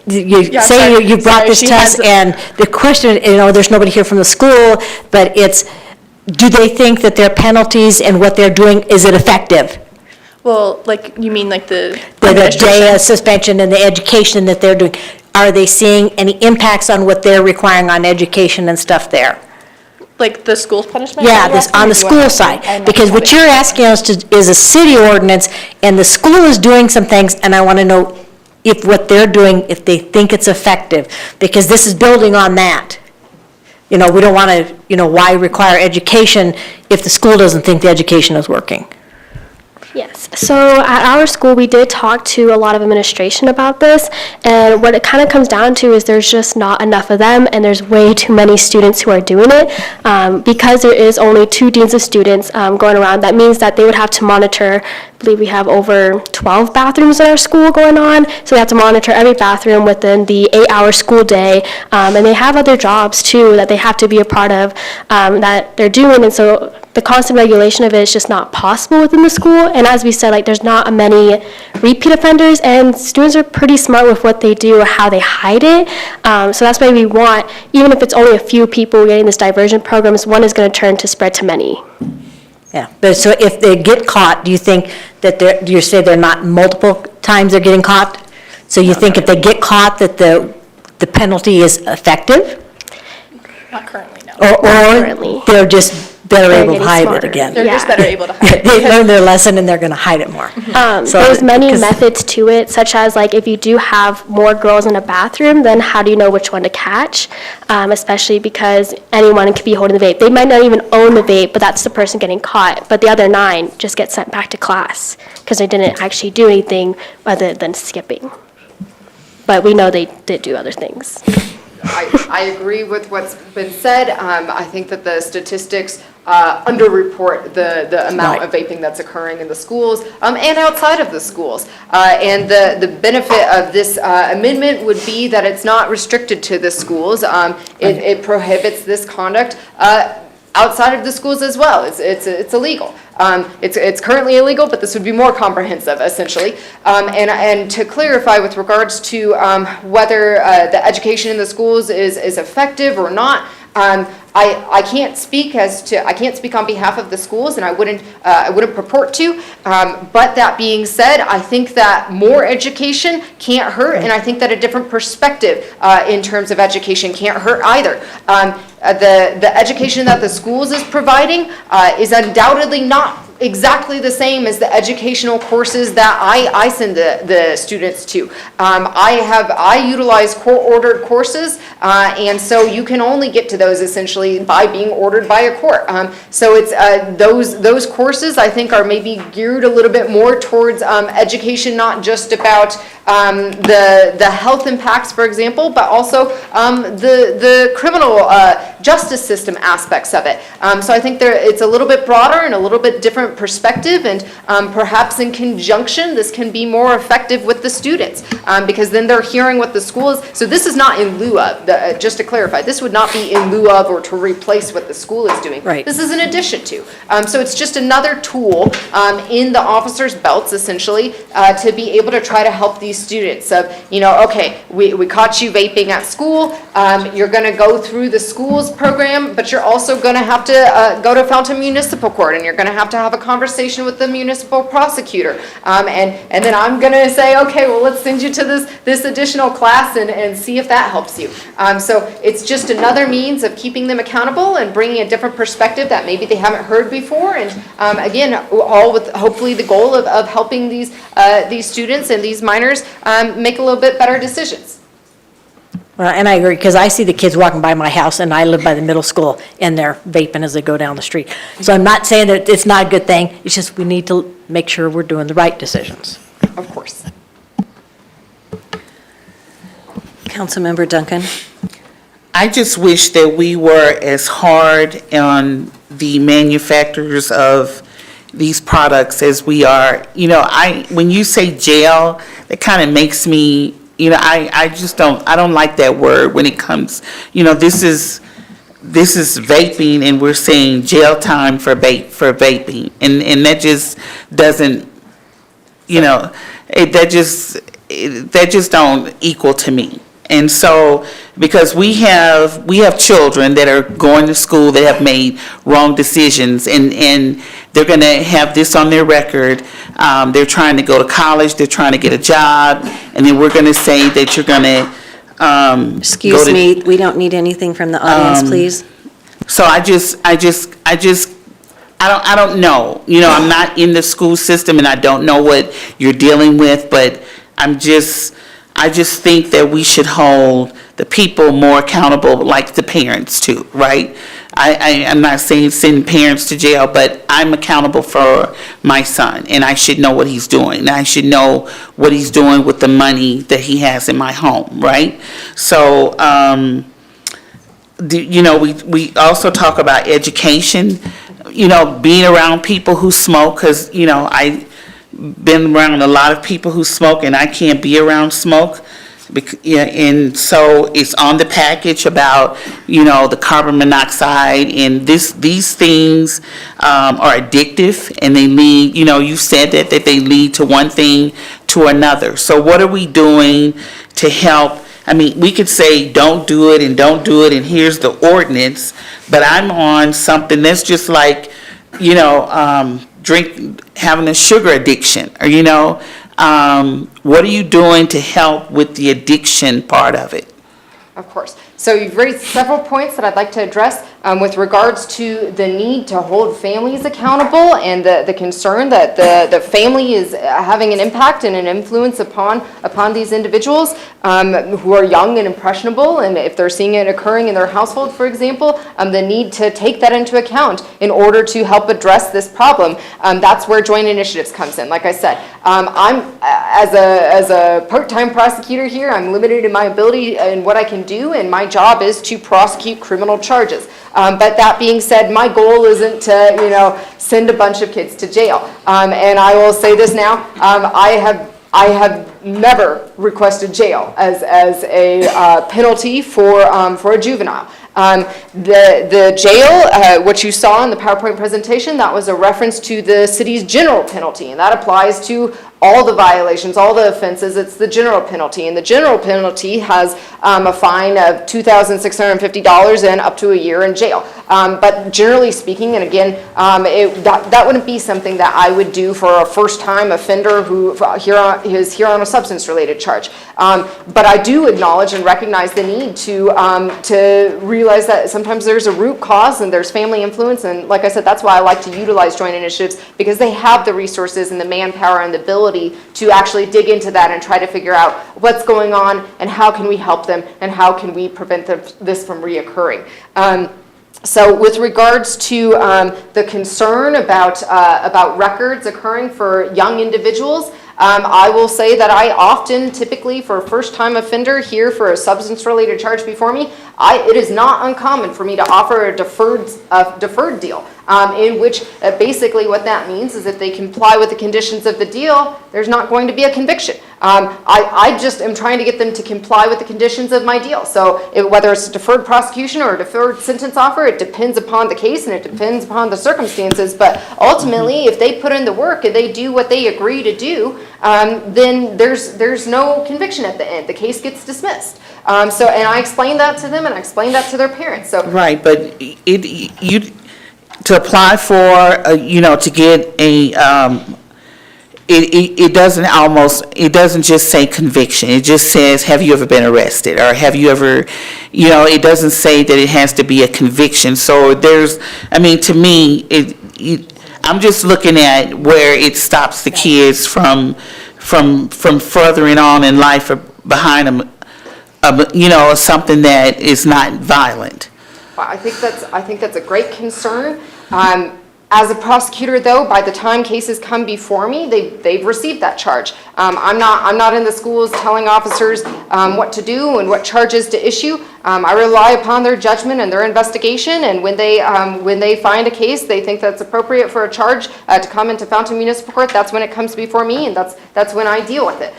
[SPEAKER 1] you brought this to us, and the question, there's nobody here from the school, but it's, do they think that their penalties and what they're doing, is it effective?
[SPEAKER 18] Well, like, you mean like the
[SPEAKER 1] The day of suspension and the education that they're doing, are they seeing any impacts on what they're requiring on education and stuff there?
[SPEAKER 18] Like the school's punishment?
[SPEAKER 1] Yeah, on the school side, because what you're asking us to, is a city ordinance, and the school is doing some things, and I want to know if what they're doing, if they think it's effective, because this is building on that. We don't want to, why require education if the school doesn't think the education is working?
[SPEAKER 17] Yes, so at our school, we did talk to a lot of administration about this, and what it kind of comes down to is there's just not enough of them, and there's way too many students who are doing it. Because there is only 2 deans of students going around, that means that they would have to monitor, I believe we have over 12 bathrooms in our school going on, so they have to monitor every bathroom within the 8-hour school day, and they have other jobs too that they have to be a part of that they're doing, and so the constant regulation of it is just not possible within the school. And as we said, there's not many repeat offenders, and students are pretty smart with what they do or how they hide it. So that's why we want, even if it's only a few people getting this diversion programs, one is going to turn to spread to many.
[SPEAKER 1] Yeah, but so if they get caught, do you think that you say they're not multiple times they're getting caught? So you think if they get caught that the penalty is effective?
[SPEAKER 18] Not currently, no.
[SPEAKER 1] Or they're just better able to hide it again?
[SPEAKER 18] They're just better able to hide it.
[SPEAKER 1] They learned their lesson and they're going to hide it more.
[SPEAKER 17] There's many methods to it, such as if you do have more girls in a bathroom, then how do you know which one to catch? Especially because anyone could be holding the vape. They might not even own the vape, but that's the person getting caught. But the other 9 just get sent back to class because they didn't actually do anything other than skipping. But we know they did do other things.
[SPEAKER 16] I agree with what's been said. I think that the statistics underreport the amount of vaping that's occurring in the schools and outside of the schools. And the benefit of this amendment would be that it's not restricted to the schools. It prohibits this conduct outside of the schools as well. It's illegal. It's currently illegal, but this would be more comprehensive, essentially. And to clarify with regards to whether the education in the schools is effective or not, I can't speak on behalf of the schools, and I wouldn't purport to. But that being said, I think that more education can't hurt, and I think that a different perspective in terms of education can't hurt either. The education that the schools is providing is undoubtedly not exactly the same as the educational courses that I send the students to. I utilize court-ordered courses, and so you can only get to those essentially by being ordered by a court. So it's those courses I think are maybe geared a little bit more towards education, not just about the health impacts, for example, but also the criminal justice system aspects of it. So I think it's a little bit broader and a little bit different perspective, and perhaps in conjunction this can be more effective with the students, because then they're hearing what the school is. So this is not in lieu of, just to clarify, this would not be in lieu of or to replace what the school is doing.
[SPEAKER 1] Right.
[SPEAKER 16] This is in addition to. So it's just another tool in the officers' belts, essentially, to be able to try to help these students. Okay, we caught you vaping at school. You're going to go through the school's program, but you're also going to have to go to Fountain Municipal Court, and you're going to have a conversation with the municipal prosecutor. And then I'm gonna say, okay, well, let's send you to this additional class and see if that helps you. So it's just another means of keeping them accountable and bringing a different perspective that maybe they haven't heard before. And again, all with hopefully the goal of helping these students and these minors make a little bit better decisions.
[SPEAKER 2] Well, and I agree, because I see the kids walking by my house, and I live by the middle school, and they're vaping as they go down the street. So I'm not saying that it's not a good thing, it's just we need to make sure we're doing the right decisions.
[SPEAKER 16] Of course.
[SPEAKER 1] Councilmember Duncan?
[SPEAKER 10] I just wish that we were as hard on the manufacturers of these products as we are. You know, when you say jail, that kind of makes me, you know, I just don't like that word when it comes, you know, this is vaping and we're saying jail time for vaping. And that just doesn't, you know, that just don't equal to me. And so, because we have children that are going to school that have made wrong decisions, and they're going to have this on their record. They're trying to go to college, they're trying to get a job, and then we're going to say that you're going to.
[SPEAKER 1] Excuse me, we don't need anything from the audience, please.
[SPEAKER 10] So I don't know. You know, I'm not in the school system, and I don't know what you're dealing with, but I just think that we should hold the people more accountable, like the parents too, right? I'm not saying send parents to jail, but I'm accountable for my son, and I should know what he's doing. And I should know what he's doing with the money that he has in my home, right? So, you know, we also talk about education, you know, being around people who smoke, because, you know, I've been around a lot of people who smoke, and I can't be around smoke. And so it's on the package about, you know, the carbon monoxide, and these things are addictive, and they lead, you know, you said that they lead to one thing to another. So what are we doing to help? I mean, we could say don't do it, and here's the ordinance, but I'm on something that's just like, you know, having a sugar addiction, or, you know, what are you doing to help with the addiction part of it?
[SPEAKER 16] Of course. So you've raised several points that I'd like to address with regards to the need to hold families accountable and the concern that the family is having an impact and an influence upon these individuals who are young and impressionable, and if they're seeing it occurring in their household, for example, the need to take that into account in order to help address this problem. That's where joint initiatives comes in. Like I said, I'm as a part-time prosecutor here, I'm limited in my ability and what I can do, and my job is to prosecute criminal charges. But that being said, my goal isn't to, you know, send a bunch of kids to jail. And I will say this now, I have never requested jail as a penalty for a juvenile. The jail, what you saw in the PowerPoint presentation, that was a reference to the city's general penalty, and that applies to all the violations, all the offenses. It's the general penalty, and the general penalty has a fine of $2,650 and up to a year in jail. But generally speaking, and again, that wouldn't be something that I would do for a first-time offender who is here on a substance-related charge. But I do acknowledge and recognize the need to realize that sometimes there's a root cause and there's family influence, and like I said, that's why I like to utilize joint initiatives, because they have the resources and the manpower and the ability to actually dig into that and try to figure out what's going on and how can we help them and how can we prevent this from reoccurring. So with regards to the concern about records occurring for young individuals, I will say that I often, typically for a first-time offender here for a substance-related charge before me, it is not uncommon for me to offer a deferred deal, in which basically what that means is if they comply with the conditions of the deal, there's not going to be a conviction. I just am trying to get them to comply with the conditions of my deal. So whether it's a deferred prosecution or a deferred sentence offer, it depends upon the case and it depends upon the circumstances. But ultimately, if they put in the work and they do what they agree to do, then there's no conviction at the end. The case gets dismissed. And I explained that to them, and I explained that to their parents. So
[SPEAKER 10] right, but to apply for, to get it doesn't just say conviction. It just says, have you ever been arrested? Or have you ever, it doesn't say that it has to be a conviction. So to me, I'm just looking at where it stops the kids from furthering on in life or behind them, something that is not violent.
[SPEAKER 16] Well, I think that's a great concern. As a prosecutor, though, by the time cases come before me, they've received that charge. I'm not in the schools telling officers what to do and what charges to issue. I rely upon their judgment and their investigation, and when they find a case they think that's appropriate for a charge to come into Fountain Municipal Court, that's when it comes before me, and that's when I deal with it.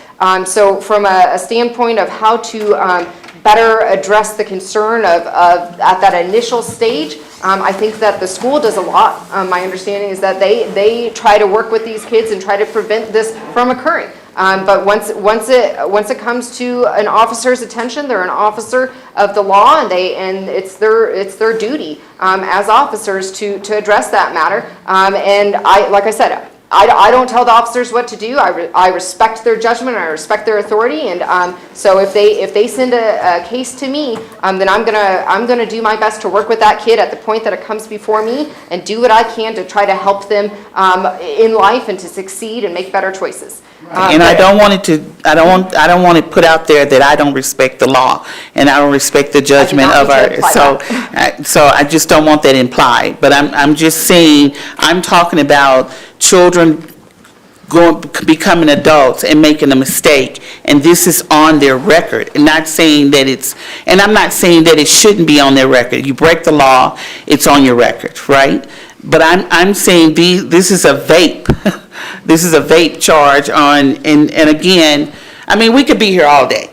[SPEAKER 16] So from a standpoint of how to better address the concern of at that initial stage, I think that the school does a lot. My understanding is that they try to work with these kids and try to prevent this from occurring. But once it comes to an officer's attention, they're an officer of the law, and it's their duty as officers to address that matter. And like I said, I don't tell the officers what to do. I respect their judgment. I respect their authority, and so if they send a case to me, then I'm gonna do my best to work with that kid at the point that it comes before me, and do what I can to try to help them in life and to succeed and make better choices.
[SPEAKER 10] And I don't want it put out there that I don't respect the law and I don't respect the judgment of so I just don't want that implied. But I'm just saying, I'm talking about children becoming adults and making a mistake, and this is on their record, and not saying that and I'm not saying that it shouldn't be on their record. You break the law, it's on your record, right? But I'm saying this is a vape. This is a vape charge and again, we could be here all day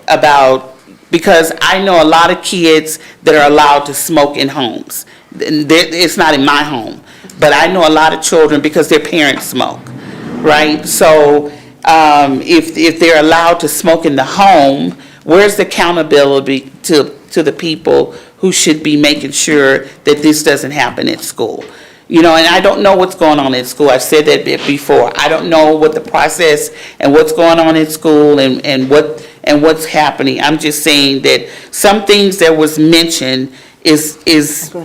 [SPEAKER 10] because I know a lot of kids that are allowed to smoke in homes. It's not in my home, but I know a lot of children because their parents smoke, right? So if they're allowed to smoke in the home, where's the accountability to the people who should be making sure that this doesn't happen at school? And I don't know what's going on at school. I've said that before. I don't know what the process and what's going on at school and what's happening. I'm just saying that some things that was mentioned is just,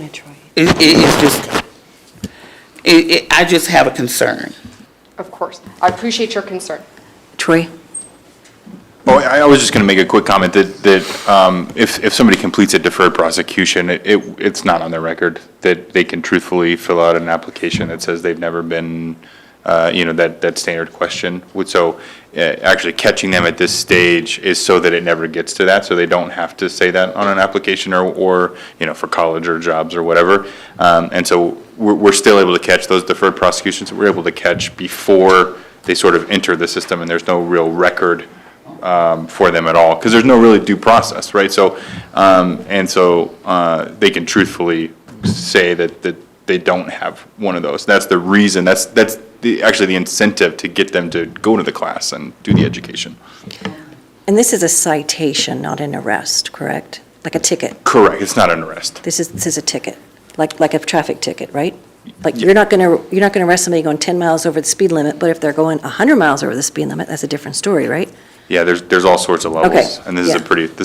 [SPEAKER 10] I just have a concern.
[SPEAKER 16] Of course, I appreciate your concern.
[SPEAKER 1] Troy?
[SPEAKER 12] Well, I was just going to make a quick comment that if somebody completes a deferred prosecution, it's not on their record that they can truthfully fill out an application that says they've never been, that standard question. So actually catching them at this stage is so that it never gets to that, so they don't have to say that on an application or for college or jobs or whatever. And so we're still able to catch those deferred prosecutions that we're able to catch before they sort of enter the system, and there's no real record for them at all, because there's no really due process, right? So, they can truthfully say that they don't have one of those. That's the reason, that's actually the incentive to get them to go to the class and do the education.
[SPEAKER 1] And this is a citation, not an arrest, correct? Like a ticket?
[SPEAKER 12] Correct, it's not an arrest.
[SPEAKER 1] This is a ticket, like a traffic ticket, right? Like, you're not gonna arrest somebody going 10 miles over the speed limit, but if they're going 100 miles over the speed limit, that's a different story, right?
[SPEAKER 12] Yeah, there's all sorts of levels.
[SPEAKER 1] Okay,
[SPEAKER 12] And this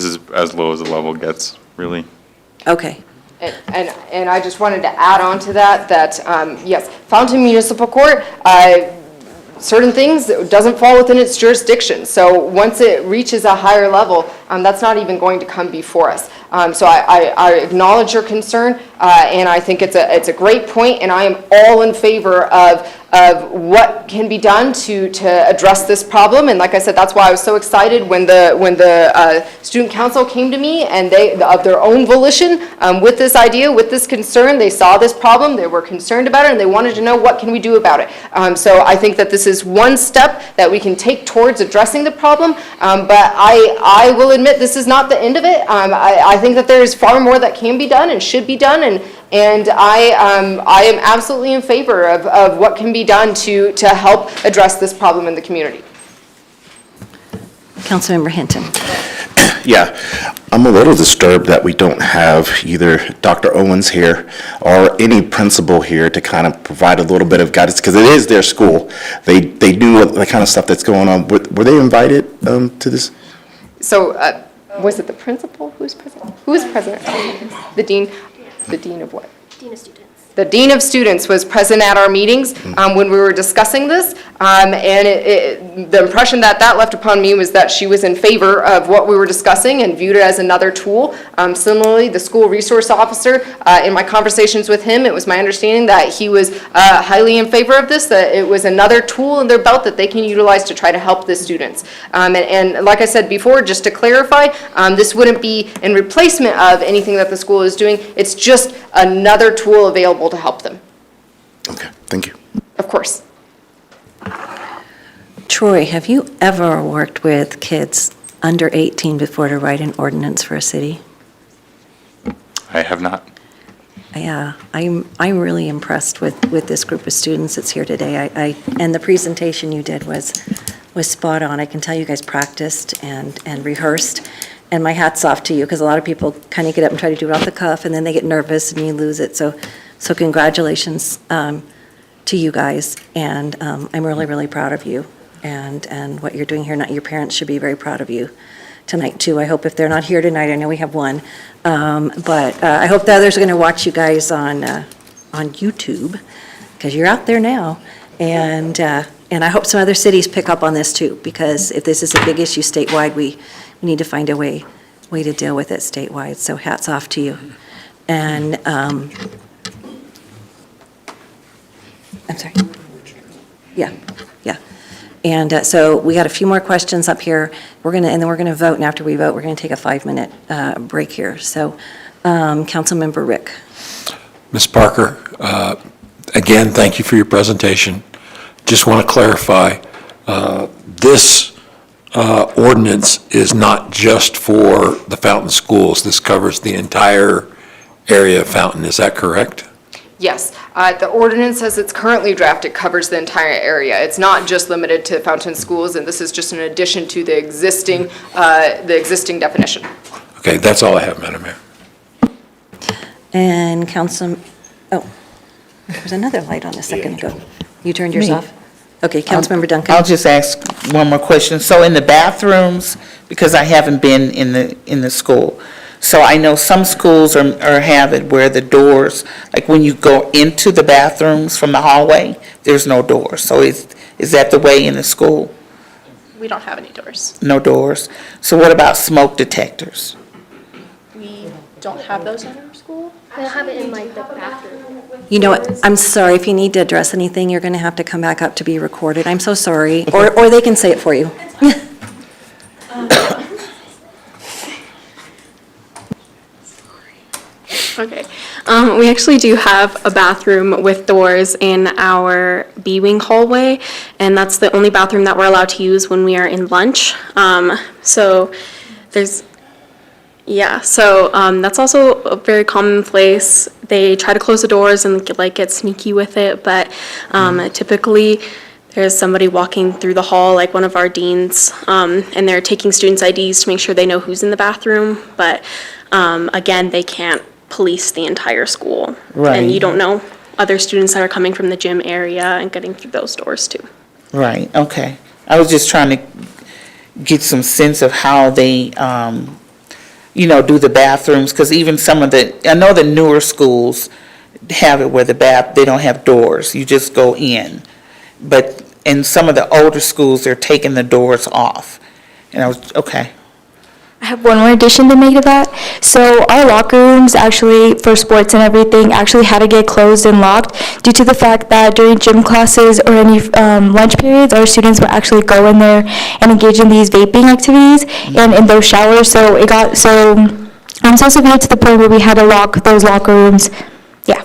[SPEAKER 12] is as low as the level gets, really.
[SPEAKER 1] Okay.
[SPEAKER 16] And I just wanted to add on to that, yes, Fountain Municipal Court, certain things, it doesn't fall within its jurisdiction. So once it reaches a higher level, that's not even going to come before us. So I acknowledge your concern, and I think it's a great point, and I am all in favor of what can be done to address this problem. And like I said, that's why I was so excited when the student council came to me, and they, of their own volition, with this idea, with this concern, they saw this problem, they were concerned about it, and they wanted to know what can we do about it. So I think that this is one step that we can take towards addressing the problem, but I will admit this is not the end of it. I think that there is far more that can be done and should be done, and I am absolutely in favor of what can be done to help address this problem in the community.
[SPEAKER 1] Councilmember Hinton.
[SPEAKER 9] Yeah, I'm a little disturbed that we don't have either Dr. Owens here or any principal here to kind of provide a little bit of guidance, because it is their school. They do the kind of stuff that's going on. Were they invited to this?
[SPEAKER 16] So, was it the principal? Who's president? Who is president? The dean of what?
[SPEAKER 20] Dean of Students.
[SPEAKER 16] The dean of students was present at our meetings when we were discussing this, and the impression that left upon me was that she was in favor of what we were discussing and viewed it as another tool. Similarly, the school resource officer, in my conversations with him, it was my understanding that he was highly in favor of this, that it was another tool in their belt that they can utilize to try to help the students. And like I said before, just to clarify, this wouldn't be in replacement of anything that the school is doing. It's just another tool available to help them.
[SPEAKER 9] Okay, thank you.
[SPEAKER 16] Of course.
[SPEAKER 1] Troy, have you ever worked with kids under 18 before to write an ordinance for a city?
[SPEAKER 12] I have not.
[SPEAKER 1] Yeah, I'm really impressed with this group of students that's here today. And the presentation you did was spot on. I can tell you guys practiced and rehearsed, and my hat's off to you, because a lot of people kind of get up and try to do it off the cuff, and then they get nervous and you lose it. So congratulations to you guys, and I'm really, really proud of you and what you're doing here. Your parents should be very proud of you tonight, too. I hope if they're not here tonight, I know we have one, but I hope the others are going to watch you guys on YouTube, because you're out there now, and I hope some other cities pick up on this, too, because if this is a big issue statewide, we need to find a way to deal with it statewide, so hats off to you. And, I'm sorry. Yeah. And so we got a few more questions up here. And then we're going to vote, and after we vote, we're going to take a 5-minute break here. So, Councilmember Rick.
[SPEAKER 3] Ms. Parker, again, thank you for your presentation. Just want to clarify, this ordinance is not just for the Fountain schools. This covers the entire area of Fountain. Is that correct?
[SPEAKER 16] Yes, the ordinance as it's currently drafted covers the entire area. It's not just limited to Fountain Schools, and this is just an addition to the existing definition.
[SPEAKER 3] Okay, that's all I have, Madam Mayor.
[SPEAKER 1] And there was another light on a second ago. You turned yours
[SPEAKER 10] Me.
[SPEAKER 1] off? Okay, Councilmember Duncan.
[SPEAKER 10] I'll just ask one more question. So in the bathrooms, because I haven't been in the school, so I know some schools have it where the doors, like when you go into the bathrooms from the hallway, there's no doors. So is that the way in the school?
[SPEAKER 19] We don't have any doors.
[SPEAKER 10] No doors? So what about smoke detectors?
[SPEAKER 19] We don't have those in our school.
[SPEAKER 20] I have it in like the bathroom.
[SPEAKER 1] You know what, I'm sorry, if you need to address anything, you're going to have to come back up to be recorded. I'm so sorry. Or they can say it for you.
[SPEAKER 19] Okay. We actually do have a bathroom with doors in our B-wing hallway, and that's the only bathroom that we're allowed to use when we are in lunch. So that's also a very commonplace. They try to close the doors and get sneaky with it, but typically there's somebody walking through the hall, like one of our deans, and they're taking students' IDs to make sure they know who's in the bathroom. But again, they can't police the entire school.
[SPEAKER 10] Right.
[SPEAKER 19] And you don't know other students that are coming from the gym area and getting through those doors too.
[SPEAKER 10] Right, okay. I was just trying to get some sense of how they, do the bathrooms, because even I know the newer schools have it where they don't have doors, you just go in. But in some of the older schools, they're taking the doors off. And okay.
[SPEAKER 17] I have one more addition to make to that. So our locker rooms actually, for sports and everything, actually had to get closed and locked due to the fact that during gym classes or any lunch periods, our students would actually go in there and engage in these vaping activities and in those showers. So it got so severe to the point where we had to lock those locker rooms. Yeah.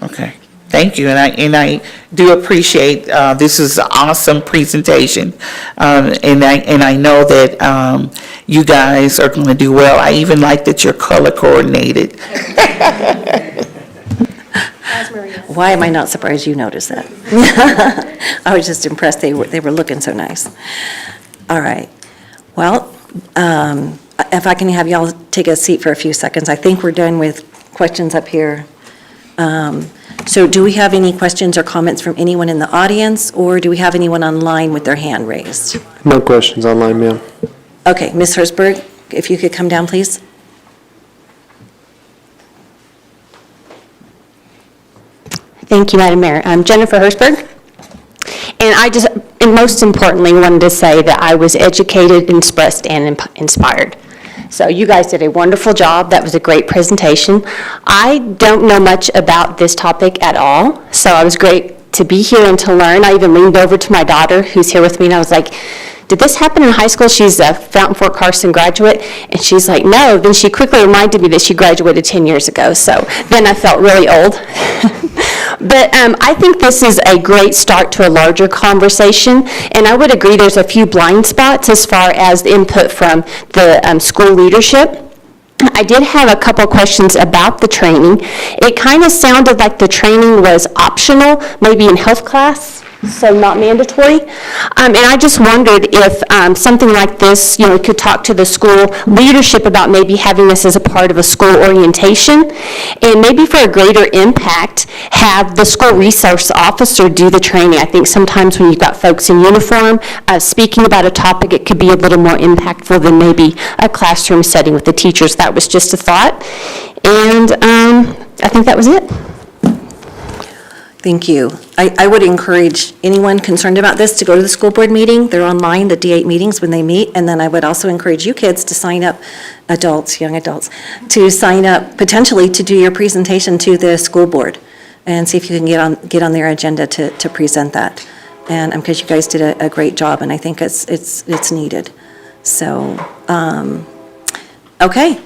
[SPEAKER 10] Okay, thank you, and I do appreciate, this is an awesome presentation, and I know that you guys are going to do well. I even like that you're color coordinated.
[SPEAKER 1] Why am I not surprised you noticed that? I was just impressed they were looking so nice. All right. Well, if I can have y'all take a seat for a few seconds, I think we're done with questions up here. So do we have any questions or comments from anyone in the audience, or do we have anyone online with their hand raised?
[SPEAKER 13] No questions online, ma'am.
[SPEAKER 1] Okay, Ms. Herzberg, if you could come down, please.
[SPEAKER 21] Thank you, Madam Mayor. I'm Jennifer Herzberg, and I just, and most importantly, wanted to say that I was educated, expressed, and inspired. So you guys did a wonderful job. That was a great presentation. I don't know much about this topic at all, so it was great to be here and to learn. I even leaned over to my daughter, who's here with me, and I was like, did this happen in high school? She's a Fountain Fort Carson graduate, and she's like, no. Then she quickly reminded me that she graduated 10 years ago, so then I felt really old. But I think this is a great start to a larger conversation, and I would agree there's a few blind spots as far as the input from the school leadership. I did have a couple questions about the training. It kind of sounded like the training was optional, maybe in health class, so not mandatory. And I just wondered if something like this, you know, could talk to the school leadership about maybe having this as a part of a school orientation, and maybe for a greater impact, have the school resource officer do the training. I think sometimes when you've got folks in uniform speaking about a topic, it could be a little more impactful than maybe a classroom setting with the teachers. That was just a thought, and I think that was it.
[SPEAKER 1] Thank you. I would encourage anyone concerned about this to go to the school board meeting. They're online, the D8 meetings when they meet, and then I would also encourage you kids to sign up, adults, young adults, to sign up potentially to do your presentation to the school board and see if you can get on their agenda to present that. And because you guys did a great job, and I think it's needed. So, okay.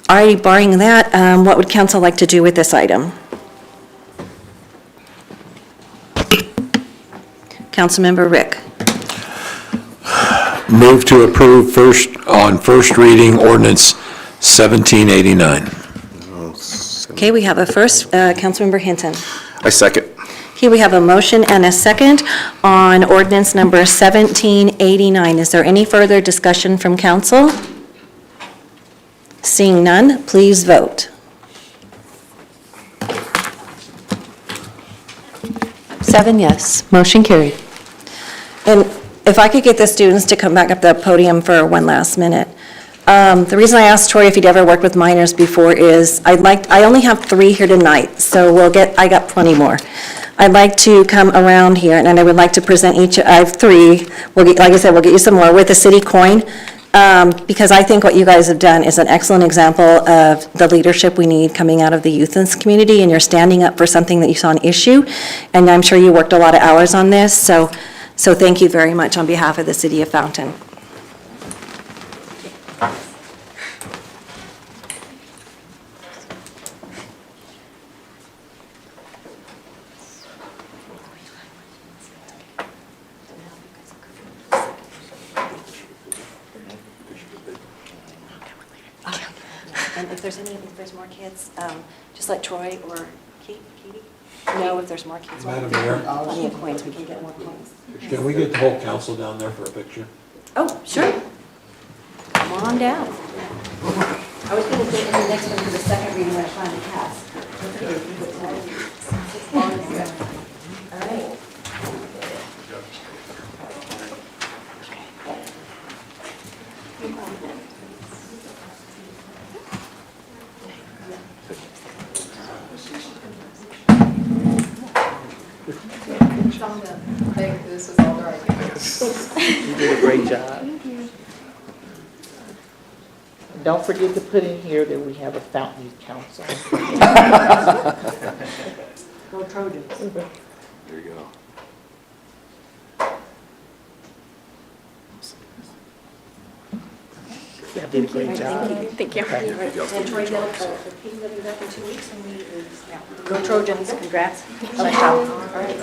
[SPEAKER 1] Alrighty, barring that, what would council like to do with this item? Councilmember Rick.
[SPEAKER 3] Move to approve on first reading ordinance 1789.
[SPEAKER 1] Okay, we have a first, Councilmember Hinton.
[SPEAKER 9] I second.
[SPEAKER 1] Here we have a motion and a second on ordinance number 1789. Is there any further discussion from council? Seeing none, please vote.
[SPEAKER 4] 7 yes, motion carried.
[SPEAKER 1] And if I could get the students to come back up the podium for one last minute. The reason I asked Troy if he'd ever worked with minors before is I only have 3 here tonight, so I got plenty more. I'd like to come around here, and I would like to present I have 3. Like I said, we'll get you some more with a city coin, because I think what you guys have done is an excellent example of the leadership we need coming out of the youth in this community, and you're standing up for something that you saw an issue, and I'm sure you worked a lot of hours on this, so thank you very much on behalf of the city of Fountain. And if there's more kids, just let Troy or Katie know if there's more kids.
[SPEAKER 3] Madam Mayor?
[SPEAKER 1] Plenty of coins, we can get more coins.
[SPEAKER 3] Can we get the whole council down there for a picture?
[SPEAKER 1] Oh, sure. Come on down. I was going to get in the next one for the second reading when I finally passed. All right.
[SPEAKER 16] I think this was all the right.
[SPEAKER 10] You did a great job. Don't forget to put in here that we have a Fountain Youth Council.
[SPEAKER 14] Go Trojans.
[SPEAKER 9] There you go.
[SPEAKER 10] You did a great job.
[SPEAKER 20] Thank you.
[SPEAKER 1] And Troy, the people that be back in 2 weeks when we,
[SPEAKER 14] Go Trojans, congrats.
[SPEAKER 1] all right.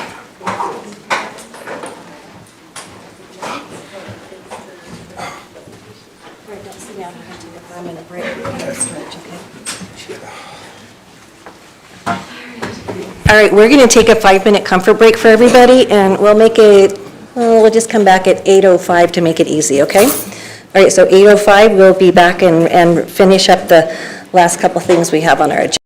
[SPEAKER 1] All right, don't sit down, I'm going to take a 5-minute break. We're going to stretch, okay? All right, we're going to take a 5-minute comfort break for everybody, and we'll make it, we'll just come back at 8:05 to make it easy, okay? All right, so 8:05, we'll be back and finish up the last couple things we have on our agenda.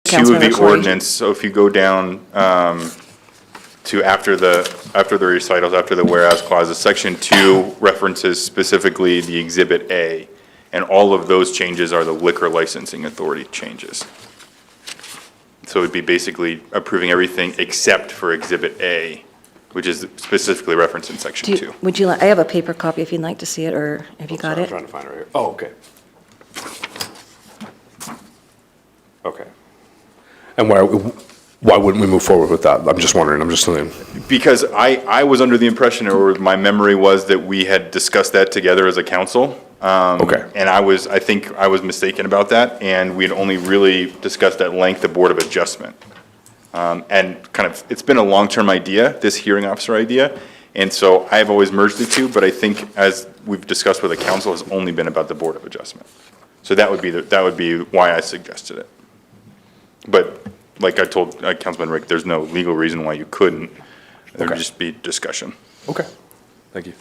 [SPEAKER 5] 2 of
[SPEAKER 1] Councilmember
[SPEAKER 5] the
[SPEAKER 1] Corey.
[SPEAKER 5] ordinance, so if you go down to after the recitals, after the whereas clauses, section 2 references specifically the Exhibit A, and all of those changes are the liquor licensing authority changes. So it'd be basically approving everything except for Exhibit A, which is specifically referenced in section 2.
[SPEAKER 1] Would you like, I have a paper copy if you'd like to see it, or have you got
[SPEAKER 13] I'm
[SPEAKER 1] it?
[SPEAKER 13] trying to find it right here. Oh, okay. Okay. And why wouldn't we move forward with that? I'm just wondering, I'm just saying.
[SPEAKER 5] Because I was under the impression, or my memory was, that we had discussed that together as a council.
[SPEAKER 13] Okay.
[SPEAKER 5] And I think I was mistaken about that, and we had only really discussed at length the Board of Adjustment. And kind of, it's been a long-term idea, this hearing officer idea, and so I've always merged the two, but I think, as we've discussed with the council, has only been about the Board of Adjustment. So that would be why I suggested it. But like I told Councilman Rick, there's no legal reason why you couldn't. There'd
[SPEAKER 13] Okay.
[SPEAKER 5] just be discussion.
[SPEAKER 13] Okay, thank you.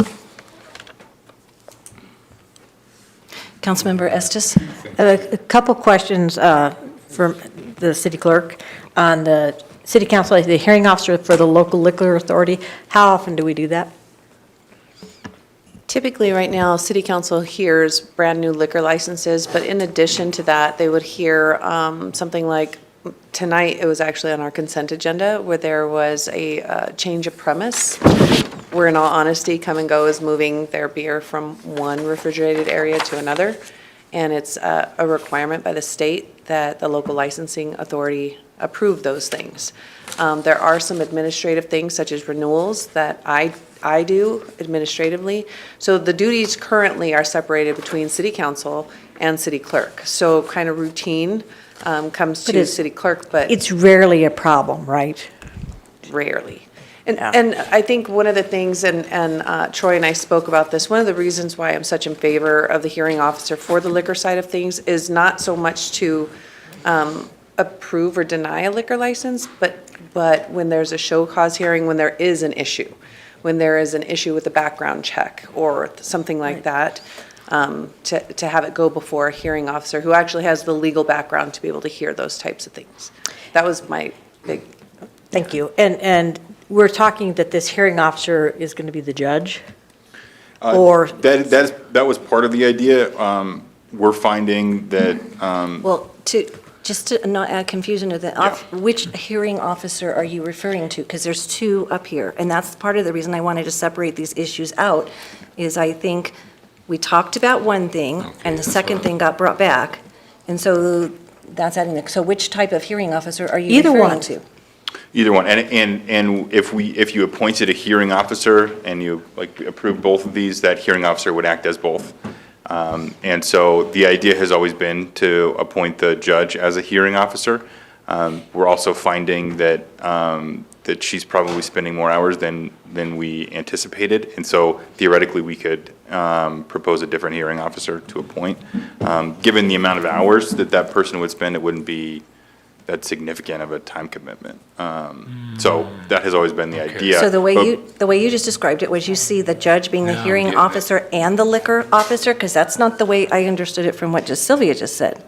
[SPEAKER 1] Councilmember Estes?
[SPEAKER 6] A couple questions from the city clerk on the city council, the hearing officer for the local liquor authority. How often do we do that?
[SPEAKER 4] Typically, right now, city council hears brand-new liquor licenses, but in addition to that, they would hear something like, tonight, it was actually on our consent agenda, where there was a change of premise, where in all honesty, Come and Go is moving their beer from one refrigerated area to another, and it's a requirement by the state that the local licensing authority approve those things. There are some administrative things, such as renewals, that I do administratively. So the duties currently are separated between city council and city clerk. So kind of routine comes to city clerk, but
[SPEAKER 6] It's rarely a problem, right?
[SPEAKER 4] rarely. And I think one of the things, and Troy and I spoke about this, one of the reasons why I'm such in favor of the hearing officer for the liquor side of things is not so much to approve or deny a liquor license, but when there's a show cause hearing, when there is an issue, when there is an issue with a background check or something like that, to have it go before a hearing officer who actually has the legal background to be able to hear those types of things. That was my big.
[SPEAKER 6] Thank you. And we're talking that this hearing officer is going to be the judge? Or?
[SPEAKER 5] That was part of the idea. We're finding that,
[SPEAKER 1] Well, just to not add confusion to that, which hearing officer are you referring to? Because there's two up here, and that's part of the reason I wanted to separate these issues out, is I think we talked about one thing, and the second thing got brought back, and so that's adding, so which type of hearing officer are you
[SPEAKER 6] Either
[SPEAKER 1] referring
[SPEAKER 6] one.
[SPEAKER 1] to?
[SPEAKER 5] either one, and if you appointed a hearing officer and you approve both of these, that hearing officer would act as both. And so the idea has always been to appoint the judge as a hearing officer. We're also finding that she's probably spending more hours than we anticipated. And so theoretically, we could propose a different hearing officer to appoint. Given the amount of hours that person would spend, it wouldn't be that significant of a time commitment. So that has always been the idea.
[SPEAKER 1] So the way
[SPEAKER 5] But-
[SPEAKER 1] you just described it was you see the judge being the
[SPEAKER 8] Yeah, I'm
[SPEAKER 1] hearing
[SPEAKER 8] getting it.
[SPEAKER 1] officer and the liquor officer? Because that's not the way I understood it from what Sylvia just said.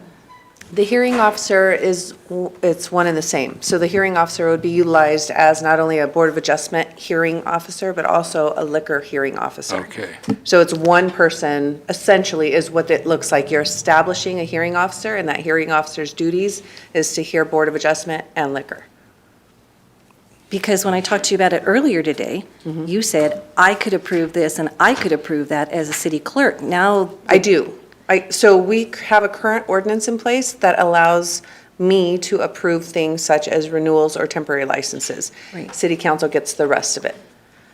[SPEAKER 4] The hearing officer it's one and the same. So the hearing officer would be utilized as not only a Board of Adjustment hearing officer, but also a liquor hearing officer.
[SPEAKER 8] Okay.
[SPEAKER 4] So it's one person, essentially, is what it looks like. You're establishing a hearing officer, and that hearing officer's duties is to hear Board of Adjustment and liquor.
[SPEAKER 1] Because when I talked to you about it earlier today, you said, I could approve this and I could approve that as a city clerk. Now.
[SPEAKER 4] I do. So we have a current ordinance in place that allows me to approve things such as renewals or temporary licenses.
[SPEAKER 1] Right.
[SPEAKER 4] City council gets the rest of it.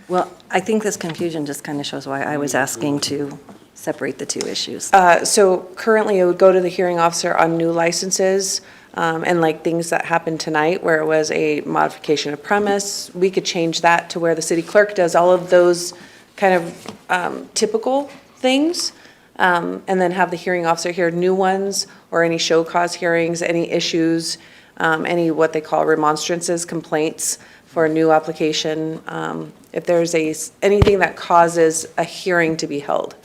[SPEAKER 1] Well, I think this confusion just kind of shows why I was asking to separate the two issues.
[SPEAKER 4] So currently, it would go to the hearing officer on new licenses, and like things that happened tonight where it was a modification of premise. We could change that to where the city clerk does all of those kind of typical things, and then have the hearing officer hear new ones or any show cause hearings, any issues, any what they call remonstrances, complaints for a new application. If there's anything that causes a hearing to be held,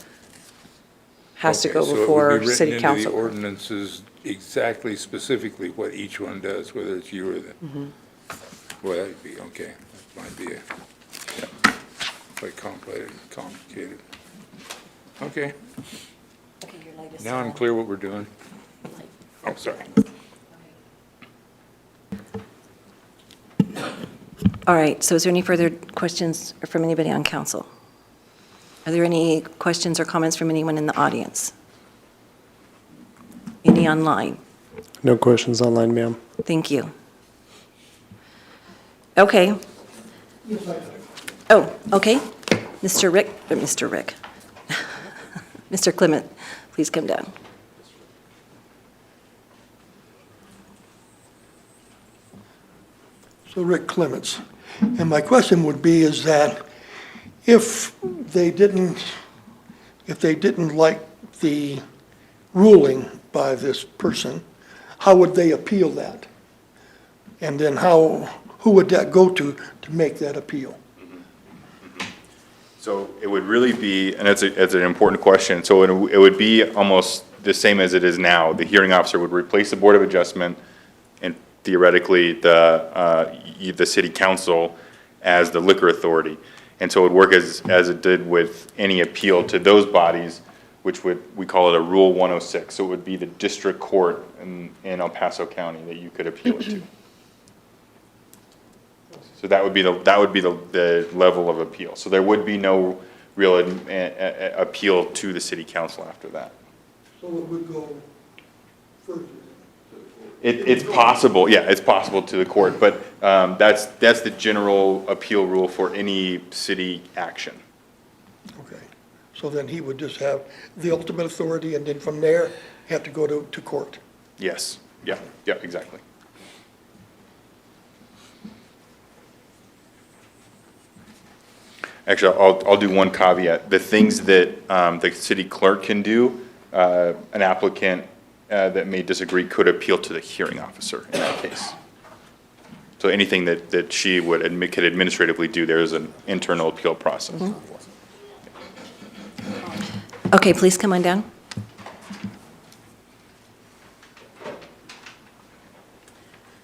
[SPEAKER 4] has to go
[SPEAKER 8] Okay, so it would
[SPEAKER 4] before
[SPEAKER 8] be written
[SPEAKER 4] city
[SPEAKER 8] into the
[SPEAKER 4] council.
[SPEAKER 8] ordinances exactly, specifically what each one does, whether it's you or the, well, that'd be, okay. That might be quite complicated. Okay. Now I'm clear what we're doing. Oh, sorry.
[SPEAKER 1] All right, so is there any further questions from anybody on council? Are there any questions or comments from anyone in the audience? Any online?
[SPEAKER 7] No questions online, ma'am.
[SPEAKER 1] Thank you. Okay. Oh, okay. Mr. Rick. Mr. Clement, please come down.
[SPEAKER 22] So Rick Clements. And my question would be is that if they didn't like the ruling by this person, how would they appeal that? And then who would that go to make that appeal?
[SPEAKER 12] So it would really be, and it's an important question, so it would be almost the same as it is now. The hearing officer would replace the Board of Adjustment and theoretically the city council as the liquor authority. And so it would work as it did with any appeal to those bodies, which we call it a Rule 106. So it would be the district court in El Paso County that you could appeal it to. So that would be the level of appeal. So there would be no real appeal to the city council after that.
[SPEAKER 22] So it would go further?
[SPEAKER 12] It's possible, yeah, it's possible to the court, but that's the general appeal rule for any city action.
[SPEAKER 22] Okay. So then he would just have the ultimate authority, and then from there, have to go to court?
[SPEAKER 12] Yes, yeah, exactly. Actually, I'll do one caveat. The things that the city clerk can do, an applicant that may disagree could appeal to the hearing officer in that case. So anything that she could administratively do, there's an internal appeal process.
[SPEAKER 1] Okay, please come on down.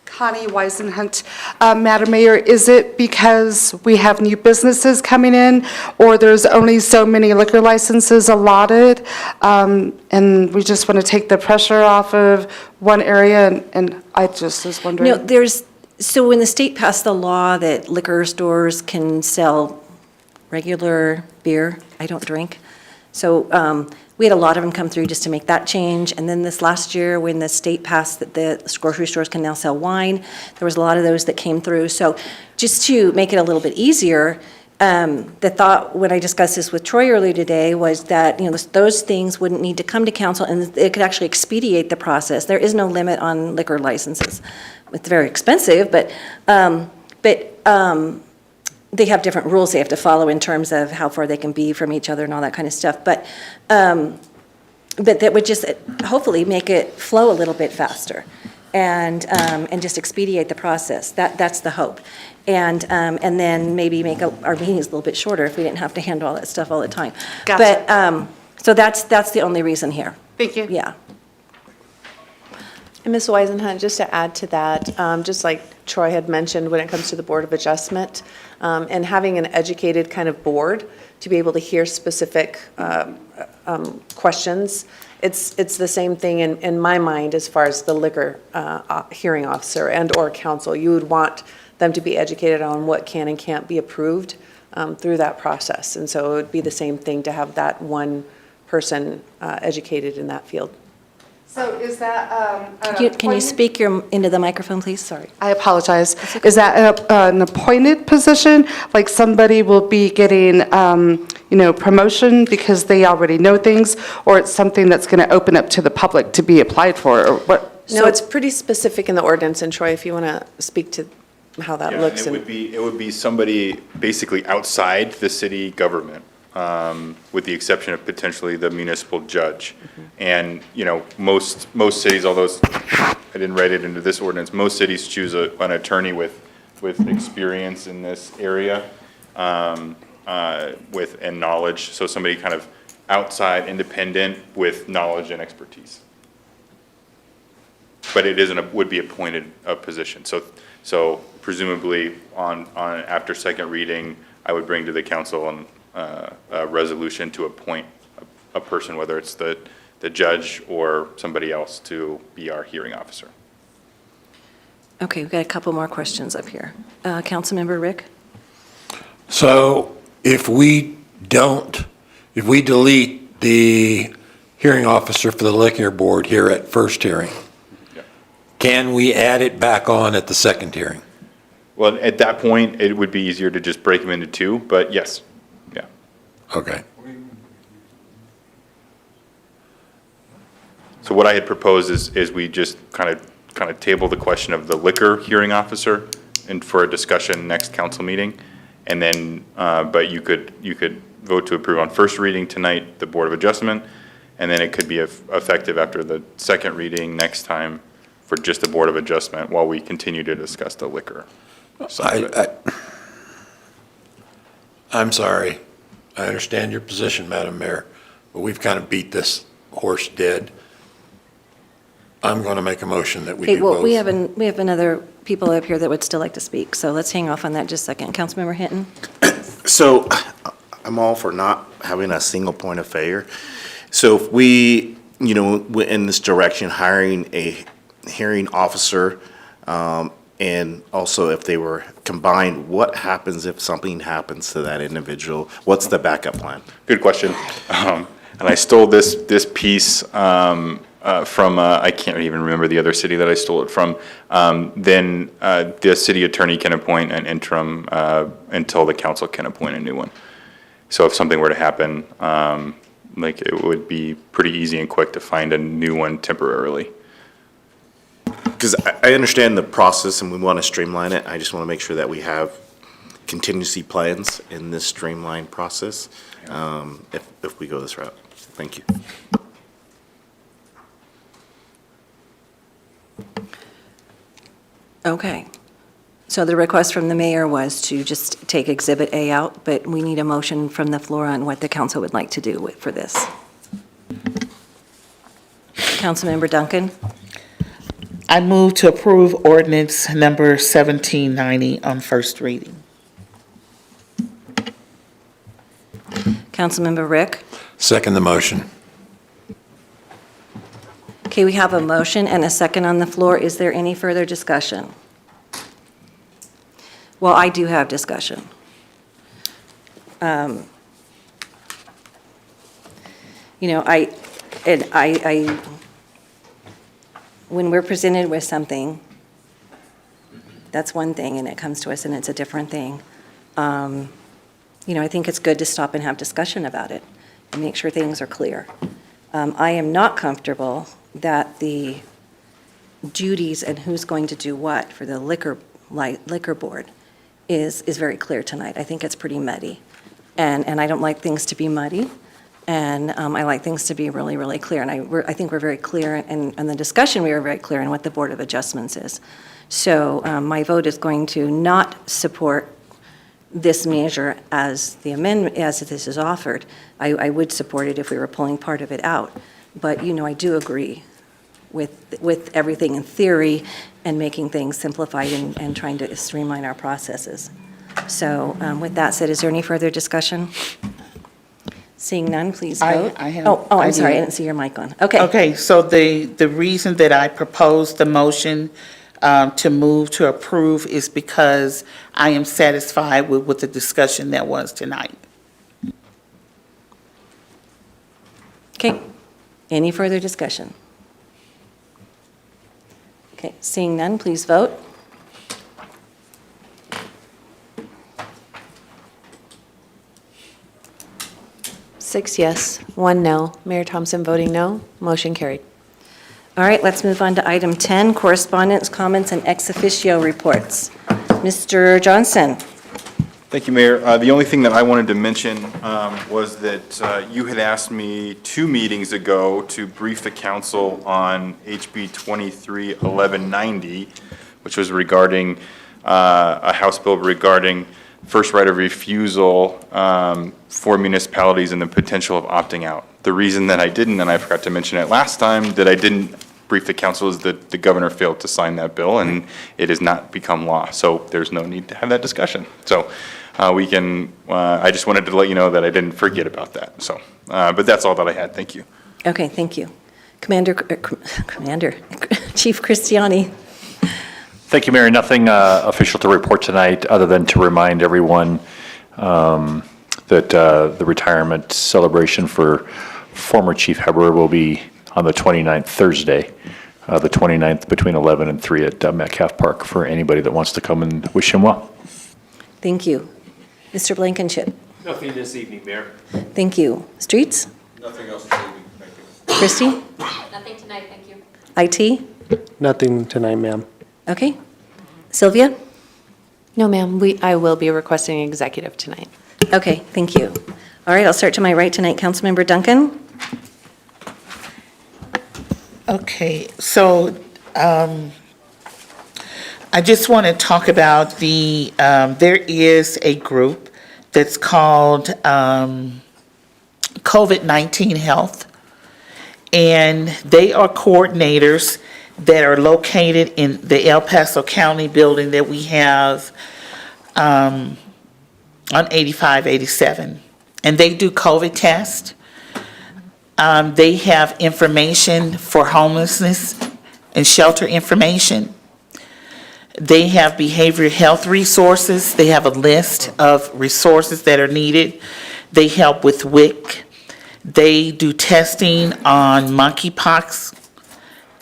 [SPEAKER 15] Connie Weisenhunt. Madam Mayor, is it because we have new businesses coming in, or there's only so many liquor licenses allotted, and we just want to take the pressure off of one area, and I just was wondering?
[SPEAKER 1] No, so when the state passed the law that liquor stores can sell regular beer, I don't drink, so we had a lot of them come through just to make that change. And then this last year, when the state passed that the grocery stores can now sell wine, there was a lot of those that came through. So just to make it a little bit easier, the thought when I discussed this with Troy earlier today was that, those things wouldn't need to come to council, and it could actually expedite the process. There is no limit on liquor licenses. It's very expensive, but they have different rules they have to follow in terms of how far they can be from each other and all that kind of stuff. But that would just hopefully make it flow a little bit faster and just expedite the process. That's the hope. And then maybe make our meetings a little bit shorter if we didn't have to handle all that stuff all the time.
[SPEAKER 15] Gotcha.
[SPEAKER 1] But, so that's the only reason here.
[SPEAKER 15] Thank you.
[SPEAKER 1] Yeah.
[SPEAKER 4] And Ms. Weisenhunt, just to add to that, just like Troy had mentioned when it comes to the Board of Adjustment, and having an educated kind of board to be able to hear specific questions, it's the same thing in my mind as far as the liquor hearing officer and/or council. You would want them to be educated on what can and can't be approved through that process. And so it would be the same thing to have that one person educated in that field.
[SPEAKER 15] So is that
[SPEAKER 1] Can you speak into the microphone, please? Sorry.
[SPEAKER 15] I apologize. Is that an appointed position? Like somebody will be getting, promotion because they already know things? Or it's something that's going to open up to the public to be applied for? Or what?
[SPEAKER 4] No, it's pretty specific in the ordinance, and Troy, if you want to speak to how that
[SPEAKER 12] Yeah,
[SPEAKER 4] looks.
[SPEAKER 12] and it would be somebody basically outside the city government, with the exception of potentially the municipal judge. And, most cities, although I didn't write it into this ordinance, most cities choose an attorney with experience in this area, and knowledge. So somebody kind of outside, independent, with knowledge and expertise. but it isn't, would be appointed a position. So presumably after second reading, I would bring to the council a resolution to appoint a person, whether it's the judge or somebody else, to be our hearing officer.
[SPEAKER 1] Okay, we've got a couple more questions up here. Councilmember Rick?
[SPEAKER 3] So if we delete the hearing officer for the liquor board here at first hearing, can we add it back on at the second hearing?
[SPEAKER 12] Well, at that point, it would be easier to just break them into two, but yes, yeah.
[SPEAKER 3] Okay.
[SPEAKER 12] So what I had proposed is we just kind of table the question of the liquor hearing officer and for a discussion next council meeting. And then, but you could vote to approve on first reading tonight, the Board of Adjustment, and then it could be effective after the second reading next time for just the Board of Adjustment while we continue to discuss the liquor.
[SPEAKER 3] I'm sorry. I understand your position, Madam Mayor, but we've kind of beat this horse dead. I'm going to make a motion that we do
[SPEAKER 1] Okay, well,
[SPEAKER 3] both.
[SPEAKER 1] we have another people up here that would still like to speak, so let's hang off on that just a second. Councilmember Hinton?
[SPEAKER 9] So I'm all for not having a single point of failure. So if we, in this direction, hiring a hearing officer, and also if they were combined, what happens if something happens to that individual? What's the backup plan?
[SPEAKER 12] Good question. And I stole this piece from, I can't even remember the other city that I stole it from. Then the city attorney can appoint an interim until the council can appoint a new one. So if something were to happen, like it would be pretty easy and quick to find a new one temporarily.
[SPEAKER 9] Because I understand the process and we want to streamline it. I just want to make sure that we have contingency plans in this streamlined process if we go this route. Thank you.
[SPEAKER 1] Okay. So the request from the mayor was to just take Exhibit A out, but we need a motion from the floor on what the council would like to do for this. Councilmember Duncan?
[SPEAKER 10] I move to approve ordinance number 1790 on first reading.
[SPEAKER 1] Councilmember Rick?
[SPEAKER 3] Second the motion.
[SPEAKER 1] Okay, we have a motion and a second on the floor. Is there any further discussion? Well, I do have discussion. When we're presented with something, that's one thing, and it comes to us and it's a different thing. I think it's good to stop and have discussion about it and make sure things are clear. I am not comfortable that the duties and who's going to do what for the liquor board is very clear tonight. I think it's pretty muddy. And I don't like things to be muddy. And I like things to be really, really clear. And I think we're very clear, and in the discussion, we were very clear in what the Board of Adjustments is. So my vote is going to not support this measure as the amendment, as this is offered. I would support it if we were pulling part of it out. But, I do agree with everything in theory and making things simplified and trying to streamline our processes. So with that said, is there any further discussion? Seeing none, please vote. I'm sorry, I didn't see your mic on. Okay.
[SPEAKER 10] Okay, so the reason that I proposed the motion to move to approve is because I am satisfied with the discussion that was tonight.
[SPEAKER 1] Okay. Any further discussion? Okay, seeing none, please vote.
[SPEAKER 4] Six yes, one no. Mayor Thompson voting no. Motion carried.
[SPEAKER 1] All right, let's move on to item 10, correspondence, comments, and ex officio reports. Mr. Johnson.
[SPEAKER 12] Thank you, Mayor. The only thing that I wanted to mention was that you had asked me 2 meetings ago to brief the council on HB 231190, which was regarding a House bill regarding first right of refusal for municipalities and the potential of opting out. The reason that I didn't, and I forgot to mention it last time, that I didn't brief the council is that the governor failed to sign that bill, and it has not become law. So there's no need to have that discussion. So I just wanted to let you know that I didn't forget about that. So, but that's all that I had. Thank you.
[SPEAKER 1] Okay, thank you. Commander, Chief Christiani.
[SPEAKER 5] Thank you, Mayor. Nothing official to report tonight, other than to remind everyone that the retirement celebration for former Chief Heber will be on the 29th, Thursday, the 29th, between 11 and 3 at Metcalf Park, for anybody that wants to come and wish him well.
[SPEAKER 1] Thank you. Mr. Blankenship.
[SPEAKER 13] Nothing this evening, Mayor.
[SPEAKER 1] Thank you. Streets?
[SPEAKER 13] Nothing else this evening, thank you.
[SPEAKER 1] Christie?
[SPEAKER 20] Nothing tonight, thank you.
[SPEAKER 1] IT?
[SPEAKER 7] Nothing tonight, ma'am.
[SPEAKER 1] Okay. Sylvia?
[SPEAKER 4] No, ma'am, I will be requesting executive tonight.
[SPEAKER 1] Okay, thank you. All right, I'll start to my right tonight. Councilmember Duncan?
[SPEAKER 10] Okay, so I just want to talk about there is a group that's called COVID-19 Health, and they are coordinators that are located in the El Paso County building that we have on 8587. And they do COVID tests. They have information for homelessness and shelter information. They have behavioral health resources. They have a list of resources that are needed. They help with WIC. They do testing on monkeypox.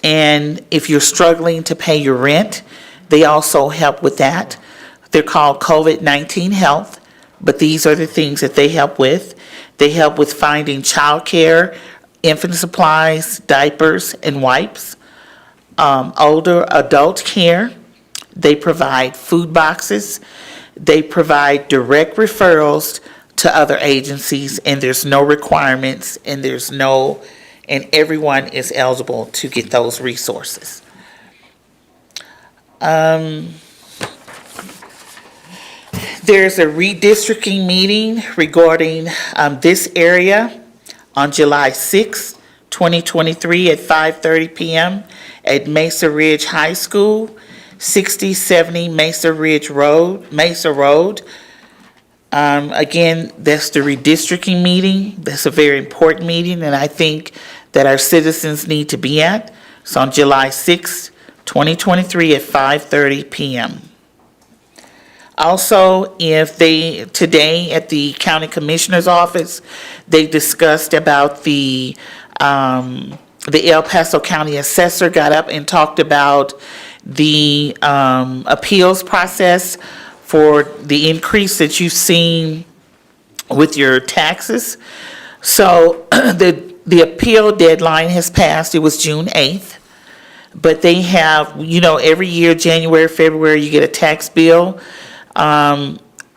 [SPEAKER 10] And if you're struggling to pay your rent, they also help with that. They're called COVID-19 Health, but these are the things that they help with. They help with finding childcare, infant supplies, diapers, and wipes, older adult care. They provide food boxes. They provide direct referrals to other agencies, and there's no requirements, and everyone is eligible to get those resources. There's a redistricting meeting regarding this area on July 6, 2023 at 5:30 p.m. at Mesa Ridge High School, 6070 Mesa Road. Again, that's the redistricting meeting. That's a very important meeting, and I think that our citizens need to be at. It's on July 6, 2023 at 5:30 p.m. Also, today at the County Commissioner's Office, they discussed about the El Paso County Assessor got up and talked about the appeals process for the increase that you've seen with your taxes. So the appeal deadline has passed. It was June 8th. But they have, every year, January, February, you get a tax bill.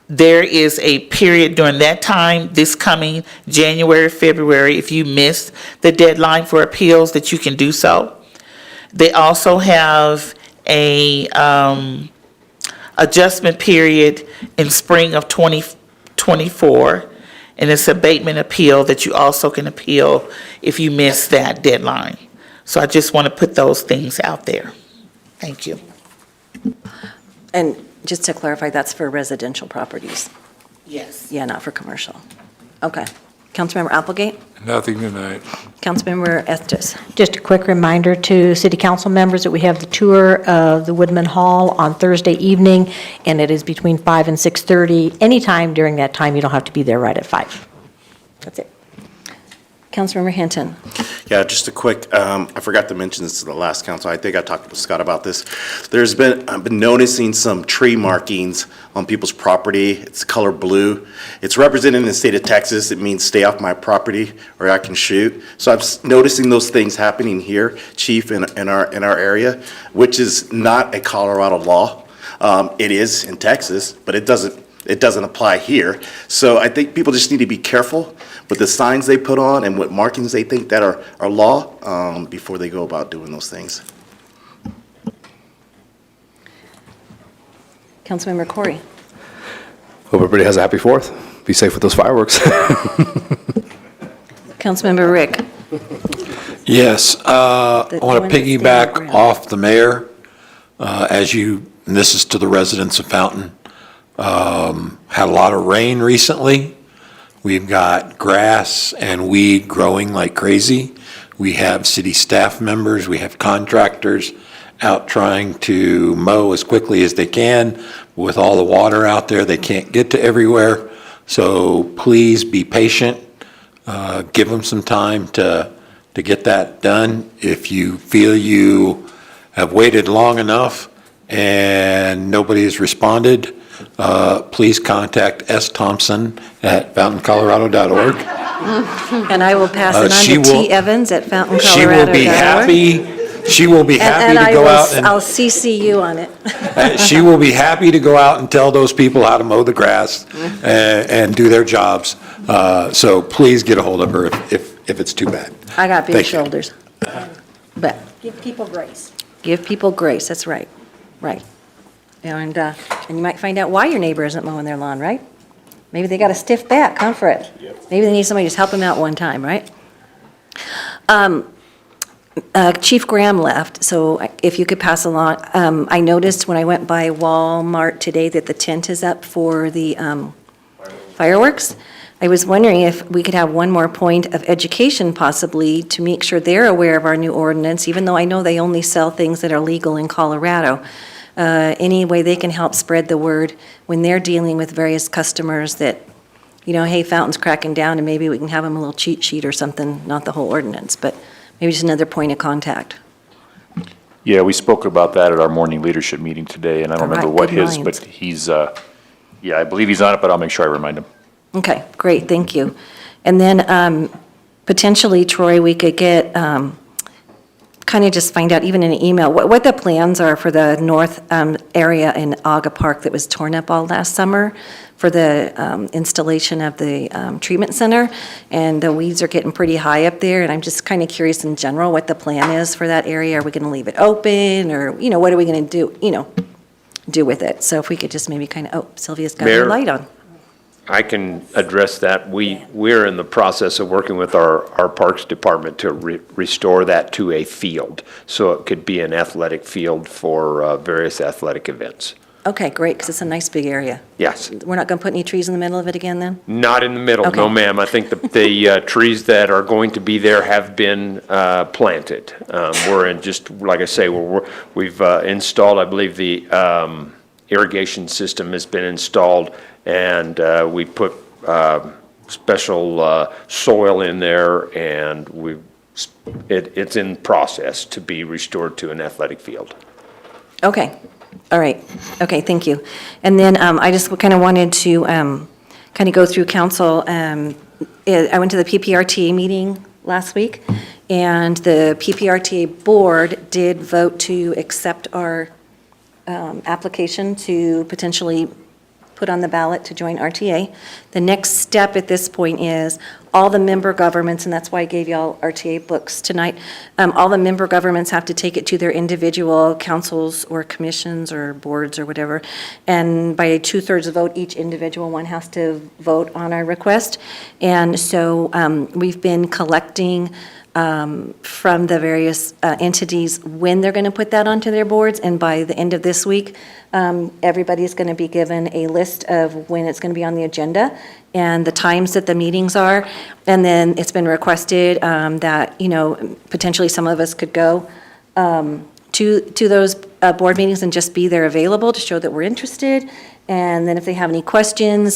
[SPEAKER 10] There is a period during that time, this coming January, February, if you miss the deadline for appeals, that you can do so. They also have a adjustment period in spring of 2024, and it's abatement appeal that you also can appeal if you miss that deadline. So I just want to put those things out there. Thank you.
[SPEAKER 1] And just to clarify, that's for residential properties?
[SPEAKER 10] Yes.
[SPEAKER 1] Yeah, not for commercial. Okay. Councilmember Applegate?
[SPEAKER 8] Nothing tonight.
[SPEAKER 1] Councilmember Estes?
[SPEAKER 6] Just a quick reminder to city council members that we have the tour of the Woodman Hall on Thursday evening, and it is between 5 and 6:30. Anytime during that time, you don't have to be there right at 5. That's it.
[SPEAKER 1] Councilmember Hinton?
[SPEAKER 9] Yeah, just a quick, I forgot to mention this to the last council. I think I talked to Scott about this. I've been noticing some tree markings on people's property. It's color blue. It's represented in the state of Texas. It means stay off my property or I can shoot. So I'm noticing those things happening here, Chief, in our area, which is not a Colorado law. It is in Texas, but it doesn't apply here. So I think people just need to be careful with the signs they put on and what markings they think that are law before they go about doing those things.
[SPEAKER 1] Councilmember Corey?
[SPEAKER 13] Hope everybody has a happy 4th. Be safe with those fireworks.
[SPEAKER 1] Councilmember Rick?
[SPEAKER 3] Yes, I
[SPEAKER 1] The
[SPEAKER 3] want
[SPEAKER 1] one
[SPEAKER 3] to
[SPEAKER 1] that's down
[SPEAKER 3] piggyback
[SPEAKER 1] the ground.
[SPEAKER 3] off the mayor, and this is to the residents of Fountain. Had a lot of rain recently. We've got grass and weed growing like crazy. We have city staff members, we have contractors out trying to mow as quickly as they can. With all the water out there, they can't get to everywhere. So please be patient. Give them some time to get that done. If you feel you have waited long enough and nobody has responded, please contact S. Thompson at fountaincolorado.org.
[SPEAKER 1] And I will pass it
[SPEAKER 3] She
[SPEAKER 1] on to
[SPEAKER 3] will-
[SPEAKER 1] T. Evans at fountaincolorado.org.
[SPEAKER 3] She will be happy to go out and
[SPEAKER 1] I'll CC you on it.
[SPEAKER 3] she will be happy to go out and tell those people how to mow the grass and do their jobs. So please get a hold of her if it's too bad.
[SPEAKER 1] I got big
[SPEAKER 3] Thank you.
[SPEAKER 1] shoulders. But
[SPEAKER 6] Give people grace.
[SPEAKER 1] give people grace, that's right, right. And you might find out why your neighbor isn't mowing their lawn, right? Maybe they got a stiff back, huh, for it? Maybe they need somebody to just help them out one time, right? Chief Graham left, so if you could pass along, I noticed when I went by Walmart today that the tent is up for the fireworks. I was wondering if we could have one more point of education possibly to make sure they're aware of our new ordinance, even though I know they only sell things that are legal in Colorado. Any way they can help spread the word when they're dealing with various customers that, you know, hey, Fountain's cracking down, and maybe we can have them a little cheat sheet or something, not the whole ordinance, but maybe just another point of contact.
[SPEAKER 5] Yeah, we spoke about that at our morning leadership meeting today, and I don't
[SPEAKER 1] All right,
[SPEAKER 5] remember what
[SPEAKER 1] good
[SPEAKER 5] his,
[SPEAKER 1] minds.
[SPEAKER 5] but he's, I believe he's on it, but I'll make sure I remind him.
[SPEAKER 1] Okay, great, thank you. And then potentially, Troy, we could get, kind of just find out, even in an email, what the plans are for the north area in Aga Park that was torn up all last summer for the installation of the treatment center. And the weeds are getting pretty high up there, and I'm just kind of curious in general what the plan is for that area. Are we going to leave it open, or, you know, what are we going to do with it? So if we could just maybe kind of, Sylvia's got her
[SPEAKER 11] Mayor?
[SPEAKER 1] light on.
[SPEAKER 11] I can address that. We're in the process of working with our Parks Department to restore that to a field, so it could be an athletic field for various athletic events.
[SPEAKER 1] Okay, great, because it's a nice big area.
[SPEAKER 11] Yes.
[SPEAKER 1] We're not going to put any trees in the middle of it again then?
[SPEAKER 11] Not in the middle, no
[SPEAKER 1] Okay.
[SPEAKER 11] ma'am. I think the trees that are going to be there have been planted. We're in just, like I say, we've installed, I believe the irrigation system has been installed, and we put special soil in there, and it's in process to be restored to an athletic field.
[SPEAKER 1] Okay, all right, okay, thank you. And then I just kind of wanted to kind of go through council. I went to the PPRTA meeting last week, and the PPRTA board did vote to accept our application to potentially put on the ballot to join RTA. The next step at this point is all the member governments, and that's why I gave y'all RTA books tonight, all the member governments have to take it to their individual councils or commissions or boards or whatever, and by a 2/3 vote, each individual one has to vote on our request. And so we've been collecting from the various entities when they're going to put that onto their boards, and by the end of this week, everybody's going to be given a list of when it's going to be on the agenda and the times that the meetings are. And then it's been requested that, you know, potentially some of us could go to those board meetings and just be there available to show that we're interested. And then if they have any questions,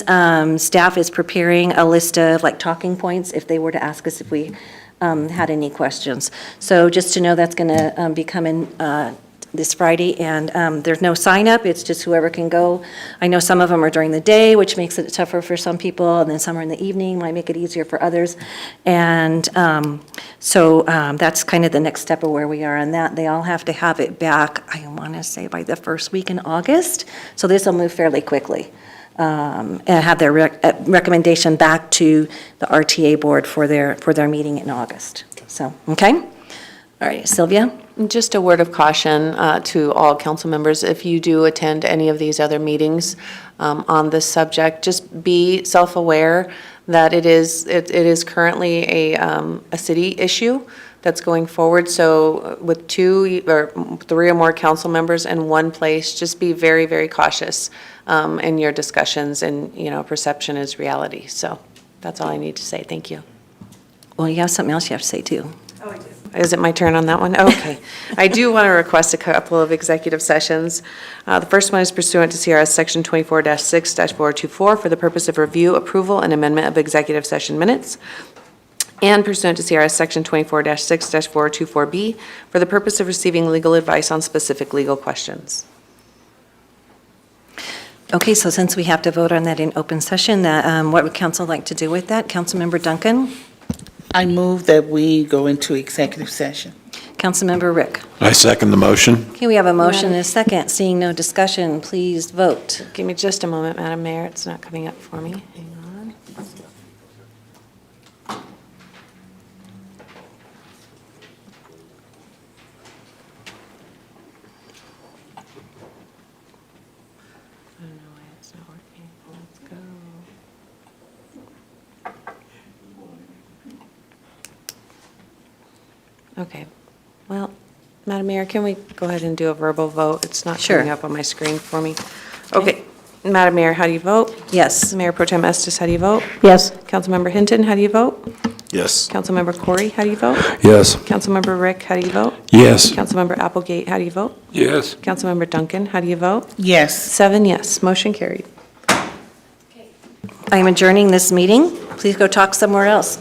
[SPEAKER 1] staff is preparing a list of like talking points if they were to ask us if we had any questions. So just to know that's going to be coming this Friday, and there's no sign up, it's just whoever can go. I know some of them are during the day, which makes it tougher for some people, and then some are in the evening, might make it easier for others. And so that's kind of the next step of where we are on that. They all have to have it back, I want to say by the first week in August, so this will move fairly quickly. And have their recommendation back to the RTA board for their meeting in August. So, okay? All right, Sylvia?
[SPEAKER 4] Just a word of caution to all council members, if you do attend any of these other meetings on this subject, just be self-aware that it is currently a city issue. that's going forward. So with 2 or 3 or more council members in one place, just be very, very cautious in your discussions, and, perception is reality. So that's all I need to say. Thank you.
[SPEAKER 1] Well, you have something else you have to say, too.
[SPEAKER 4] Is it my turn on that one? Okay. I do want to request a couple of executive sessions. The first one is pursuant to CRS Section 24-6-424 for the purpose of review, approval, and amendment of executive session minutes, and pursuant to CRS Section 24-6-424B for the purpose of receiving legal advice on specific legal questions.
[SPEAKER 1] Okay, so since we have to vote on that in open session, what would council like to do with that? Councilmember Duncan?
[SPEAKER 10] I move that we go into executive session.
[SPEAKER 1] Councilmember Rick?
[SPEAKER 3] I second the motion.
[SPEAKER 1] Okay, we have a motion and a second. Seeing no discussion, please vote.
[SPEAKER 4] Give me just a moment, Madam Mayor. It's not coming up for me. Hang on. I don't know why it's not working. Let's go. Okay. Well, Madam Mayor, can we go ahead and do a verbal vote? It's not
[SPEAKER 1] Sure.
[SPEAKER 4] showing up on my screen for me. Okay. Madam Mayor, how do you vote?
[SPEAKER 1] Yes.
[SPEAKER 4] Mayor Pro Tem Estes, how do you vote?
[SPEAKER 6] Yes.
[SPEAKER 4] Councilmember Hinton, how do you vote?
[SPEAKER 9] Yes.
[SPEAKER 4] Councilmember Corey, how do you vote?
[SPEAKER 13] Yes.
[SPEAKER 4] Councilmember Rick, how do you vote?
[SPEAKER 3] Yes.
[SPEAKER 4] Councilmember Applegate, how do you vote?
[SPEAKER 8] Yes.
[SPEAKER 4] Councilmember Duncan, how do you vote?
[SPEAKER 10] Yes.
[SPEAKER 4] 7 yes, motion carried.
[SPEAKER 1] I am adjourning this meeting. Please go talk somewhere else.